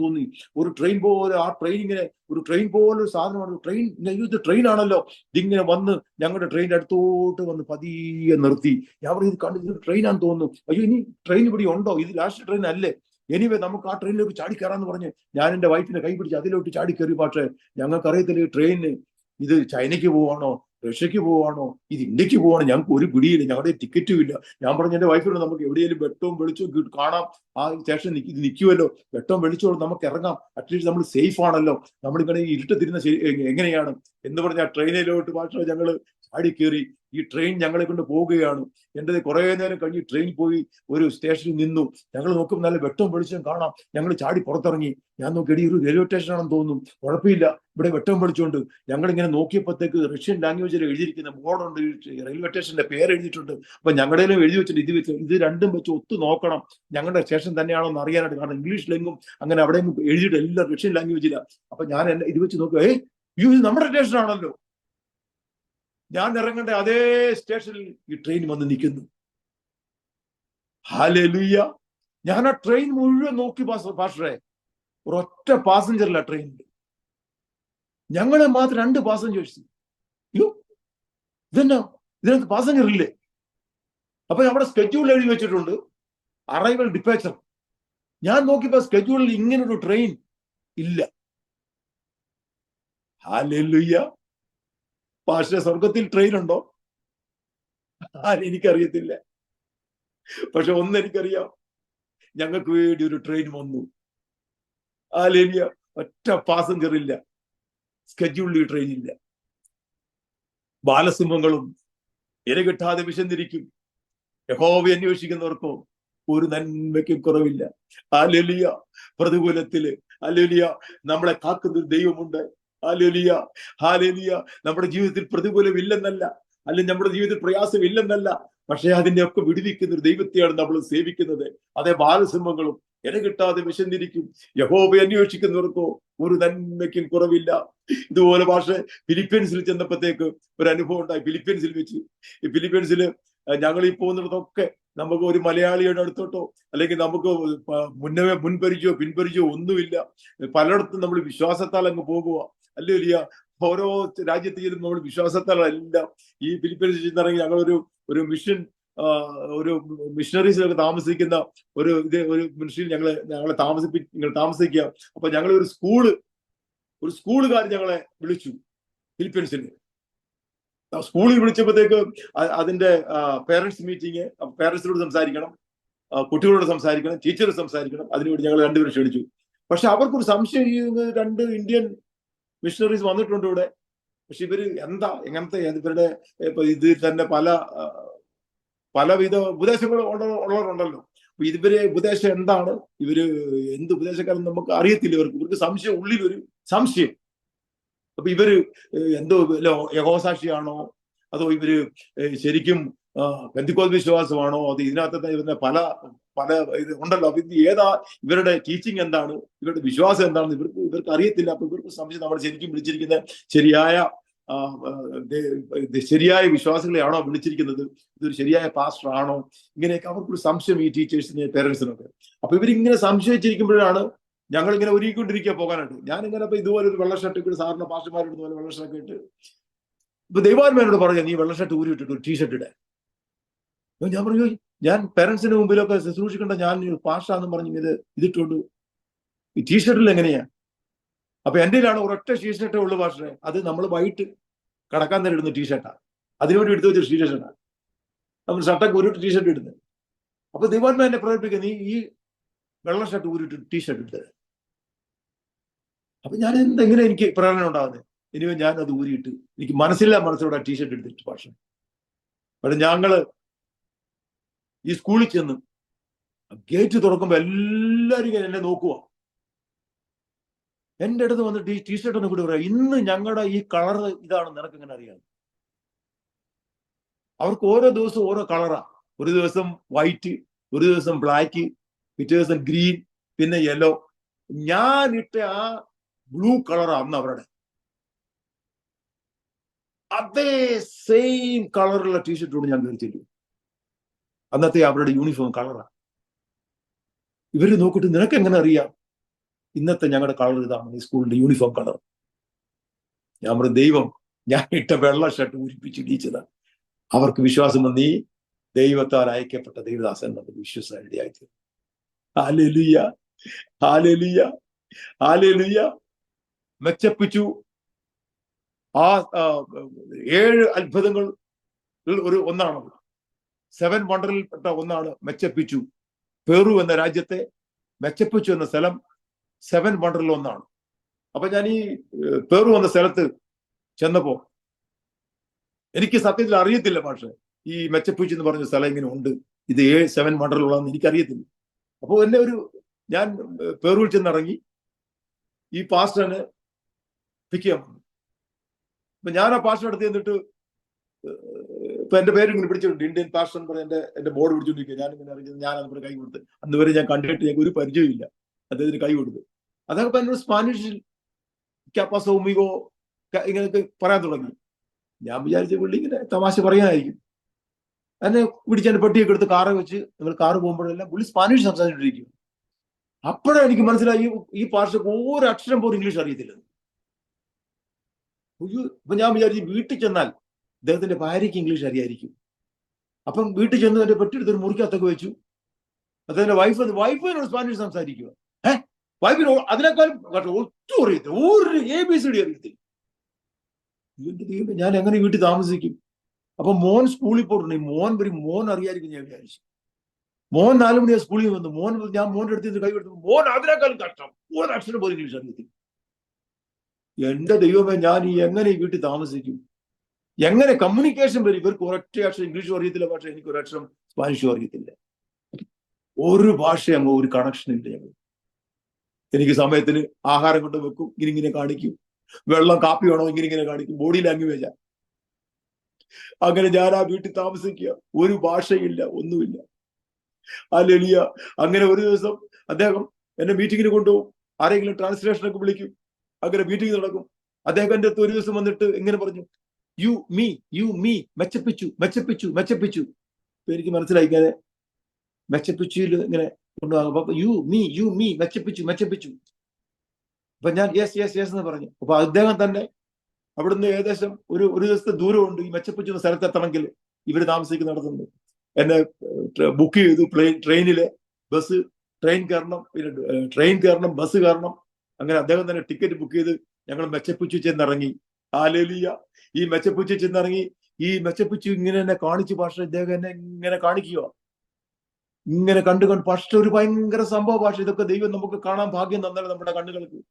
തോന്നി. ഒരു ട്രെയിൻ പോലെ, ആ ട്രെയിൻ ഇങ്ങനെ ഒരു ട്രെയിൻ പോലെ ഒരു സാധനമാണ്. ട്രെയിൻ, ഇത് ട്രെയിൻ ആണല്ലോ. ഇതിങ്ങനെ വന്ന് ഞങ്ങളുടെ ട്രെയിനിന്റെ അടുത്തോട്ട് വന്ന് പതിയെ നിർത്തി. ഞാൻ പറഞ്ഞു, ഇത് കണ്ടു ട്രെയിനാന്ന് തോന്നുന്നു. അയ്യോ, ഇനി ട്രെയിൻ ഇവിടെ ഉണ്ടോ? ഇത് ലാസ്റ്റ് ട്രെയിൻ അല്ലേ? എനിവേ നമുക്ക് ആ ട്രെയിനിലേക്ക് ചാടിക്കയറാന്ന് പറഞ്ഞ് ഞാൻ എന്റെ വൈഫിനെ കൈ പിടിച്ച് അതിലോട്ട് ചാടിക്കയറി. പക്ഷേ ഞങ്ങൾക്കറിയത്തില്ല ഈ ട്രെയിനിന് ഇത് ചൈനയ്ക്ക് പോവാണോ, റഷ്യക്ക് പോവാണോ, ഇത് ഇന്ത്യക്ക് പോവാണോ, ഞങ്ങൾക്ക് ഒരു പിടിയില്ല, ഞങ്ങളുടെ ടിക്കറ്റും ഇല്ല. ഞാൻ പറഞ്ഞു എന്റെ വൈഫിനോട്, നമുക്ക് എവിടെയെങ്കിലും വെട്ടവും വെളിച്ചവും കാണാം, ആ സ്റ്റേഷൻ ഇത് നിൽക്കുമല്ലോ, വെട്ടവും വെളിച്ചവും നമുക്ക് ഇറങ്ങാം, അറ്റ്ലീസ്റ്റ് നമ്മൾ സേഫ് ആണല്ലോ, നമ്മളിങ്ങനെ ഇരുട്ടത്തിരുന്ന എങ്ങനെയാണ് എന്ന് പറഞ്ഞ ആ ട്രെയിനിലോട്ട് ഭാഷ ഞങ്ങള് ചാടിക്കേറി. ഈ ട്രെയിൻ ഞങ്ങളെ കൊണ്ട് പോവുകയാണ്. എൻ്റെ കുറെ നേരം കഴിഞ്ഞ് ട്രെയിൻ പോയി ഒരു സ്റ്റേഷനിൽ നിന്നു. ഞങ്ങൾ നോക്കുമ്പോൾ നല്ല വെട്ടവും വെളിച്ചം കാണാം. ഞങ്ങൾ ചാടി പുറത്തിറങ്ങി. ഞാൻ നോക്കി, ഒരു റെയിൽവേ സ്റ്റേഷൻ ആണെന്ന് തോന്നുന്നു, കുഴപ്പമില്ല, ഇവിടെ വെട്ടവും വെളിച്ചമുണ്ട്. ഞങ്ങളിങ്ങനെ നോക്കിയപ്പോഴത്തേക്ക് റഷ്യൻ ലാംഗ്വേജിൽ എഴുതിയിരിക്കുന്ന ബോർഡുണ്ട്, റെയിൽവേ സ്റ്റേഷന്റെ പേര് എഴുതിയിട്ടുണ്ട്. അപ്പൊ ഞങ്ങളുടെയും എഴുതി വെച്ചിട്ട് ഇത് രണ്ടും വെച്ച് ഒത്തു നോക്കണം, ഞങ്ങളുടെ സ്റ്റേഷൻ തന്നെയാണോ എന്ന് അറിയാനായിട്ട്. കാരണം ഇംഗ്ലീഷിലെങ്കും അങ്ങനെ അവിടെ എഴുതിയിട്ട് എല്ലാം റഷ്യൻ ലാംഗ്വേജിലാണ്. അപ്പൊ ഞാൻ ഇത് വെച്ച് നോക്കുക, ഇത് നമ്മുടെ സ്റ്റേഷൻ ആണല്ലോ. ഞാൻ ഇറങ്ങേണ്ട അതേ സ്റ്റേഷനിൽ ഈ ട്രെയിൻ വന്ന് നിൽക്കുന്നു. ഹല്ലേലൂയ. ഞാൻ ആ ട്രെയിൻ മുഴുവൻ നോക്കി പാസ്റ്ററെ, ഒരൊറ്റ പാസഞ്ചറില്ല ട്രെയിനിൽ. ഞങ്ങളെ മാത്രം 2 പാസഞ്ചേഴ്സ്. അയ്യോ, ഇതെന്നാ, ഇതിനകത്ത് പാസഞ്ചർ ഇല്ലേ? അപ്പൊ അവിടെ സ്കെഡ്യൂൾ എഴുതി വെച്ചിട്ടുണ്ട്, അറൈവൽ ഡിപ്പാച്ചർ. ഞാൻ നോക്കിയപ്പോ സ്കെഡ്യൂളിൽ ഇങ്ങനൊരു ട്രെയിൻ ഇല്ല. ഹല്ലേലൂയ. പാസ്റ്ററെ, സ്വർഗത്തിൽ ട്രെയിൻ ഉണ്ടോ? എനിക്കറിയത്തില്ല. പക്ഷെ ഒന്നെനിക്കറിയാം, ഞങ്ങൾക്ക് വേണ്ടി ഒരു ട്രെയിൻ വന്നു. ഹല്ലേലൂയ. ഒറ്റ പാസഞ്ചർ ഇല്ല, സ്കെഡ്യൂളിൽ ട്രെയിൻ ഇല്ല. ബാലസിംഹങ്ങളും ഇര കിട്ടാതെ വിശന്നിരിക്കും, യഹോവയെ അന്വേഷിക്കുന്നവർക്കോ ഒരു നന്മയ്ക്കും കുറവില്ല. ഹല്ലേലൂയ. പ്രതികൂലത്തില് ഹല്ലേലൂയ നമ്മളെ കാക്കുന്ന ഒരു ദൈവമുണ്ട്. ഹല്ലേലൂയ. ഹല്ലേലൂയ. നമ്മുടെ ജീവിതത്തിൽ പ്രതികൂലം ഇല്ലെന്നല്ല, അല്ലെങ്കിൽ നമ്മുടെ ജീവിതത്തിൽ പ്രയാസം ഇല്ലെന്നല്ല, പക്ഷെ അതിനെ ഒക്കെ വിടുവിക്കുന്ന ഒരു ദൈവത്തെയാണ് നമ്മൾ സേവിക്കുന്നത്. അതേ, ബാലസിംഹങ്ങളും ഇര കിട്ടാതെ വിശന്നിരിക്കും, യഹോവയെ അന്വേഷിക്കുന്നവർക്കോ ഒരു നന്മയ്ക്കും കുറവില്ല. ഇതുപോലെ പക്ഷേ ഫിലിപ്പീൻസിൽ ചെന്നപ്പോഴത്തേക്ക് ഒരു അനുഭവം ഉണ്ടായി. ഫിലിപ്പീൻസിൽ വെച്ച്, ഈ ഫിലിപ്പീൻസിൽ ഞങ്ങൾ ഈ പോകുന്നിടത്തൊക്കെ നമുക്ക് ഒരു മലയാളിയുടെ അടുത്തോട്ടോ അല്ലെങ്കിൽ നമുക്ക് മുൻപരിചയോ പിൻപരിചയോ ഒന്നുമില്ല. പലയിടത്തും നമ്മൾ വിശ്വാസത്താൽ അങ്ങ് പോകുക. അല്ലേലിയ. ഓരോ രാജ്യത്തിലും നമ്മൾ വിശ്വാസത്താലല്ല. ഈ ഫിലിപ്പീൻസിൽ ചെന്നിറങ്ങി ഞങ്ങളൊരു മിഷൻ, ഒരു മിഷണറീസിലൊക്കെ താമസിക്കുന്ന ഒരു മിഷനിൽ ഞങ്ങളെ താമസിക്കുക. അപ്പൊ ഞങ്ങൾ ഒരു സ്കൂളുകാർ ഞങ്ങളെ വിളിച്ചു ഫിലിപ്പീൻസിൽ. സ്കൂളിൽ വിളിച്ചപ്പോഴത്തേക്ക് അതിന്റെ പേരൻസ് മീറ്റിംഗ്, പേരൻസിനോട് സംസാരിക്കണം, കുട്ടികളോട് സംസാരിക്കണം, ടീച്ചറോട് സംസാരിക്കണം. അതിനുവേണ്ടി ഞങ്ങൾ 2 പേരും ക്ഷണിച്ചു. പക്ഷെ അവർക്കൊരു സംശയം, 2 ഇന്ത്യൻ മിഷണറീസ് വന്നിട്ടുണ്ട് ഇവിടെ. പക്ഷെ ഇവര് എന്താ എങ്ങനത്തെ, ഇവരുടെ ഇതിൽ തന്നെ പലവിധ ഉപദേശങ്ങളും ഉള്ളവരുണ്ടല്ലോ. അപ്പൊ ഇവരെ ഉപദേശം എന്താണ്, ഇവര് എന്ത് ഉപദേശക്കാരെന്ന് നമുക്ക് അറിയത്തില്ല. ഇവർക്ക് സംശയം, ഉള്ളിലൊരു സംശയം. അപ്പൊ ഇവര് എന്തോ യഹോസാക്ഷിയാണോ, അതോ ഇവര് ശരിക്കും പെന്തിക്കോസ്ത് വിശ്വാസമാണോ, അത് ഇതിനകത്ത് പല ഇത് ഉണ്ടല്ലോ. അപ്പൊ ഇത് ഏതാ, ഇവരുടെ ടീച്ചിങ് എന്താണ്, ഇവരുടെ വിശ്വാസം എന്താണെന്ന് ഇവർക്ക് അറിയത്തില്ല. അപ്പൊ ഇവർക്ക് സംശയം, നമ്മൾ ശരിക്കും വിളിച്ചിരിക്കുന്ന ശരിയായ വിശ്വാസികളെയാണോ വിളിച്ചിരിക്കുന്നത്, ഇതൊരു ശരിയായ പാസ്റ്റർ ആണോ, ഇങ്ങനെയൊക്കെ അവർക്കൊരു സംശയം ഈ ടീച്ചേഴ്സിന്, പേരൻസിനൊക്കെ. അപ്പൊ ഇവരിങ്ങനെ സംശയിച്ചിരിക്കുമ്പോഴാണ് ഞങ്ങൾ ഇങ്ങനെ ഒരുങ്ങിക്കൊണ്ടിരിക്കുക പോകാനായിട്ട്. ഞാനിങ്ങനെ ഇപ്പൊ ഇതുപോലെ ഒരു വെള്ള ഷർട്ട് ഇട്ട്, സാറിന്റെ പാസ്റ്റർമാരിടുന്ന വെള്ള ഷർട്ട് ഇട്ട്, ഇപ്പൊ ദൈവാത്മാനോട് പറഞ്ഞു, നീ വെള്ള ഷർട്ട് ഊരി ഇട്ടിട്ട് ഒരു ടീഷർട്ട് ഇടാൻ. ഞാൻ പറഞ്ഞു, ഞാൻ പേരൻസിന് മുമ്പിലൊക്കെ ശുശ്രൂഷിക്കേണ്ട ഞാൻ പാസ്റ്റാന്ന് പറഞ്ഞു ഇതിട്ടുണ്ട്, ഈ ടീഷർട്ടിൽ എങ്ങനെയാ? അപ്പൊ എൻ്റെ ഒരൊറ്റ ടീഷർട്ടേ ഉള്ളു പാസ്റ്ററെ, അത് നമ്മൾ വൈകിട്ട് കടക്കാൻ തന്നെ ഇടുന്ന ടീഷർട്ടാണ്. അതിനുവേണ്ടി എടുത്തു വെച്ച ടീഷർട്ടാണ്. നമ്മൾ ഷർട്ടൊക്കെ ഒരു ടീഷർട്ട് ഇടുന്നത്. അപ്പൊ ദൈവാത്മാ എന്നെ പ്രേരിപ്പിക്കുക, നീ ഈ വെള്ള ഷർട്ട് ഊരിട്ട് ടീഷർട്ട് ഇട്ടത്. അപ്പൊ ഞാൻ എന്തെങ്ങനെ എനിക്ക് പ്രേരണ ഉണ്ടാകുന്നത്? ഇനി ഞാൻ അത് ഊരിയിട്ട്, എനിക്ക് മനസ്സിലൂടെ ആ ടീഷർട്ട് എടുത്തിട്ട് പാഷ. പക്ഷെ ഞങ്ങള് ഈ സ്കൂളിൽ ചെന്ന് ഗേറ്റ് തുറക്കുമ്പോ എല്ലാവരും എന്നെ നോക്കുക. എൻ്റെ അടുത്ത് വന്നിട്ട് ഈ ടീഷർട്ട് ഒന്ന് കൂടി പറയാം, ഇന്ന് ഞങ്ങളുടെ ഈ കളർ ഇതാണെന്ന് നിനക്ക് എങ്ങനെ അറിയാം? അവർക്ക് ഓരോ ദിവസവും ഓരോ കളറാ. ഒരു ദിവസം വൈറ്റ്, ഒരു ദിവസം ബ്ലാക്ക്, പിറ്റേ ദിവസം ഗ്രീൻ, പിന്നെ യെല്ലോ. ഞാൻ ഇട്ട ആ ബ്ലൂ കളർ അന്ന് അവരുടെ അതേ സെയിം കളറുള്ള ടീഷർട്ടോട് ഞാൻ ധരിച്ചില്ല. അന്നത്തെ അവരുടെ യൂണിഫോം കളറാണ്. ഇവര് നോക്കിയിട്ട് നിനക്ക് എങ്ങനെ അറിയാം ഇന്നത്തെ ഞങ്ങളുടെ കളർ ഇതാണ്, ഈ സ്കൂളിന്റെ യൂണിഫോം കളർ? ഞാൻ പറഞ്ഞു, ദൈവം ഞാൻ ഇട്ട വെള്ള ഷർട്ട് ഉരിപ്പിച്ചിടിച്ചതാണ്. അവർക്ക് വിശ്വാസം വന്ന് നീ ദൈവത്താൽ അയക്കപ്പെട്ട ദൈവദാസൻ എന്നത് വിശ്വസിക്കാൻ ഇടയായി. ഹല്ലേലൂയ, ഹല്ലേലൂയ, ഹല്ലേലൂയ. മെച്ചപ്പിച്ചു. ആ 7 അത്ഭുതങ്ങൾ ഒന്നാണ്, 7 വണ്ടറിൽപ്പെട്ട ഒന്നാണ് മെച്ചപ്പിച്ചു. പെറു എന്ന രാജ്യത്തെ മെച്ചപ്പിച്ചു എന്ന സ്ഥലം 7 വണ്ടറിൽ ഒന്നാണ്. അപ്പൊ ഞാൻ ഈ പെറു എന്ന സ്ഥലത്ത് ചെന്നപ്പോ എനിക്ക് സത്യത്തിൽ അറിയത്തില്ല, പക്ഷെ ഈ മെച്ചപ്പിച്ചു എന്ന് പറഞ്ഞ സ്ഥലം ഇങ്ങനെ ഉണ്ട്, ഇത് 7 വണ്ടറിലുള്ളതെന്ന് എനിക്കറിയത്തില്ല. അപ്പോൾ എന്നെ ഞാൻ പെറുവിൽ ചെന്നിറങ്ങി. ഈ പാസ്റ്ററിനെ പിക്ക് ചെയ്യാൻ വന്നു. അപ്പൊ ഞാൻ ആ പാസ്റ്റർ അടുത്ത് ചെന്നിട്ട്, ഇപ്പൊ എന്റെ പേര് ഇങ്ങനെ പിടിച്ചിട്ടുണ്ട്, ഇന്ത്യൻ പാസ്റ്റർ എന്ന് പറഞ്ഞ എന്റെ ബോർഡ് പിടിച്ചോണ്ടിരിക്കുക. ഞാനിങ്ങനെ അറിഞ്ഞത്, ഞാൻ അതുപോലെ കൈ കൊടുത്ത്. അന്ന് വരെ ഞാൻ കണ്ടിട്ട് ഞങ്ങൾക്ക് ഒരു പരിചയമില്ല. അദ്ദേഹത്തിന് കൈ കൊടുത്ത്. അദ്ദേഹം ഇപ്പൊ എന്നോട് സ്പാനിഷിൽ ക്യാപ്പാസോമിഗോ ഇങ്ങനെയൊക്കെ പറയാൻ തുടങ്ങി. ഞാൻ വിചാരിച്ച പുള്ളി ഇങ്ങനെ തമാശ പറയാനായിരിക്കും. എന്നെ പിടിച്ച് എന്റെ പെട്ടിയൊക്കെ എടുത്ത് കാറ് വെച്ച് നിങ്ങൾ കാറ് പോകുമ്പോഴെല്ലാം പുള്ളി സ്പാനിഷ് സംസാരിച്ചിട്ടിരിക്കും. അപ്പോഴാണ് എനിക്ക് മനസ്സിലായി ഈ പാസ്റ്റർക്ക് ഒരു അക്ഷരം പോലും ഇംഗ്ലീഷ് അറിയത്തില്ല. ഇപ്പൊ ഞാൻ വിചാരിച്ചു വീട്ടിൽ ചെന്നാൽ അദ്ദേഹത്തിന്റെ ഭാര്യയ്ക്ക് ഇംഗ്ലീഷ് അറിയായിരിക്കും. അപ്പം വീട്ടിൽ ചെന്ന് എന്റെ പെട്ടിയെടുത്ത് ഒരു മുറിക്കകത്തൊക്കെ വെച്ചു. അദ്ദേഹത്തിന്റെ വൈഫിനോട് സ്പാനിഷ് സംസാരിക്കുക. വൈഫിനോട് അതിനേക്കാളും ഒട്ടും അറിയത്തില്ല, ഒരു ABCD അറിയത്തില്ല. ഞാൻ എങ്ങനെ വീട്ടിൽ താമസിക്കും? അപ്പൊ മോൻ സ്കൂളിൽ പോയിട്ടുണ്ടെങ്കിൽ മോൻ അറിയായിരിക്കും ഞാൻ വിചാരിച്ചു. മോൻ 4 മണിയാ സ്കൂളിൽ വന്നു. ഞാൻ മോന്റെ അടുത്ത് കൈ കൊടുത്തു. മോൻ അതിനേക്കാളും കഷ്ടം, ഒരു അക്ഷരം പോലും ഇംഗ്ലീഷ് അറിയത്തില്ല. എന്റെ ദൈവമേ, ഞാൻ എങ്ങനെ ഈ വീട്ടിൽ താമസിക്കും? എങ്ങനെ കമ്മ്യൂണിക്കേഷൻ വരും? ഇവർക്ക് ഒരൊറ്റ അക്ഷരം ഇംഗ്ലീഷും അറിയത്തില്ല, പക്ഷെ എനിക്ക് ഒരക്ഷരം സ്പാനിഷും അറിയത്തില്ല. ഒരു ഭാഷ അങ്ങ് ഒരു കണക്ഷൻ ഇല്ല ഞങ്ങൾ. എനിക്ക് സമയത്തിന് ആഹാരം കൊണ്ട് വെക്കും, ഇങ്ങനെ കാണിക്കും. വെള്ളം കാപ്പി വേണോ, ഇങ്ങനെ കാണിക്കും. ബോഡി ലാംഗ്വേജാ. അങ്ങനെ ഞാൻ ആ വീട്ടിൽ താമസിക്കുക. ഒരു ഭാഷയില്ല, ഒന്നുമില്ല. ഹല്ലേലൂയ. അങ്ങനെ ഒരു ദിവസം അദ്ദേഹം എന്നെ മീറ്റിങ്ങിന് കൊണ്ടുപോകും. ആരെങ്കിലും ട്രാൻസ്ലേഷനൊക്കെ വിളിക്കും. അങ്ങനെ മീറ്റിംഗ് നടക്കും. അദ്ദേഹം എൻ്റെ അടുത്ത് ഒരു ദിവസം വന്നിട്ട് ഇങ്ങനെ പറഞ്ഞു, യു മീ മെച്ചപ്പിച്ചു. എനിക്ക് മനസ്സിലായി ഇങ്ങനെ മെച്ചപ്പിച്ചുയിൽ ഇങ്ങനെ കൊണ്ടുപോകാം. യു മീ മെച്ചപ്പിച്ചു. അപ്പൊ ഞാൻ യെസ് എന്ന് പറഞ്ഞു. അപ്പൊ അദ്ദേഹം തന്നെ അവിടുന്ന് ഏകദേശം ഒരു ദിവസത്തെ ദൂരമുണ്ട് ഈ മെച്ചപ്പിച്ചു സ്ഥലത്ത് എത്തണമെങ്കിൽ ഇവർ താമസിക്കുന്നിടത്തുണ്ട്. എന്നെ ബുക്ക് ചെയ്തു. ട്രെയിനിലെ ട്രെയിൻ കയറണം, ബസ് കയറണം. അങ്ങനെ അദ്ദേഹം തന്നെ ടിക്കറ്റ് ബുക്ക് ചെയ്ത് ഞങ്ങൾ മെച്ചപ്പിച്ചു ചെന്നിറങ്ങി. ഹല്ലേലൂയ. ഈ മെച്ചപ്പിച്ചു ചെന്നിറങ്ങി. ഈ മെച്ചപ്പിച്ചു ഇങ്ങനെ എന്നെ കാണിച്ചു. ഭാഷ ഇദ്ദേഹം എന്നെ ഇങ്ങനെ കാണിക്കുക. ഇങ്ങനെ കണ്ടു പക്ഷെ ഒരു ഭയങ്കര സംഭവ ഭാഷ. ഇതൊക്കെ ദൈവം നമുക്ക് കാണാൻ ഭാഗ്യം തന്നല്ല നമ്മുടെ കണ്ണുകൾക്ക്.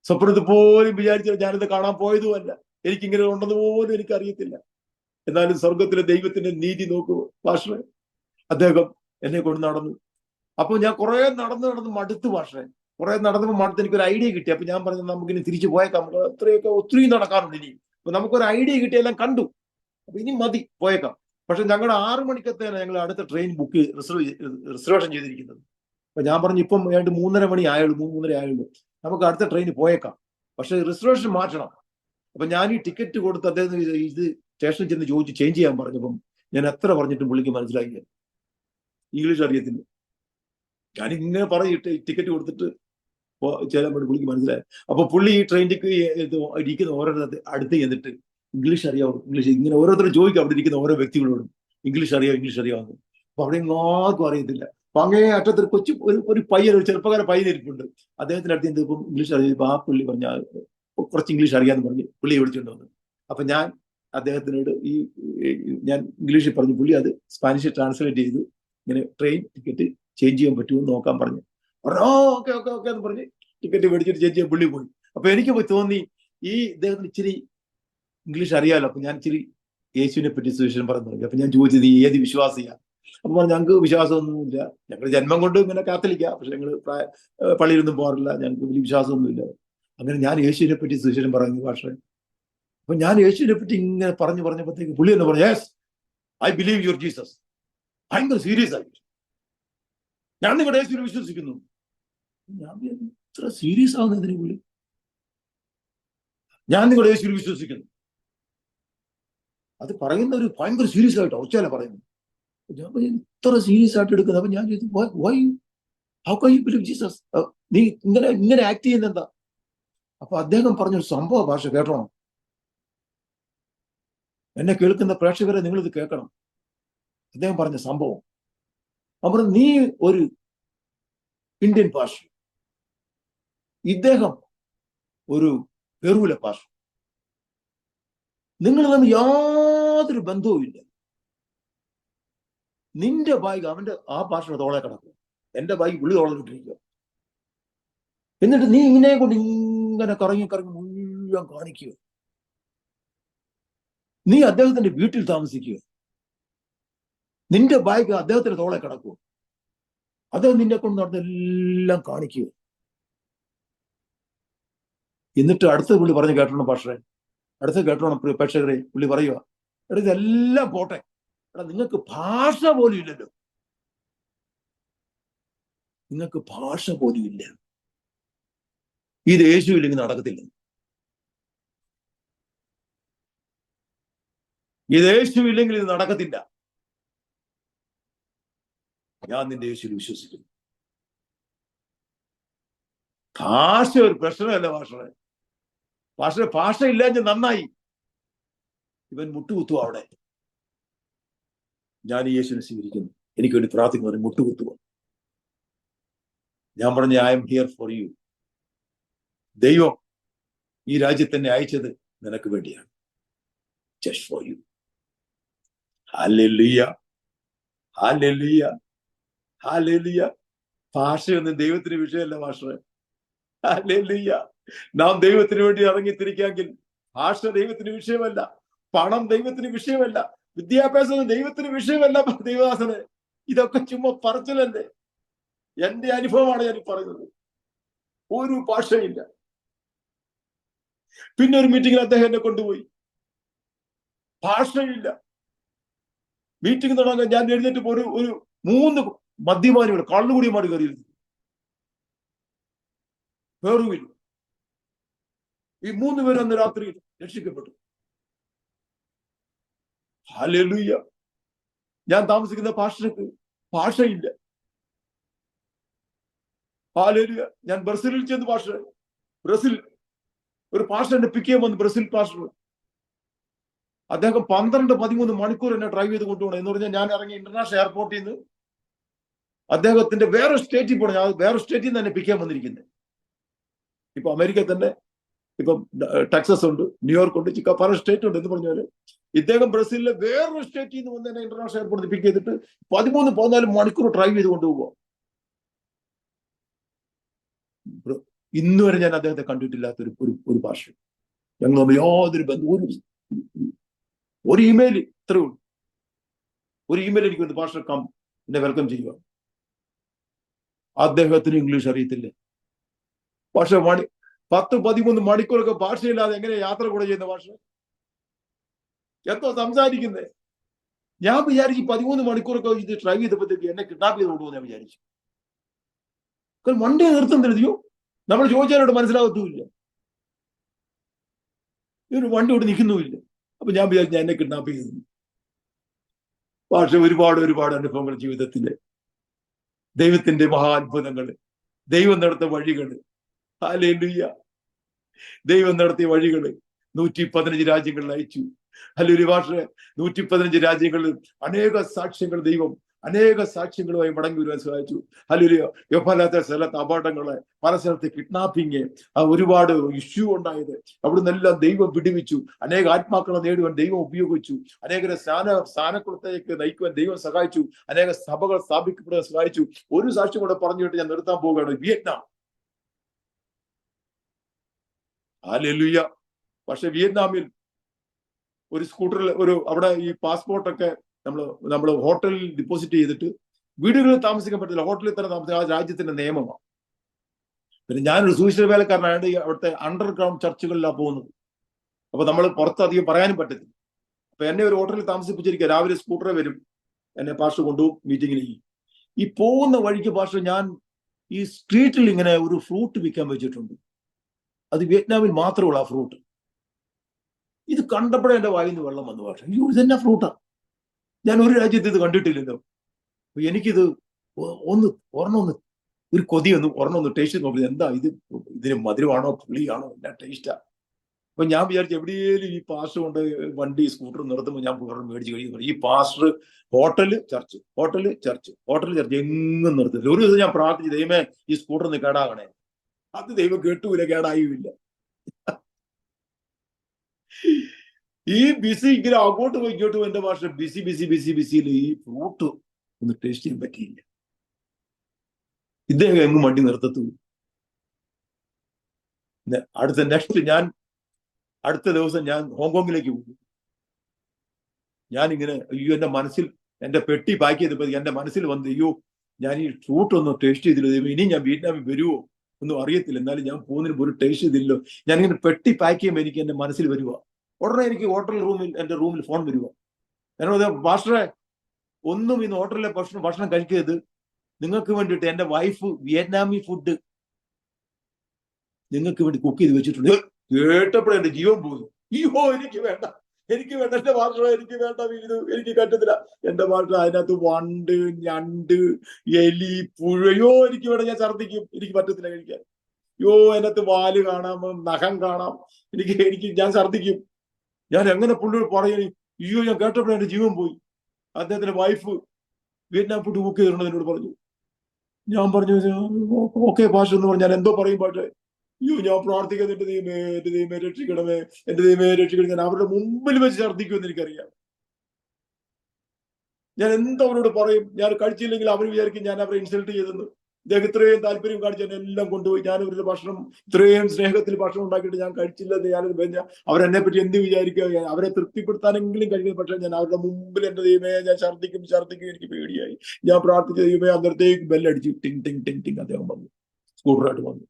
സ്വപ്നത്തിൽ പോലും വിചാരിച്ചാൽ ഞാനിത് കാണാൻ പോയതുമല്ല. എനിക്കിങ്ങനെ ഉണ്ടെന്ന് പോലും എനിക്കറിയത്തില്ല. എന്നാലും സ്വർഗത്തിലെ ദൈവത്തിന്റെ നീതി നോക്കൂ പാസ്റ്ററെ. അദ്ദേഹം എന്നെ കൊണ്ട് നടന്നു. അപ്പൊ ഞാൻ കുറെ നടന്ന് മടുത്തു പാസ്റ്ററെ. കുറെ നടന്നപ്പോൾ മടുത്ത് എനിക്കൊരു ഐഡിയ കിട്ടി. അപ്പൊ ഞാൻ പറഞ്ഞു, നമുക്കിനി തിരിച്ചു പോയേക്കാം, നമുക്ക് ഒത്തിരി നടക്കാറുണ്ട് ഇനി. അപ്പൊ നമുക്കൊരു ഐഡിയ കിട്ടി, എല്ലാം കണ്ടു. അപ്പൊ ഇനി മതി, പോയേക്കാം. പക്ഷെ ഞങ്ങളുടെ 6 മണിക്കത്തേനാണ് ഞങ്ങൾ അടുത്ത ട്രെയിൻ റിസർവേഷൻ ചെയ്തിരിക്കുന്നത്. അപ്പൊ ഞാൻ പറഞ്ഞു, ഇപ്പം ഏതാണ്ട് 3:30 മണി ആയുള്ളൂ, 3:30 നമുക്ക് അടുത്ത ട്രെയിനിൽ പോയേക്കാം, പക്ഷെ റിസർവേഷൻ മാറ്റണം. അപ്പൊ ഞാൻ ഈ ടിക്കറ്റ് കൊടുത്ത് അദ്ദേഹം ഇത് സ്റ്റേഷനിൽ ചെന്ന് ചോദിച്ചു ചേഞ്ച് ചെയ്യാൻ പറഞ്ഞപ്പം ഞാൻ എത്ര പറഞ്ഞിട്ടും പുള്ളിക്ക് മനസ്സിലാക്കിയ ഇംഗ്ലീഷ് അറിയത്തില്ല. ഞാനിങ്ങനെ പറഞ്ഞിട്ട് ടിക്കറ്റ് കൊടുത്തിട്ട് ചേരാൻ വേണ്ടി പുള്ളിക്ക് മനസ്സിലായി. അപ്പൊ പുള്ളി ഈ ട്രെയിനിലേക്ക് ഇരിക്കുന്ന ഓരോരുത്തർ അടുത്ത് ചെന്നിട്ട് ഇംഗ്ലീഷ് അറിയാമോ, ഇങ്ങനെ ഓരോരുത്തരും ചോദിക്കും. അവിടെ ഇരിക്കുന്ന ഓരോ വ്യക്തികളോടും ഇംഗ്ലീഷ് അറിയാമോ. അപ്പൊ അവിടെ ആർക്കും അറിയത്തില്ല. അപ്പൊ അങ്ങേ അറ്റത്തൊരു ഒരു പയ്യൻ, ഒരു ചെറുപ്പക്കാര പയ്യൻ ഇരിപ്പുണ്ട്. അദ്ദേഹത്തിന്റെ അടുത്ത് എന്ത് ഇപ്പം ഇംഗ്ലീഷ് അറിയാം. ആ പുള്ളി പറഞ്ഞ കുറച്ച് ഇംഗ്ലീഷ് അറിയാന്ന് പറഞ്ഞ് പുള്ളിയെ വിളിച്ചുകൊണ്ട് വന്നു. അപ്പൊ ഞാൻ അദ്ദേഹത്തിനോട് ഞാൻ ഇംഗ്ലീഷിൽ പറഞ്ഞു. പുള്ളി അത് സ്പാനിഷിൽ ട്രാൻസ്ലേറ്റ് ചെയ്തു. ഇങ്ങനെ ട്രെയിൻ ടിക്കറ്റ് ചേഞ്ച് ചെയ്യാൻ പറ്റുമെന്ന് നോക്കാൻ പറഞ്ഞു. ഓക്കെ എന്ന് പറഞ്ഞ് ടിക്കറ്റ് മേടിച്ചിട്ട് ചേഞ്ച് ചെയ്യാൻ പുള്ളി പോയി. അപ്പൊ എനിക്ക് തോന്നി ഈ ഇദ്ദേഹത്തിന് ഇച്ചിരി ഇംഗ്ലീഷ് അറിയാലോ. അപ്പൊ ഞാൻ ഇച്ചിരി യേശുവിനെ പറ്റി സുവിശേഷം പറഞ്ഞു തുടങ്ങി. അപ്പൊ ഞാൻ ചോദിച്ചത്, ഏത് വിശ്വാസിയാ? അപ്പൊ പറഞ്ഞു, ഞങ്ങൾക്ക് വിശ്വാസമൊന്നുമില്ല, ഞങ്ങൾ ജന്മം കൊണ്ട് ഇങ്ങനെ കാത്തലിക്കാ, പക്ഷെ ഞങ്ങൾ പള്ളിയിലൊന്നും പോകാറില്ല, ഞങ്ങൾക്ക് വലിയ വിശ്വാസമൊന്നുമില്ല. അങ്ങനെ ഞാൻ യേശുവിനെ പറ്റി സുവിശേഷം പറഞ്ഞു പക്ഷേ. അപ്പൊ ഞാൻ യേശുവിനെ പറ്റി ഇങ്ങനെ പറഞ്ഞപ്പോഴത്തേക്ക് പുള്ളി എന്ന് പറഞ്ഞു, yes I believe your Jesus. ഭയങ്കര സീരിയസ് ആയി. ഞാൻ നിങ്ങളുടെ യേശുവിൽ വിശ്വസിക്കുന്നു. ഞാൻ ഇത്ര സീരിയസ് ആവുന്നതിന് പുള്ളി, ഞാൻ നിങ്ങളുടെ യേശുവിൽ വിശ്വസിക്കുന്നു. അത് പറയുന്നവര് ഭയങ്കര സീരിയസ് ആയിട്ടോ ഒച്ചയല്ല പറയുന്നു. ഞാൻ ഇത്ര സീരിയസ് ആയിട്ട് എടുക്കുന്നത്. അപ്പൊ ഞാൻ ചോദിച്ചു, why how can you believe Jesus? നീ ഇങ്ങനെ ആക്ട് ചെയ്യുന്ന എന്താ? അപ്പൊ അദ്ദേഹം പറഞ്ഞൊരു സംഭവ ഭാഷ കേട്ടോണം. എന്നെ കേൾക്കുന്ന പ്രേക്ഷകരെ നിങ്ങളിത് കേൾക്കണം. അദ്ദേഹം പറഞ്ഞ സംഭവം, അവർ നീ ഒരു ഇന്ത്യൻ ഭാഷ, ഇദ്ദേഹം ഒരു പെറുവിലെ ഭാഷ, നിങ്ങൾ തമ്മിൽ യാതൊരു ബന്ധവുമില്ല. നിന്റെ ബാഗ് അവന്റെ ആ ഭാഷയുടെ തോളെ കിടക്കും, എന്റെ ബാഗ് പുള്ളി തോളെ കിട്ടിരിക്കുക. എന്നിട്ട് നീ ഇങ്ങനെ കൊണ്ട് ഇങ്ങനെ കറങ്ങി മുഴുവൻ കാണിക്കുക. നീ അദ്ദേഹത്തിന്റെ വീട്ടിൽ താമസിക്കുക, നിന്റെ ബാഗ് അദ്ദേഹത്തിന്റെ തോളെ കിടക്കുക, അദ്ദേഹം നിന്നെ കൊണ്ട് നടന്നെല്ലാം കാണിക്കുക. എന്നിട്ട് അടുത്ത പുള്ളി പറഞ്ഞ് കേട്ടോണം ഭാഷയെ, അടുത്ത കേട്ടോണം പ്രേക്ഷകരെ, പുള്ളി പറയുക, എടാ ഇതെല്ലാം പോട്ടെ, എടാ നിങ്ങൾക്ക് ഭാഷ പോലും ഇല്ലല്ലോ, നിങ്ങൾക്ക് ഭാഷ പോലും ഇല്ല, ഇത് യേശുവില്ലെങ്കിൽ നടക്കത്തില്ല, ഇത് യേശുവില്ലെങ്കിൽ ഇത് നടക്കത്തില്ല. ഞാൻ നിന്റെ യേശുവിൽ വിശ്വസിക്കുന്നു. ഭാഷ ഒരു പ്രശ്നമല്ല. ഭാഷ ഇല്ലാഞ്ഞ് നന്നായി. ഇവൻ മുട്ടുകുത്തുക അവിടെ. ഞാൻ ഈ യേശുവിനെ സ്വീകരിക്കുന്നു, എനിക്ക് വേണ്ടി പ്രാർത്ഥിക്കുന്നു, മുട്ടുകുത്തുക. ഞാൻ പറഞ്ഞു, I am here for you. ദൈവം ഈ രാജ്യത്തിനെ അയച്ചത് നിനക്ക് വേണ്ടിയാണ്. Just for you. ഹല്ലേലൂയ, ഹല്ലേലൂയ, ഹല്ലേലൂയ. ഭാഷയൊന്നും ദൈവത്തിന് വിഷയമല്ല മാസ്റ്ററെ. ഹല്ലേലൂയ. നാം ദൈവത്തിന് വേണ്ടി ഇറങ്ങിത്തിരിക്കാമെങ്കിൽ ഭാഷ ദൈവത്തിന് വിഷയമല്ല, പണം ദൈവത്തിന് വിഷയമല്ല, വിദ്യാഭ്യാസം ദൈവത്തിന് വിഷയമല്ല. ദൈവദാസന് ഇതൊക്കെ ചുമ്മാ പറച്ചിലല്ലേ. എന്റെ അനുഭവമാണ് ഞാൻ പറയുന്നത്. ഒരു ഭാഷയില്ല. പിന്നെ ഒരു മീറ്റിംഗിൽ അദ്ദേഹം എന്നെ കൊണ്ടുപോയി, ഭാഷയില്ല. മീറ്റിംഗ് തുടങ്ങാൻ ഞാൻ എഴുന്നേറ്റ് ഒരു 3 മദ്യപാനികൾ കള്ളുകൂടിയമാര് കയറിയിരുന്നു പെറുവിൽ. ഈ 3 പേരും അന്ന് രാത്രി രക്ഷിക്കപ്പെട്ടു. ഹല്ലേലൂയ. ഞാൻ താമസിക്കുന്ന ഭാഷയില്ല. ഹല്ലേലൂയ. ഞാൻ ബ്രസീലിൽ ചെന്ന് ബ്രസീൽ ഒരു പാസ്റ്ററിനെ പിക്ക് ചെയ്യാൻ വന്നു. ബ്രസീൽ പാസ്റ്റർ, അദ്ദേഹം 12-13 മണിക്കൂർ എന്നെ ഡ്രൈവ് ചെയ്ത് കൊണ്ടുപോകണം. എന്ന് പറഞ്ഞാൽ ഞാൻ ഇറങ്ങി ഇന്റർനാഷണൽ എയർപോർട്ടിൽ നിന്ന് അദ്ദേഹത്തിന്റെ വേറെ സ്റ്റേറ്റിൽ പോകണം. ഞാൻ വേറെ സ്റ്റേറ്റിൽ നിന്ന് തന്നെ പിക്ക് ചെയ്യാൻ വന്നിരിക്കുന്നത്. ഇപ്പൊ അമേരിക്കയിൽ തന്നെ ഇപ്പം ടെക്സസ് ഉണ്ട്, ന്യൂയോർക്ക് ഉണ്ട്, പല സ്റ്റേറ്റ് ഉണ്ട്. എന്ന് പറഞ്ഞാല് ഇദ്ദേഹം ബ്രസീലിലെ വേറൊരു സ്റ്റേറ്റിൽ നിന്ന് വന്ന് തന്നെ ഇന്റർനാഷണൽ എയർപോർട്ടിൽ പിക്ക് ചെയ്തിട്ട് 13-14 മണിക്കൂർ ഡ്രൈവ് ചെയ്ത് കൊണ്ടുപോകുക. ഇന്ന് വരെ ഞാൻ അദ്ദേഹത്തെ കണ്ടിട്ടില്ലാത്ത ഒരു ഭാഷ. ഞങ്ങൾ തമ്മിൽ യാതൊരു ബന്ധവും. ഒരു ഇമെയിൽ ഇത്രേ ഉള്ളൂ. ഒരു ഇമെയിൽ എനിക്ക് ഒരു ഭാഷ എന്നെ വെൽക്കം ചെയ്യുക. അദ്ദേഹത്തിന് ഇംഗ്ലീഷ് അറിയത്തില്ല. പക്ഷെ 10-13 മണിക്കൂറൊക്കെ ഭാഷയില്ലാതെ എങ്ങനെ യാത്ര കൂടെ ചെയ്യുന്ന ഭാഷ എന്തോ സംസാരിക്കുന്നേ. ഞാൻ വിചാരിച്ചു 13 മണിക്കൂറൊക്കെ ഇത് ഡ്രൈവ് ചെയ്തപ്പോഴത്തേക്ക് എന്നെ കിഡ്നാപ്പ് ചെയ്ത് കൊണ്ടുപോകുന്ന ഞാൻ വിചാരിച്ചു. വണ്ടി നിർത്തുന്നില്ലയോ, നമ്മൾ ചോദിച്ചാലോട് മനസ്സിലാകത്തുമില്ല. ഒരു വണ്ടി ഇവിടെ നിൽക്കുന്നുമില്ല. അപ്പൊ ഞാൻ വിചാരിച്ചു എന്നെ കിഡ്നാപ്പ് ചെയ്തു. പക്ഷെ ഒരുപാട് അനുഭവങ്ങൾ ജീവിതത്തില്, ദൈവത്തിന്റെ മഹാത്ഭുതങ്ങള്, ദൈവം നടത്തിയ വഴികള്. ഹല്ലേലൂയ. ദൈവം നടത്തിയ വഴികള് 115 രാജ്യങ്ങളിൽ അയച്ചു. ഹല്ലേലൂയ. ഭാഷ 115 രാജ്യങ്ങളിൽ അനേക സാക്ഷ്യങ്ങളുമായി മടങ്ങി വരുവാൻ സഹായിച്ചു. ഹല്ലേലൂയ. പല സ്ഥലത്ത് അപകടങ്ങള്, പല സ്ഥലത്ത് കിഡ്നാപ്പിങ്, ഒരുപാട് ഇഷ്യൂ ഉണ്ടായത്, അവിടുന്ന് എല്ലാം ദൈവം പിടിവിച്ചു. അനേക ആത്മാക്കളെ നേടുവാൻ ദൈവം ഉപയോഗിച്ചു. അനേകരെ സ്ഥാനക്കുളത്തേക്ക് നയിക്കുവാൻ ദൈവം സഹായിച്ചു. അനേക സഭകൾ സ്ഥാപിക്കപ്പെടാൻ സഹായിച്ചു. ഒരു സാക്ഷ്യം കൂടെ പറഞ്ഞിട്ട് ഞാൻ നിർത്താൻ പോവുകയാണ്. വിയറ്റ്നാം. ഹല്ലേലൂയ. പക്ഷെ വിയറ്റ്നാമിൽ ഒരു സ്കൂട്ടറിൽ അവിടെ ഈ പാസ്പോർട്ടൊക്കെ നമ്മൾ ഹോട്ടലിൽ ഡിപ്പോസിറ്റ് ചെയ്തിട്ട് വീടുകളിൽ താമസിക്കാൻ പറ്റില്ല, ഹോട്ടലിൽ തന്നെ താമസിക്കുക. ആ രാജ്യത്തിന്റെ നിയമമാണ്. പിന്നെ ഞാനൊരു സുവിശേഷ വേലക്കാരനായത് അവിടുത്തെ അണ്ടർഗ്രൗണ്ട് ചർച്ചുകളിലാണ് പോകുന്നത്. അപ്പൊ നമ്മൾ പുറത്ത് അധികം പറയാനും പറ്റത്തില്ല. അപ്പൊ എന്നെ ഒരു ഹോട്ടലിൽ താമസിപ്പിച്ചിരിക്കുക. രാവിലെ സ്കൂട്ടറെ വരും, എന്നെ പാസ്റ്റർ കൊണ്ടുപോകും മീറ്റിങ്ങിലേക്ക്. ഈ പോകുന്ന വഴിക്ക് പാസ്റ്റർ ഞാൻ ഈ സ്ട്രീറ്റിൽ ഇങ്ങനെ ഒരു ഫ്രൂട്ട് വിൽക്കാൻ വെച്ചിട്ടുണ്ട്. അത് വിയറ്റ്നാമിൽ മാത്രമുള്ള ആ ഫ്രൂട്ട്. ഇത് കണ്ടപ്പോഴേ എന്റെ വായിൽ നിന്ന് വെള്ളം വന്നു. പാസ്റ്റർ, അയ്യോ ഇതെന്നാ ഫ്രൂട്ടാ, ഞാൻ ഒരു രാജ്യത്ത് ഇത് കണ്ടിട്ടില്ലല്ലോ. എനിക്കിത് ഒരെണ്ണം ഒരു കൊതി ഒരെണ്ണം ടേസ്റ്റ് നോക്കി, എന്താ ഇത്, ഇതിന് മധുരമാണോ പുളിയാണോ എന്നാ ടേസ്റ്റാ. അപ്പൊ ഞാൻ വിചാരിച്ചു എവിടെയെങ്കിലും ഈ പാസ്റ്റർ കൊണ്ട് വണ്ടി സ്കൂട്ടർ നിർത്തുമ്പോൾ ഞാൻ മേടിച്ച് കഴിയുന്നു. ഈ പാസ്റ്റർ ഹോട്ടല് ചർച്ച് എങ്ങും നിർത്തില്ല. ഒരു ദിവസം ഞാൻ പ്രാർത്ഥിച്ചു, ദൈവമേ ഈ സ്കൂട്ടർ ഒന്ന് കേടാകണേ. അത് ദൈവം കേട്ടുമില്ല, കേടായുമില്ല. ഈ ബിസി ഇങ്ങനെ അങ്ങോട്ട് പോയി ഇങ്ങോട്ട് പോയി എന്റെ പാസ്റ്റർ ബിസിയിൽ ഈ ഫ്രൂട്ട് ഒന്ന് ടേസ്റ്റ് ചെയ്യാൻ പറ്റിയില്ല. ഇദ്ദേഹം എങ്ങും വണ്ടി നിർത്തത്തുമില്ല. അടുത്ത ദിവസം ഞാൻ ഹോങ്കോങ്ങിലേക്ക് പോകും. ഞാനിങ്ങനെ അയ്യോ എന്റെ മനസ്സിൽ, എന്റെ പെട്ടി പാക്ക് ചെയ്തപ്പോ എന്റെ മനസ്സിൽ വന്ന്, അയ്യോ ഞാൻ ഈ ഫ്രൂട്ട് ഒന്നും ടേസ്റ്റ് ചെയ്തില്ല, ഇനി ഞാൻ വിയറ്റ്നാമിൽ വരുമോ ഒന്നും അറിയത്തില്ല, എന്നാലും ഞാൻ പോകുന്നതിന് ഒരു ടേസ്റ്റ് ചെയ്തില്ലോ. ഞാനിങ്ങനെ പെട്ടി പാക്ക് ചെയ്യുമ്പോൾ എനിക്ക് എന്റെ മനസ്സിൽ വരുക. ഉടനെ എനിക്ക് എന്റെ റൂമിൽ ഫോൺ വരുക. ഞാനത് പാസ്റ്ററെ ഒന്നും ഇന്ന് ഹോട്ടലിലെ ഭക്ഷണം കഴിക്കരുത്, നിങ്ങൾക്ക് വേണ്ടിയിട്ട് എന്റെ വൈഫ് വിയറ്റ്നാമി ഫുഡ് നിങ്ങൾക്ക് വേണ്ടി കുക്ക് ചെയ്ത് വെച്ചിട്ടുണ്ട്. കേട്ടപ്പോഴേ എന്റെ ജീവൻ പോയി. അയ്യോ എനിക്ക് വേണ്ട എന്റെ ഭാഷ, എനിക്ക് വേണ്ട, എനിക്ക് പറ്റത്തില്ല. എന്റെ ഭാഷ അതിനകത്ത് വണ്ട്, ഞണ്ട്, എലി, പുഴയോ എനിക്ക് വേണ്ട, ഞാൻ ഛർദ്ദിക്കും, എനിക്ക് പറ്റത്തില്ല കഴിക്കാൻ. അയ്യോ അതിനകത്ത് വാല് കാണാം, നഖം കാണാം, ഞാൻ ഛർദ്ദിക്കും. ഞാൻ എങ്ങനെ പുള്ളി പറയണേ. അയ്യോ ഞാൻ കേട്ടപ്പോഴേ എന്റെ ജീവൻ പോയി. അദ്ദേഹത്തിന്റെ വൈഫ് വിയറ്റ്നാം ഫുഡ് കുക്ക് ചെയ്തിട്ടുണ്ട് എന്നോട് പറഞ്ഞു. ഞാൻ പറഞ്ഞു ഓക്കെ ഭാഷ എന്ന് പറഞ്ഞാൽ എന്തോ പറയും പാട്ടെ. അയ്യോ ഞാൻ പ്രാർത്ഥിക്കുന്നത് എന്റെ ദൈവമേ രക്ഷിക്കണമേ, ഞാൻ അവരുടെ മുമ്പിൽ വെച്ച് ഛർദ്ദിക്കുമെന്ന് എനിക്കറിയാം. ഞാൻ എന്തവരോട് പറയും, ഞാൻ കഴിച്ചില്ലെങ്കിൽ അവർ വിചാരിക്കും ഞാൻ അവരെ ഇൻസൾട്ട് ചെയ്തെന്ന്. ഇദ്ദേഹം ഇത്രയും താല്പര്യം കാണിച്ച് എന്നെ എല്ലാം കൊണ്ടുപോയി, ഞാൻ അവരുടെ ഭക്ഷണം ഇത്രയും സ്നേഹത്തിൽ ഭക്ഷണം ഉണ്ടാക്കിയിട്ട് ഞാൻ കഴിച്ചില്ലെന്ന് ഞാനത് പറഞ്ഞ അവരെന്നെ പറ്റി എന്ത് വിചാരിക്കുക, അവരെ തൃപ്തിപ്പെടുത്താനെങ്കിലും കഴിക്കും. പക്ഷെ ഞാൻ അവരുടെ മുമ്പിൽ എന്റെ ദൈവമേ ഞാൻ ഛർദ്ദിക്കും, എനിക്ക് പേടിയായി. ഞാൻ പ്രാർത്ഥിച്ച ദൈവമേ, അന്നേരത്തേക്ക് ബെല്ലടിച്ച് ടിങ് ടിങ് ടിങ് ടിങ് അദ്ദേഹം വന്നു, സ്കൂട്ടറായിട്ട് വന്നു.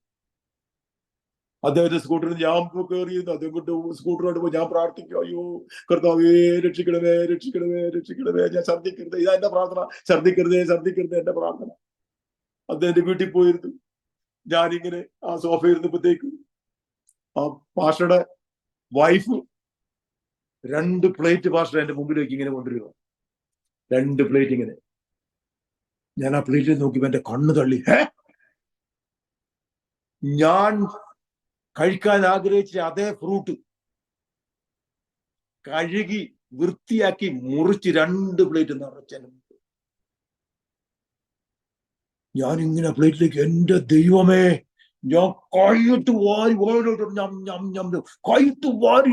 അദ്ദേഹത്തെ സ്കൂട്ടറിൽ ഞാൻ കയറിയിരുന്നു. അദ്ദേഹം കൊണ്ട് സ്കൂട്ടറായിട്ട് പോയി. ഞാൻ പ്രാർത്ഥിക്കും, അയ്യോ കർത്താവേ രക്ഷിക്കണമേ, ഞാൻ ഛർദ്ദിക്കരുത്, ഇതാ എന്റെ പ്രാർത്ഥന, ഛർദ്ദിക്കരുതേ എന്റെ പ്രാർത്ഥന. അദ്ദേഹത്തിന്റെ വീട്ടിൽ പോയിരുന്നു. ഞാനിങ്ങനെ ആ സോഫ ഇരുന്നപ്പോഴത്തേക്ക് ആ പാസ്റ്ററുടെ വൈഫ് 2 പ്ലേറ്റ് പാസ്റ്റർ എന്റെ മുമ്പിലേക്ക് ഇങ്ങനെ കൊണ്ടുവരിക. 2 പ്ലേറ്റ് ഇങ്ങനെ. ഞാൻ ആ പ്ലേറ്റിൽ നോക്കിയപ്പോ എന്റെ കണ്ണ് തള്ളി. ഞാൻ കഴിക്കാൻ ആഗ്രഹിച്ച അതേ ഫ്രൂട്ട് കഴുകി വൃത്തിയാക്കി മുറിച്ച് 2 പ്ലേറ്റ് നിറച്ചു. ഞാനിങ്ങനെ പ്ലേറ്റിലേക്ക്, എന്റെ ദൈവമേ, ഞാൻ കൈയിട്ട് വാരി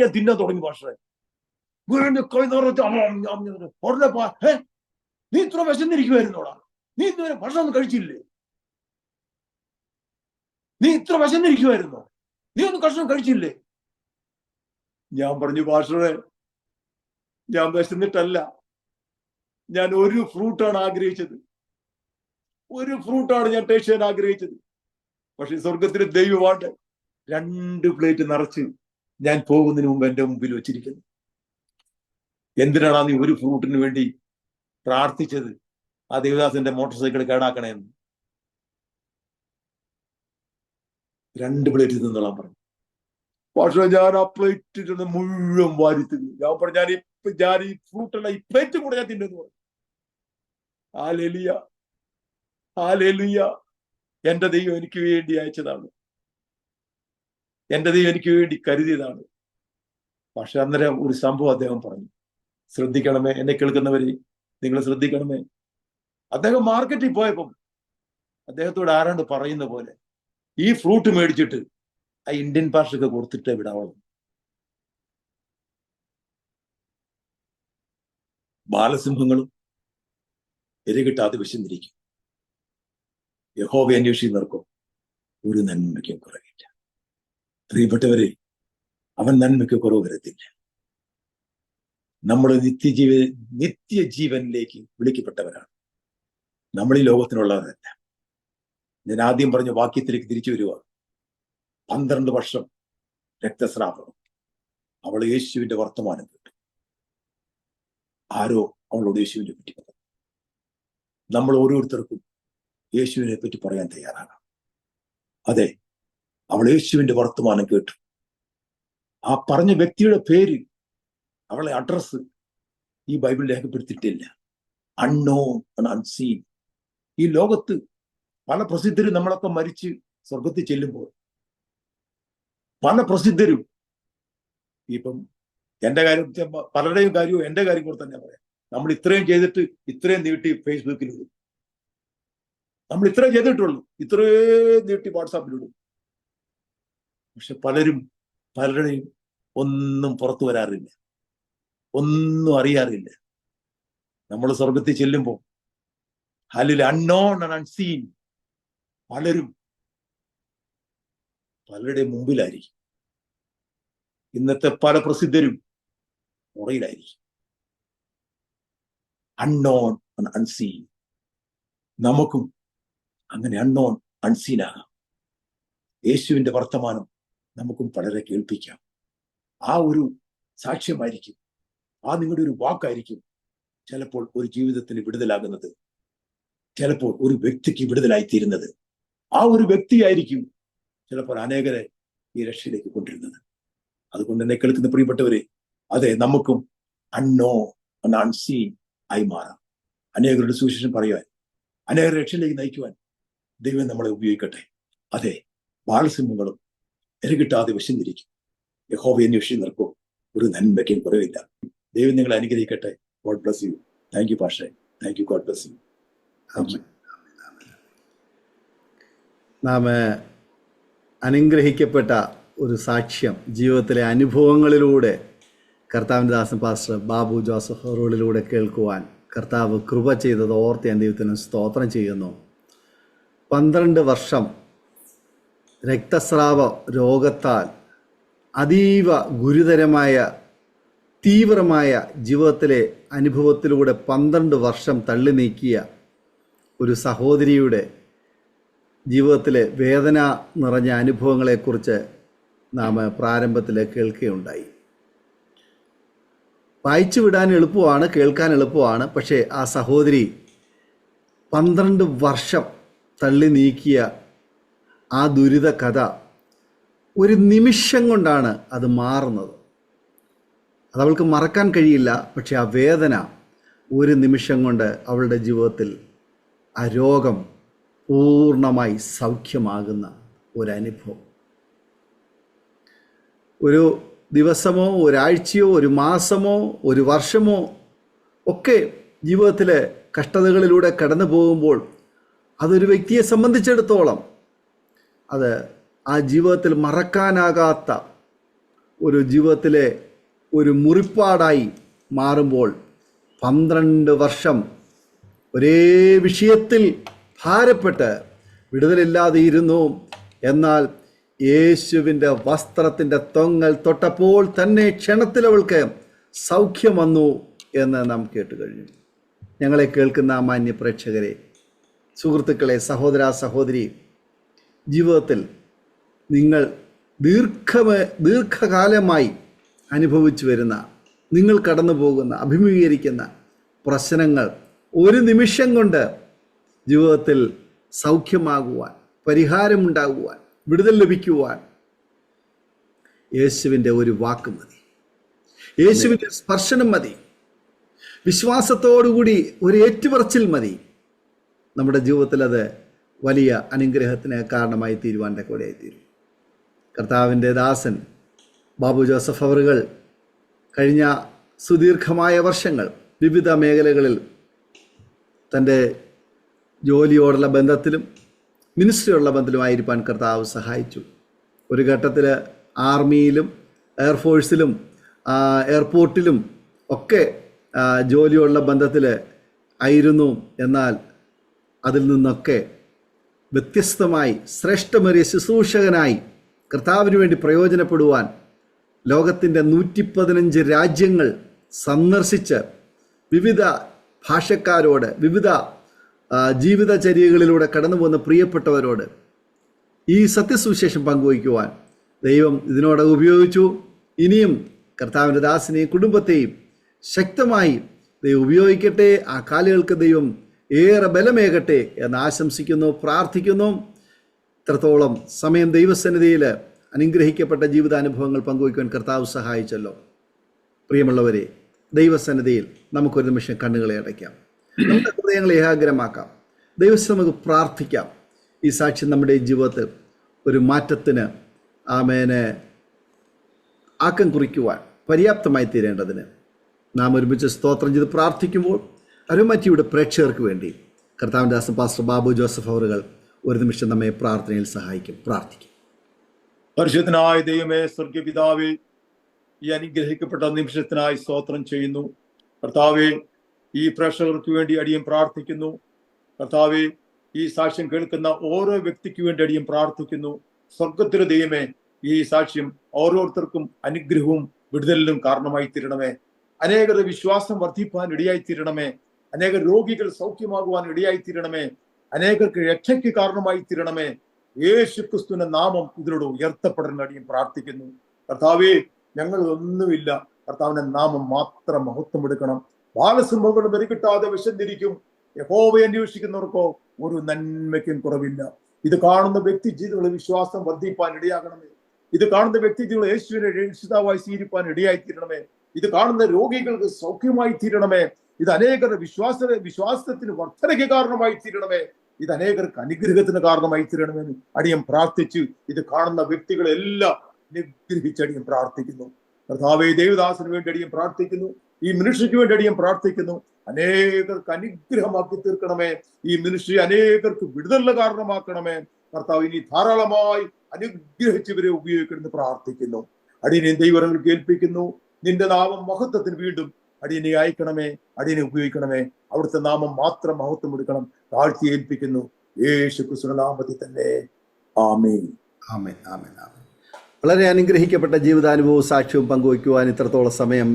ഞാൻ തിന്നാൻ തുടങ്ങി. പാസ്റ്ററെ കൈ നിറച്ച് ഉടനെ നീ ഇത്ര വിശന്നിരിക്കുവായിരുന്നോടാ, നീ ഇന്നുവരെ ഭക്ഷണം ഒന്നും കഴിച്ചില്ലേ, നീ ഇത്ര വിശന്നിരിക്കുവായിരുന്നോ, നീ ഒന്നും ഭക്ഷണം കഴിച്ചില്ലേ? ഞാൻ പറഞ്ഞു, പാസ്റ്ററെ ഞാൻ വിശന്നിട്ടല്ല, ഞാൻ ഒരു ഫ്രൂട്ടാണ് ആഗ്രഹിച്ചത്, ഒരു ഫ്രൂട്ടാണ് ഞാൻ ടേസ്റ്റ് ചെയ്യാൻ ആഗ്രഹിച്ചത്. പക്ഷെ സ്വർഗത്തിലെ ദൈവമാണ് 2 പ്ലേറ്റ് നിറച്ച് ഞാൻ പോകുന്നതിന് മുമ്പ് എന്റെ മുമ്പിൽ വെച്ചിരിക്കുന്നു. എന്തിനാണ് നീ ഒരു ഫ്രൂട്ടിന് വേണ്ടി പ്രാർത്ഥിച്ചത്? ആ ദേവദാസന്റെ മോട്ടോർ സൈക്കിൾ കേടാക്കണേന്ന്. 2 പ്ലേറ്റ് തിന്നോളാൻ പറഞ്ഞു. പക്ഷെ ഞാൻ ആ പ്ലേറ്റ് മുഴുവൻ വാരി തിന്നു. ഞാൻ പറഞ്ഞു, ഞാൻ ഈ ഫ്രൂട്ടല്ല, ഈ പ്ലേറ്റ് കൂടെ ഞാൻ തിന്നു പറഞ്ഞു. ഹല്ലേലൂയ. എന്റെ ദൈവം എനിക്ക് വേണ്ടി അയച്ചതാണ്, എന്റെ ദൈവം എനിക്ക് വേണ്ടി കരുതിയതാണ്. പക്ഷെ അന്നേരം ഒരു സംഭവം അദ്ദേഹം പറഞ്ഞു. ശ്രദ്ധിക്കണമേ, എന്നെ കേൾക്കുന്നവരെ നിങ്ങൾ ശ്രദ്ധിക്കണമേ. അദ്ദേഹം മാർക്കറ്റിൽ പോയപ്പം അദ്ദേഹത്തോട് ആരാണ്ട് പറയുന്ന പോലെ ഈ ഫ്രൂട്ട് മേടിച്ചിട്ട് ആ ഇന്ത്യൻ ഭാഷയ്ക്ക് കൊടുത്തിട്ട് വിടാവുള്ളൂ. ബാലസിംഹങ്ങളും എരകിട്ടാതെ വിശന്നിരിക്കും. യഹോവയെ അന്വേഷിക്കുന്നവർക്കോ ഒരു നന്മയ്ക്കും കുറവില്ല. പ്രിയപ്പെട്ടവരെ, അവൻ നന്മയ്ക്ക് കുറവ് വരത്തില്ല. നമ്മൾ നിത്യജീവനിലേക്ക് വിളിക്കപ്പെട്ടവരാണ്. നമ്മൾ ഈ ലോകത്തിനുള്ളവരല്ല. ഞാൻ ആദ്യം പറഞ്ഞ വാക്യത്തിലേക്ക് തിരിച്ചു വരിക. 12 വർഷം രക്തസ്രാവം. അവൾ യേശുവിന്റെ വർത്തമാനം കേട്ടു. ആരോ അവളോട് യേശുവിനെ പറ്റി പറഞ്ഞു. നമ്മൾ ഓരോരുത്തർക്കും യേശുവിനെ പറ്റി പറയാൻ തയ്യാറാകാം. അതെ, അവൾ യേശുവിന്റെ വർത്തമാനം കേട്ടു. ആ പറഞ്ഞ വ്യക്തിയുടെ പേര്, അവളെ അഡ്രസ് ഈ ബൈബിൾ രേഖപ്പെടുത്തിയിട്ടില്ല. Unknown and unseen. ഈ ലോകത്ത് പല പ്രസിദ്ധരും നമ്മളൊക്കെ മരിച്ച് സ്വർഗത്തിൽ ചെല്ലുമ്പോൾ പല പ്രസിദ്ധരും, ഇപ്പം എന്റെ കാര്യം, പലരുടെയും കാര്യവും എന്റെ കാര്യം കൂടെ തന്നെ പറയാം. നമ്മൾ ഇത്രയും ചെയ്തിട്ട് ഇത്രയും നീട്ടി ഫേസ്ബുക്കിൽ ഇടും, നമ്മൾ ഇത്രയും ചെയ്തിട്ടുള്ളൂ, ഇത്രയും നീട്ടി വാട്സാപ്പിലിടും. പക്ഷെ പലരുടെയും ഒന്നും പുറത്തു വരാറില്ല, ഒന്നും അറിയാറില്ല. നമ്മൾ സ്വർഗത്തിൽ ചെല്ലുമ്പോൾ ഹല്ലേലൂയ, അൺനോൺ ആൻഡ് അൺസീൻ, പലരുടെ മുമ്പിലായിരിക്കും. ഇന്നത്തെ പല പ്രസിദ്ധരും പുറയിലായിരിക്കും. Unknown and unseen. നമുക്കും അങ്ങനെ അൺനോൺ അൺസീൻ ആകാം. യേശുവിന്റെ വർത്തമാനം നമുക്കും പലരെ കേൾപ്പിക്കാം. ആ ഒരു സാക്ഷ്യമായിരിക്കും, ആ നിങ്ങളുടെ ഒരു വാക്കായിരിക്കും ചിലപ്പോൾ ഒരു ജീവിതത്തിന് വിടുതലാകുന്നത്, ചിലപ്പോൾ ഒരു വ്യക്തിക്ക് വിടുതലായിത്തീരുന്നത്. ആ ഒരു വ്യക്തിയായിരിക്കും ചിലപ്പോൾ അനേകരെ ഈ രക്ഷയിലേക്ക് കൊണ്ടിരുന്നത്. അതുകൊണ്ട് എന്നെ കേൾക്കുന്ന പ്രിയപ്പെട്ടവരെ, അതെ, നമുക്കും അൺനോൺ അൺസീൻ ആയി മാറാം. അനേകരുടെ സുവിശേഷം പറയുവാൻ, അനേകരുടെ രക്ഷയിലേക്ക് നയിക്കുവാൻ ദൈവം നമ്മളെ ഉപയോഗിക്കട്ടെ. അതെ, ബാലസിംഹങ്ങളും ഇരകിട്ടാതെ വിശന്നിരിക്കും, യഹോവയെ അന്വേഷിച്ച് നിൽക്കും, ഒരു നന്മയ്ക്കും കുറവില്ല. ദൈവം നിങ്ങളെ അനുഗ്രഹിക്കട്ടെ. God bless you. Thank you പാഷേ. Thank you. God bless you. നാം അനുഗ്രഹിക്കപ്പെട്ട ഒരു സാക്ഷ്യം ജീവിതത്തിലെ അനുഭവങ്ങളിലൂടെ കർത്താവിൻ്റെ ദാസൻ പാസ്റ്റർ ബാബു ജോസഫ് റോളിലൂടെ കേൾക്കുവാൻ കർത്താവ് കൃപ ചെയ്തത് ഓർത്ത് ഞാൻ ദൈവത്തിന് സ്തോത്രം ചെയ്യുന്നു. 12 വർഷം രക്തസ്രാവ രോഗത്താൽ അതീവ ഗുരുതരമായ തീവ്രമായ ജീവിതത്തിലെ അനുഭവത്തിലൂടെ 12 വർഷം തള്ളി നീക്കിയ ഒരു സഹോദരിയുടെ ജീവിതത്തിലെ വേദന നിറഞ്ഞ അനുഭവങ്ങളെക്കുറിച്ച് നാം പ്രാരംഭത്തിൽ കേൾക്കുകയുണ്ടായി. വായിച്ചു വിടാൻ എളുപ്പമാണ്, കേൾക്കാൻ എളുപ്പമാണ്. പക്ഷേ ആ സഹോദരി 12 വർഷം തള്ളി നീക്കിയ ആ ദുരിത കഥ ഒരു നിമിഷം കൊണ്ടാണ് അത് മാറുന്നത്. അതവൾക്ക് മറക്കാൻ കഴിയില്ല. പക്ഷെ ആ വേദന ഒരു നിമിഷം കൊണ്ട് അവളുടെ ജീവിതത്തിൽ ആ രോഗം പൂർണ്ണമായി സൗഖ്യമാകുന്ന ഒരനുഭവം. ഒരു ദിവസമോ ഒരാഴ്ചയോ ഒരു മാസമോ ഒരു വർഷമോ ഒക്കെ ജീവിതത്തിലെ കഷ്ടതകളിലൂടെ കടന്നു പോകുമ്പോൾ അതൊരു വ്യക്തിയെ സംബന്ധിച്ചിടത്തോളം അത് ആ ജീവിതത്തിൽ മറക്കാനാകാത്ത ഒരു ജീവിതത്തിലെ ഒരു മുറിപ്പാടായി മാറുമ്പോൾ 12 വർഷം ഒരേ വിഷയത്തിൽ ഭാരപ്പെട്ട് വിടുതലില്ലാതെ ഇരുന്നു. എന്നാൽ യേശുവിൻ്റെ വസ്ത്രത്തിൻ്റെ തൊങ്ങൽ തൊട്ടപ്പോൾ തന്നെ ക്ഷണത്തിൽ അവൾക്ക് സൗഖ്യം വന്നു എന്ന് നാം കേട്ട് കഴിഞ്ഞു. ഞങ്ങളെ കേൾക്കുന്ന മാന്യ പ്രേക്ഷകരെ, സുഹൃത്തുക്കളെ, സഹോദര സഹോദരി, ജീവിതത്തിൽ നിങ്ങൾ ദീർഘകാലമായി അനുഭവിച്ചു വരുന്ന, നിങ്ങൾ കടന്നു പോകുന്ന, അഭിമുഖീകരിക്കുന്ന പ്രശ്നങ്ങൾ ഒരു നിമിഷം കൊണ്ട് ജീവിതത്തിൽ സൗഖ്യമാകുവാൻ, പരിഹാരമുണ്ടാകുവാൻ, വിടുതൽ ലഭിക്കുവാൻ യേശുവിൻ്റെ ഒരു വാക്ക് മതി, യേശുവിൻ്റെ സ്പർശനം മതി, വിശ്വാസത്തോടുകൂടി ഒരു ഏറ്റുപറച്ചിൽ മതി. നമ്മുടെ ജീവിതത്തിൽ അത് വലിയ അനുഗ്രഹത്തിന് കാരണമായി തീരുവാൻ്റെ കൂടെയായി തീരും. കർത്താവിൻ്റെ ദാസൻ ബാബു ജോസഫ് അവറുകൾ കഴിഞ്ഞ സുദീർഘമായ വർഷങ്ങൾ വിവിധ മേഖലകളിൽ തൻ്റെ ജോലിയോടുള്ള ബന്ധത്തിലും മിനിസ്ട്രിയോടുള്ള ബന്ധത്തിലുമായിരിക്കാൻ കർത്താവ് സഹായിച്ചു. ഒരു ഘട്ടത്തിൽ ആർമിയിലും എയർഫോഴ്സിലും എയർപോർട്ടിലും ഒക്കെ ജോലിയോടുള്ള ബന്ധത്തിൽ ആയിരുന്നു. എന്നാൽ അതിൽ നിന്നൊക്കെ വ്യത്യസ്തമായി ശ്രേഷ്ഠമേറിയ ശുശ്രൂഷകനായി കർത്താവിന് വേണ്ടി പ്രയോജനപ്പെടുവാൻ ലോകത്തിൻ്റെ 115 രാജ്യങ്ങൾ സന്ദർശിച്ച് വിവിധ ഭാഷക്കാരോട്, വിവിധ ജീവിതചര്യകളിലൂടെ കടന്നു പോകുന്ന പ്രിയപ്പെട്ടവരോട് ഈ സത്യസുവിശേഷം പങ്കുവയ്ക്കുവാൻ ദൈവം ഇതിനോട് ഉപയോഗിച്ചു. ഇനിയും കർത്താവിൻ്റെ ദാസിനെയും കുടുംബത്തെയും ശക്തമായി ദൈവം ഉപയോഗിക്കട്ടെ. ആ കാലുകൾക്ക് ദൈവം ഏറെ ബലമേകട്ടെ എന്ന് ആശംസിക്കുന്നു, പ്രാർത്ഥിക്കുന്നു. ഇത്രത്തോളം സമയം ദൈവസന്നിധിയിൽ അനുഗ്രഹിക്കപ്പെട്ട ജീവിതാനുഭവങ്ങൾ പങ്കുവയ്ക്കുവാൻ കർത്താവ് സഹായിച്ചല്ലോ. പ്രിയമുള്ളവരെ, ദൈവസന്നിധിയിൽ നമുക്കൊരു നിമിഷം കണ്ണുകളെ അടയ്ക്കാം, നമ്മുടെ ഹൃദയങ്ങളെ ഏകാഗ്രമാക്കാം, ദൈവത്തെ നമുക്ക് പ്രാർത്ഥിക്കാം. ഈ സാക്ഷ്യം നമ്മുടെ ജീവിതത്തിൽ ഒരു മാറ്റത്തിന് ആക്കം കുറിക്കുവാൻ പര്യാപ്തമായി തീരേണ്ടതിന് നാം ഒരുമിച്ച് സ്തോത്രം ചെയ്ത് പ്രാർത്ഥിക്കുമ്പോൾ അരുമാറ്റിയുടെ പ്രേക്ഷകർക്ക് വേണ്ടി കർത്താവിൻ്റെ ദാസൻ പാസ്റ്റർ ബാബു ജോസഫ് അവറുകൾ ഒരു നിമിഷം നമ്മെ പ്രാർത്ഥനയിൽ സഹായിക്കും. പ്രാർത്ഥിക്കും. പരിശുദ്ധനായ ദൈവമേ, സ്വർഗീയ പിതാവേ, ഈ അനുഗ്രഹിക്കപ്പെട്ട നിമിഷത്തിനായി സ്തോത്രം ചെയ്യുന്നു. കർത്താവേ, ഈ പ്രേക്ഷകർക്ക് വേണ്ടി അടിയൻ പ്രാർത്ഥിക്കുന്നു. കർത്താവേ, ഈ സാക്ഷ്യം കേൾക്കുന്ന ഓരോ വ്യക്തിക്ക് വേണ്ടി അടിയൻ പ്രാർത്ഥിക്കുന്നു. സ്വർഗത്തിലെ ദൈവമേ, ഈ സാക്ഷ്യം ഓരോരുത്തർക്കും അനുഗ്രഹവും വിടുതലിനും കാരണമായി തീരണമേ. അനേകരുടെ വിശ്വാസം വർദ്ധിപ്പാൻ ഇടയായി തീരണമേ. അനേക രോഗികൾ സൗഖ്യമാകുവാൻ ഇടയായി തീരണമേ. അനേകർക്ക് രക്ഷയ്ക്ക് കാരണമായി തീരണമേ. യേശു ക്രിസ്തുവിന്റെ നാമം ഇതിലൂടെ ഉയർത്തപ്പെടാൻ അടിയൻ പ്രാർത്ഥിക്കുന്നു. കർത്താവേ, ഞങ്ങൾ ഒന്നുമില്ല, കർത്താവിന്റെ നാമം മാത്രം മഹത്വം എടുക്കണം. ബാലസിംഹങ്ങൾ മെരുകിട്ടാതെ വിശന്നിരിക്കും. യഹോവയെ അന്വേഷിക്കുന്നവർക്കോ ഒരു നന്മയ്ക്കും കുറവില്ല. ഇത് കാണുന്ന വ്യക്തി ജീവിതങ്ങളിൽ വിശ്വാസം വർദ്ധിപ്പാൻ ഇടയാകണമേ. ഇത് കാണുന്ന വ്യക്തി ജീവിതങ്ങൾ യേശുവിനെ രക്ഷിതാവായി സ്വീകരിപ്പാൻ ഇടയായി തീരണമേ. ഇത് കാണുന്ന രോഗികൾക്ക് സൗഖ്യമായി തീരണമേ. ഇത് അനേകരുടെ വിശ്വാസത്തിന് വർധനയ്ക്ക് കാരണമായി തീരണമേ. ഇത് അനേകർക്ക് അനുഗ്രഹത്തിന് കാരണമായി തീരണമെന്ന് അടിയൻ പ്രാർത്ഥിച്ചു. ഇത് കാണുന്ന വ്യക്തികളെല്ലാം അനുഗ്രഹിച്ചടിയൻ പ്രാർത്ഥിക്കുന്നു. കർത്താവേ, ദേവദാസന് വേണ്ടി അടിയൻ പ്രാർത്ഥിക്കുന്നു. ഈ മിനിസ്ട്രിക്ക് വേണ്ടി അടിയൻ പ്രാർത്ഥിക്കുന്നു. അനേകർക്ക് അനുഗ്രഹമാക്കി തീർക്കണമേ. ഈ മിനിസ്ട്രി അനേകർക്ക് വിടുതലിന് കാരണമാക്കണമേ. കർത്താവ് ഇനി ധാരാളമായി അനുഗ്രഹിച്ചവരെ ഉപയോഗിക്കണമെന്ന് പ്രാർത്ഥിക്കുന്നു. അടിയനെ ദൈവങ്ങൾക്ക് ഏൽപ്പിക്കുന്നു. നിന്റെ നാമം മഹത്വത്തിന് വീണ്ടും അടിയനെ അയക്കണമേ, അടിയനെ ഉപയോഗിക്കണമേ. അവിടുത്തെ നാമം മാത്രം മഹത്വം എടുക്കണം. താഴ്ത്തി ഏൽപ്പിക്കുന്നു യേശു ക്രിസ്തുവിന്റെ നാമത്തിൽ തന്നെ. ആമേൻ. ആമേൻ, ആമേൻ, ആമേൻ. വളരെ അനുഗ്രഹിക്കപ്പെട്ട ജീവിതാനുഭവവും സാക്ഷ്യവും പങ്കുവയ്ക്കുവാൻ ഇത്രത്തോളം സമയം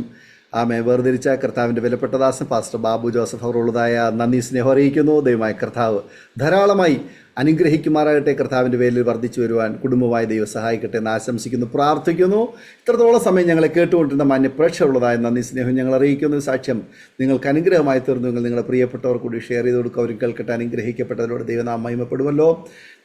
വേർതിരിച്ച കർത്താവിൻ്റെ വിലപ്പെട്ട ദാസൻ പാസ്റ്റർ ബാബു ജോസഫ് അവരുള്ളതായ നന്ദി സ്നേഹം അറിയിക്കുന്നു. ദൈവമായ കർത്താവ് ധാരാളമായി അനുഗ്രഹിക്കുമാറാകട്ടെ. കർത്താവിൻ്റെ പേരിൽ വർദ്ധിച്ചു വരുവാൻ കുടുംബമായി ദൈവം സഹായിക്കട്ടെ എന്ന് ആശംസിക്കുന്നു, പ്രാർത്ഥിക്കുന്നു. ഇത്രത്തോളം സമയം ഞങ്ങളെ കേട്ടുകൊണ്ടിരുന്ന മാന്യ പ്രേക്ഷകരുള്ളതായ നന്ദി സ്നേഹം ഞങ്ങൾ അറിയിക്കുന്നു. സാക്ഷ്യം നിങ്ങൾക്ക് അനുഗ്രഹമായി തീർന്നു. നിങ്ങൾ നിങ്ങളുടെ പ്രിയപ്പെട്ടവർ കൂടി ഷെയർ ചെയ്ത് കൊടുക്കുക. അവരും കേൾക്കട്ടെ. അനുഗ്രഹിക്കപ്പെട്ടതിലൂടെ ദൈവനാമം മഹിമപ്പെടുമല്ലോ.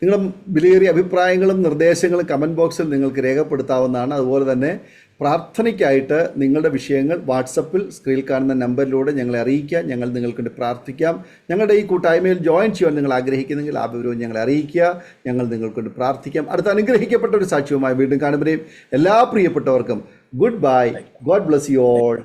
നിങ്ങളും വിലയേറിയ അഭിപ്രായങ്ങളും നിർദ്ദേശങ്ങളും കമൻറ്റ് ബോക്സിൽ നിങ്ങൾക്ക് രേഖപ്പെടുത്താവുന്നതാണ്. അതുപോലെ തന്നെ പ്രാർത്ഥനയ്ക്കായിട്ട് നിങ്ങളുടെ വിഷയങ്ങൾ വാട്സപ്പിൽ സ്ക്രീനിൽ കാണുന്ന നമ്പറിലൂടെ ഞങ്ങളെ അറിയിക്കുക. ഞങ്ങൾ നിങ്ങൾക്ക് വേണ്ടി പ്രാർത്ഥിക്കാം. ഞങ്ങളുടെ ഈ കൂട്ടായ്മയിൽ ജോയിൻ ചെയ്യാൻ നിങ്ങൾ ആഗ്രഹിക്കുന്നെങ്കിൽ ആ വിവരവും ഞങ്ങളെ അറിയിക്കുക. ഞങ്ങൾ നിങ്ങൾക്ക് വേണ്ടി പ്രാർത്ഥിക്കാം. അടുത്ത അനുഗ്രഹിക്കപ്പെട്ട ഒരു സാക്ഷ്യവുമായി വീണ്ടും കാണുമ്പോഴേയും എല്ലാ പ്രിയപ്പെട്ടവർക്കും good bye. God bless you all.